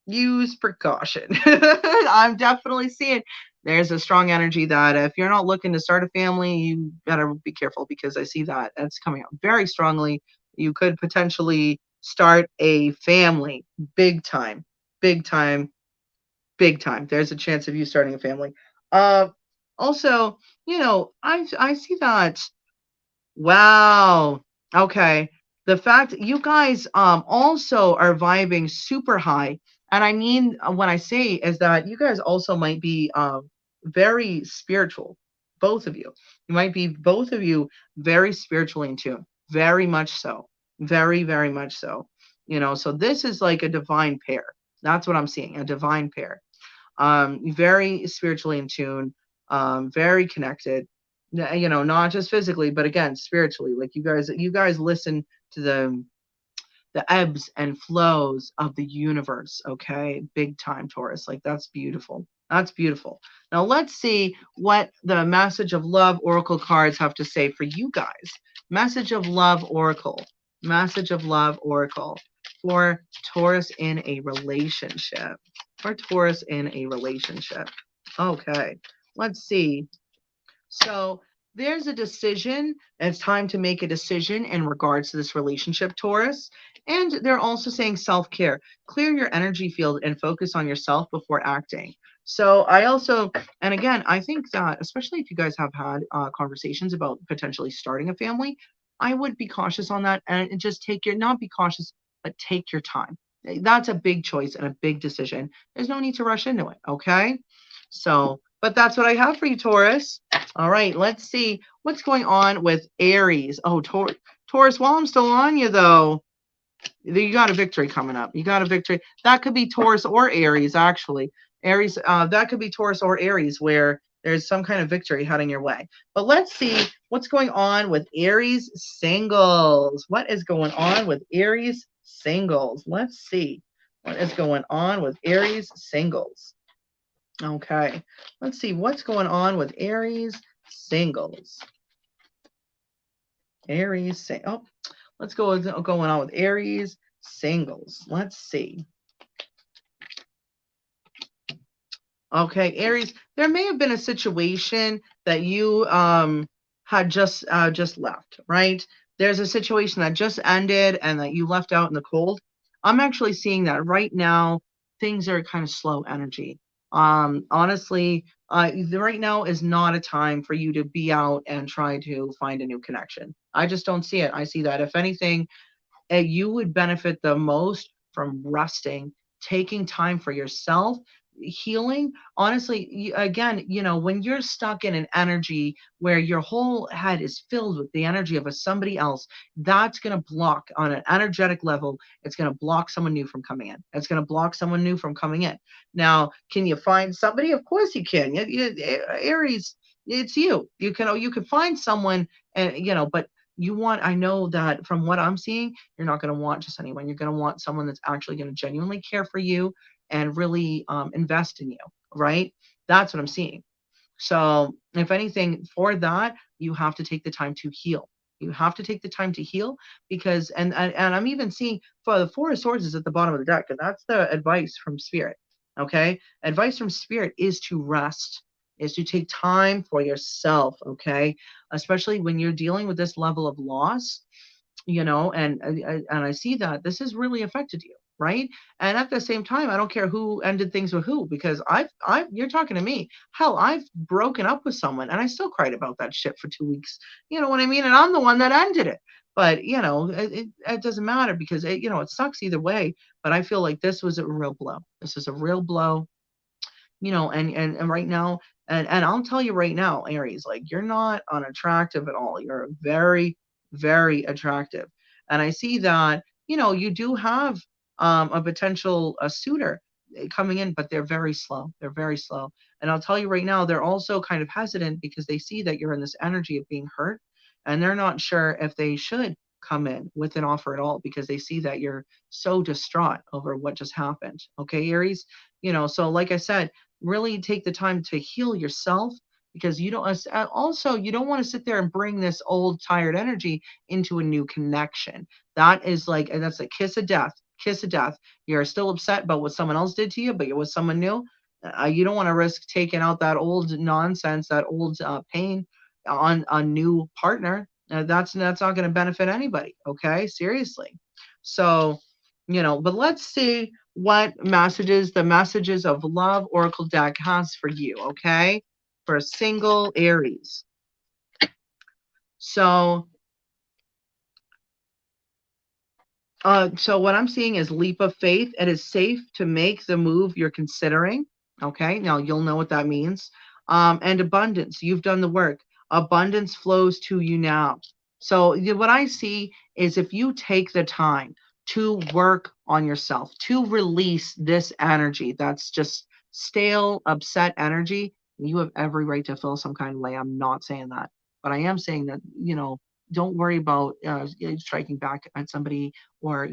Speaker 1: use precaution. I'm definitely seeing there's a strong energy that if you're not looking to start a family, you better be careful, because I see that it's coming out very strongly. You could potentially start a family. Big time, big time, big time. There's a chance of you starting a family. Uh, Also, I see that. Wow. Okay. The fact you guys also are vibing super high, and I mean when I say is that you guys also might be very spiritual, both of you. You might be both of you very spiritually in tune, very much so, very very much so. You know, so this is like a divine pair. That's what I'm seeing, a divine pair. Very spiritually in tune, very connected. You know, not just physically, but again, spiritually. Like you guys listen to the ebbs and flows of the universe. Okay, big time, Taurus. Like that's beautiful. That's beautiful. Now let's see what the message of love oracle cards have to say for you guys. Message of love oracle. Message of love oracle for Taurus in a relationship. For Taurus in a relationship. Okay, let's see. So there's a decision. It's time to make a decision in regards to this relationship, Taurus. And they're also saying self care. Clear your energy field and focus on yourself before acting. So I also, and again, I think that especially if you guys have had conversations about potentially starting a family, I would be cautious on that and just take your, not be cautious, but take your time. That's a big choice and a big decision. There's no need to rush into it. Okay. So, but that's what I have for you, Taurus. All right, let's see what's going on with Aries. Oh, Taurus, while I'm still on you, though, you got a victory coming up. You got a victory. That could be Taurus or Aries, actually. Aries, that could be Taurus or Aries, where there's some kind of victory heading your way. But let's see what's going on with Aries singles. What is going on with Aries singles? Let's see what is going on with Aries singles. Okay, let's see what's going on with Aries singles. Oh, let's go with going on with Aries singles. Let's see. Okay, Aries, there may have been a situation that you had just left, right? There's a situation that just ended and that you left out in the cold. I'm actually seeing that right now things are kind of slow energy. Honestly, right now is not a time for you to be out and try to find a new connection. I just don't see it. I see that if anything, you would benefit the most from resting, taking time for yourself, healing. Honestly, again, you know, when you're stuck in an energy where your whole head is filled with the energy of somebody else, that's going to block on an energetic level. It's going to block someone new from coming in. It's going to block someone new from coming in. Now, can you find somebody? Of course you can. Aries, it's you. You can find someone, and you know, but you want, I know that from what I'm seeing, you're not going to want just anyone. You're going to want someone that's actually going to genuinely care for you and really invest in you, right? That's what I'm seeing. So, if anything, for that, you have to take the time to heal. You have to take the time to heal because, and I'm even seeing for the Four of Swords is at the bottom of the deck, and that's the advice from Spirit. Okay, advice from Spirit is to rest, is to take time for yourself. Okay, especially when you're dealing with this level of loss, you know, and I see that this has really affected you, right? And at the same time, I don't care who ended things with who, because I've you're talking to me. Hell, I've broken up with someone and I still cried about that shit for 2 weeks. You know what I mean? And I'm the one that ended it. But you know, it doesn't matter because you know, it sucks either way. But I feel like this was a real blow. This is a real blow, you know, and right now, and I'll tell you right now, Aries, like you're not unattractive at all. You're very, very attractive. And I see that, you know, you do have a potential a suitor coming in, but they're very slow. They're very slow. And I'll tell you right now, they're also kind of hesitant because they see that you're in this energy of being hurt, and they're not sure if they should come in with an offer at all because they see that you're so distraught over what just happened. Okay, Aries, you know, so like I said, really take the time to heal yourself because you don't also you don't want to sit there and bring this old tired energy into a new connection. That is like, that's a kiss of death. Kiss of death. You're still upset about what someone else did to you, but you're with someone new. You don't want to risk taking out that old nonsense, that old pain on a new partner. That's not going to benefit anybody. Okay, seriously. So, you know, but let's see what messages the messages of love oracle deck has for you. Okay, for single Aries. So So what I'm seeing is leap of faith. It is safe to make the move you're considering. Okay, now you'll know what that means. And abundance. You've done the work. Abundance flows to you now. So what I see is if you take the time to work on yourself, to release this energy that's just stale, upset energy, you have every right to feel some kind of way. I'm not saying that, but I am saying that, don't worry about striking back at somebody, or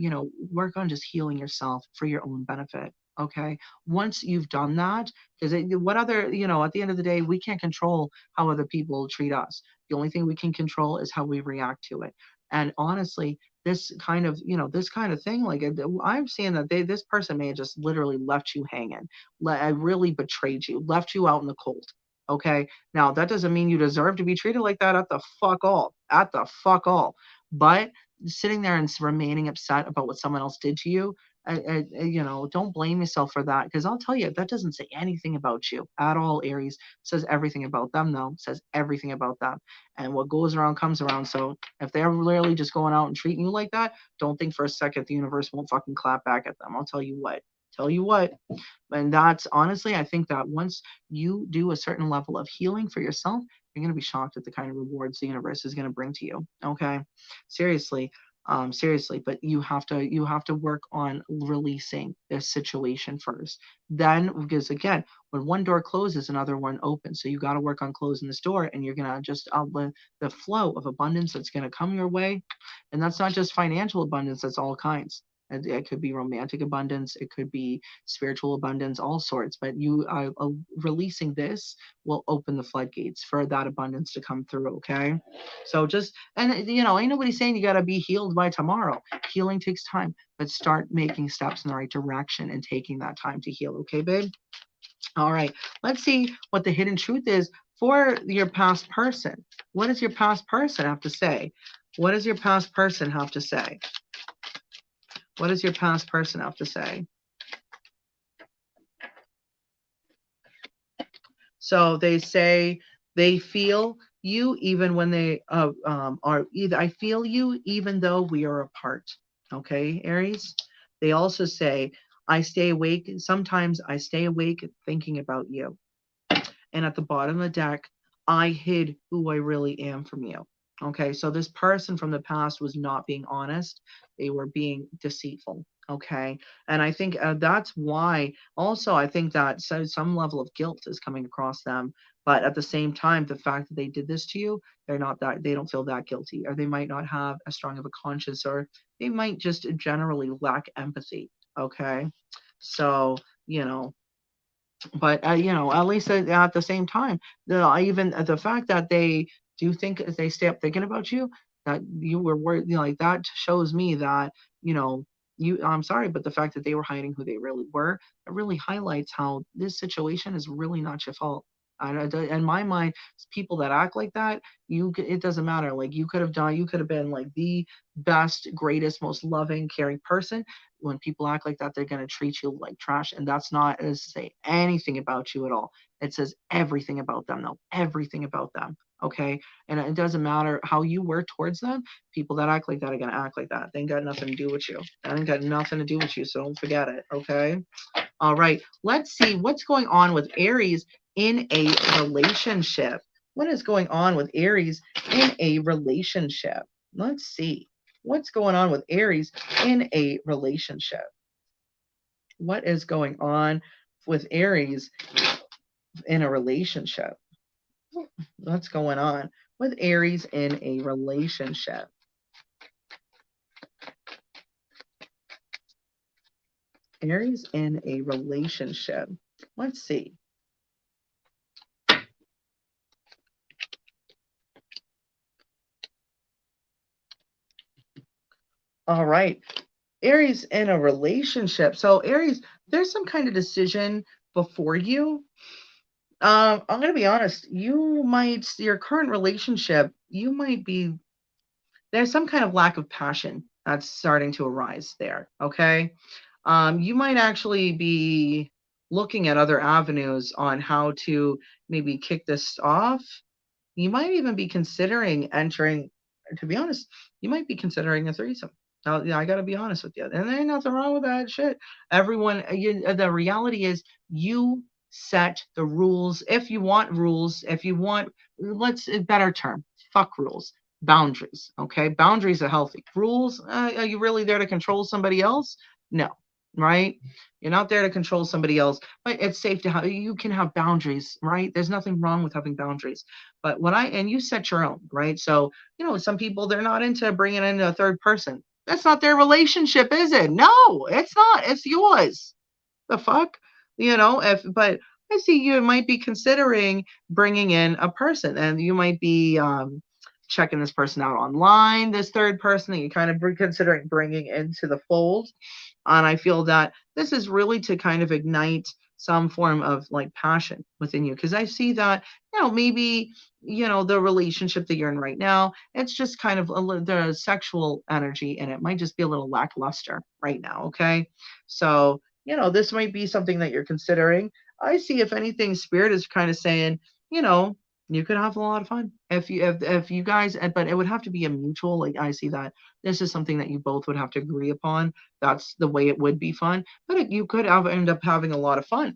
Speaker 1: work on just healing yourself for your own benefit. Okay, once you've done that, because what other, at the end of the day, we can't control how other people treat us. The only thing we can control is how we react to it. And honestly, this kind of thing, like I'm seeing that this person may have just literally left you hanging, really betrayed you, left you out in the cold. Okay, now that doesn't mean you deserve to be treated like that, at the fuck all. But sitting there and remaining upset about what someone else did to you, don't blame yourself for that, because I'll tell you, that doesn't say anything about you at all. Aries says everything about them, though. Says everything about them. And what goes around comes around. So if they're literally just going out and treating you like that, don't think for a second the universe won't fucking clap back at them. I'll tell you what. Tell you what. And that's honestly, I think that once you do a certain level of healing for yourself, you're going to be shocked at the kind of rewards the universe is going to bring to you. Okay, seriously. Seriously, but you have to work on releasing this situation first. Then, because again, when one door closes, another one opens. So you got to work on closing this door, and you're gonna just the flow of abundance that's gonna come your way. And that's not just financial abundance; that's all kinds. It could be romantic abundance, it could be spiritual abundance, all sorts. But you releasing this will open the floodgates for that abundance to come through. Okay, so just, and ain't nobody saying you got to be healed by tomorrow. Healing takes time, but start making steps in the right direction and taking that time to heal. Okay, babe? All right. Let's see what the hidden truth is for your past person. What does your past person have to say? What does your past person have to say? What does your past person have to say? So they say they feel you even when they are either, I feel you even though we are apart. Okay, Aries. They also say I stay awake. Sometimes I stay awake thinking about you. And at the bottom of the deck, I hid who I really am from you. Okay, so this person from the past was not being honest, they were being deceitful. Okay, and I think that's why also I think that some level of guilt is coming across them. But at the same time, the fact that they did this to you, they don't feel that guilty, or they might not have as strong of a conscience, or they might just generally lack empathy. Okay, so you know but at least at the same time, even the fact that they do think, they stay up thinking about you, that you were worried, like that shows me that you know I'm sorry, but the fact that they were hiding who they really were, it really highlights how this situation is really not your fault. In my mind, people that act like that, it doesn't matter. Like you could have been like the best, greatest, most loving, caring person. When people act like that, they're going to treat you like trash. And that's not to say anything about you at all. It says everything about them, though. Everything about them. Okay. And it doesn't matter how you were towards them. People that act like that are going to act like that. They ain't got nothing to do with you. That ain't got nothing to do with you. So don't forget it. Okay. All right. Let's see what's going on with Aries in a relationship. What is going on with Aries in a relationship? Let's see. What's going on with Aries in a relationship? What is going on with Aries in a relationship? What's going on with Aries in a relationship? Aries in a relationship. Let's see. All right. Aries in a relationship. So Aries, there's some kind of decision before you. I'm gonna be honest. Your current relationship, you might be, there's some kind of lack of passion that's starting to arise there. Okay, you might actually be looking at other avenues on how to maybe kick this off. You might even be considering entering. To be honest, you might be considering a threesome. Yeah, I got to be honest with you. And there ain't nothing wrong with that shit. Everyone, the reality is you set the rules. If you want rules, if you want, let's, a better term, fuck rules, boundaries. Okay. Boundaries are healthy. Rules, are you really there to control somebody else? No. Right. You're not there to control somebody else, but it's safe to have, you can have boundaries, right? There's nothing wrong with having boundaries. But and you set your own, right? So, some people, they're not into bringing in a third person. That's not their relationship, is it? No, it's not. It's yours. The fuck? But I see you might be considering bringing in a person, and you might be checking this person out online, this third person that you kind of considering bringing into the fold. And I feel that this is really to kind of ignite some form of like passion within you. Because I see that, maybe, the relationship that you're in right now, it's just kind of the sexual energy and it might just be a little lackluster right now. Okay. So, this might be something that you're considering. I see, if anything, spirit is kind of saying, you know, you could have a lot of fun if you guys, but it would have to be a mutual. Like, I see that this is something that you both would have to agree upon. That's the way it would be fun. But you could end up having a lot of fun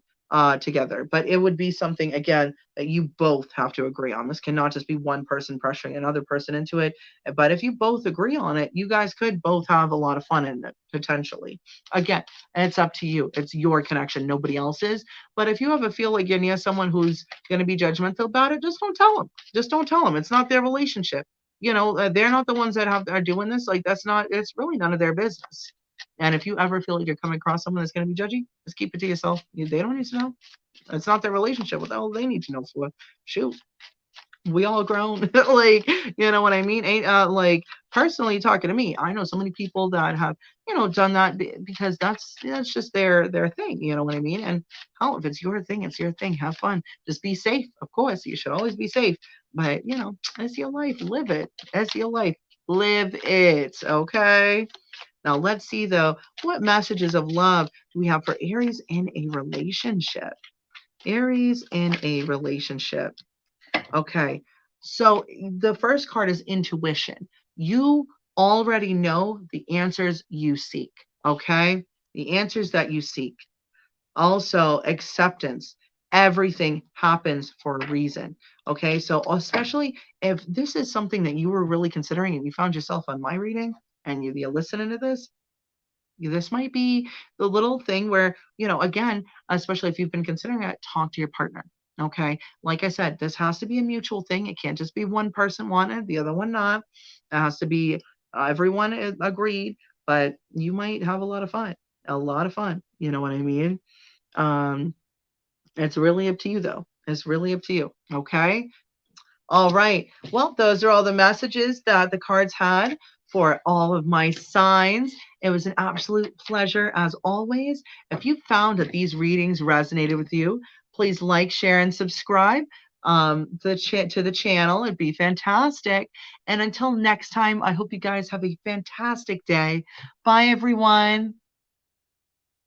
Speaker 1: together. But it would be something, again, that you both have to agree on. This cannot just be one person pressuring another person into it. But if you both agree on it, you guys could both have a lot of fun in it, potentially. Again, and it's up to you. It's your connection, nobody else's. But if you ever feel like you're near someone who's going to be judgmental about it, just don't tell them. Just don't tell them. It's not their relationship. They're not the ones that are doing this. Like, that's not, it's really none of their business. And if you ever feel like you're coming across someone that's going to be judgy, just keep it to yourself. They don't need to know. It's not their relationship. What the hell do they need to know for? Shoot, we all grown. Like, you know what I mean? Ain't like, personally talking to me, I know so many people that have, done that because that's just their thing. You know what I mean? And hell, if it's your thing, it's your thing. Have fun. Just be safe. Of course, you should always be safe. But it's your life. Live it. It's your life. Live it. Okay. Now let's see though, what messages of love do we have for Aries in a relationship? Aries in a relationship. Okay. So the first card is intuition. You already know the answers you seek. Okay. The answers that you seek. Also, acceptance. Everything happens for a reason. Okay. So, especially if this is something that you were really considering and you found yourself on my reading and you're listening to this might be the little thing where, again, especially if you've been considering it, talk to your partner. Okay. Like I said, this has to be a mutual thing. It can't just be one person wanted, the other one not. It has to be everyone agreed, but you might have a lot of fun. A lot of fun. You know what I mean? Um, it's really up to you, though. It's really up to you. Okay. All right. Well, those are all the messages that the cards had for all of my signs. It was an absolute pleasure as always. If you found that these readings resonated with you, please like, share, and subscribe to the channel. It'd be fantastic. And until next time, I hope you guys have a fantastic day. Bye, everyone.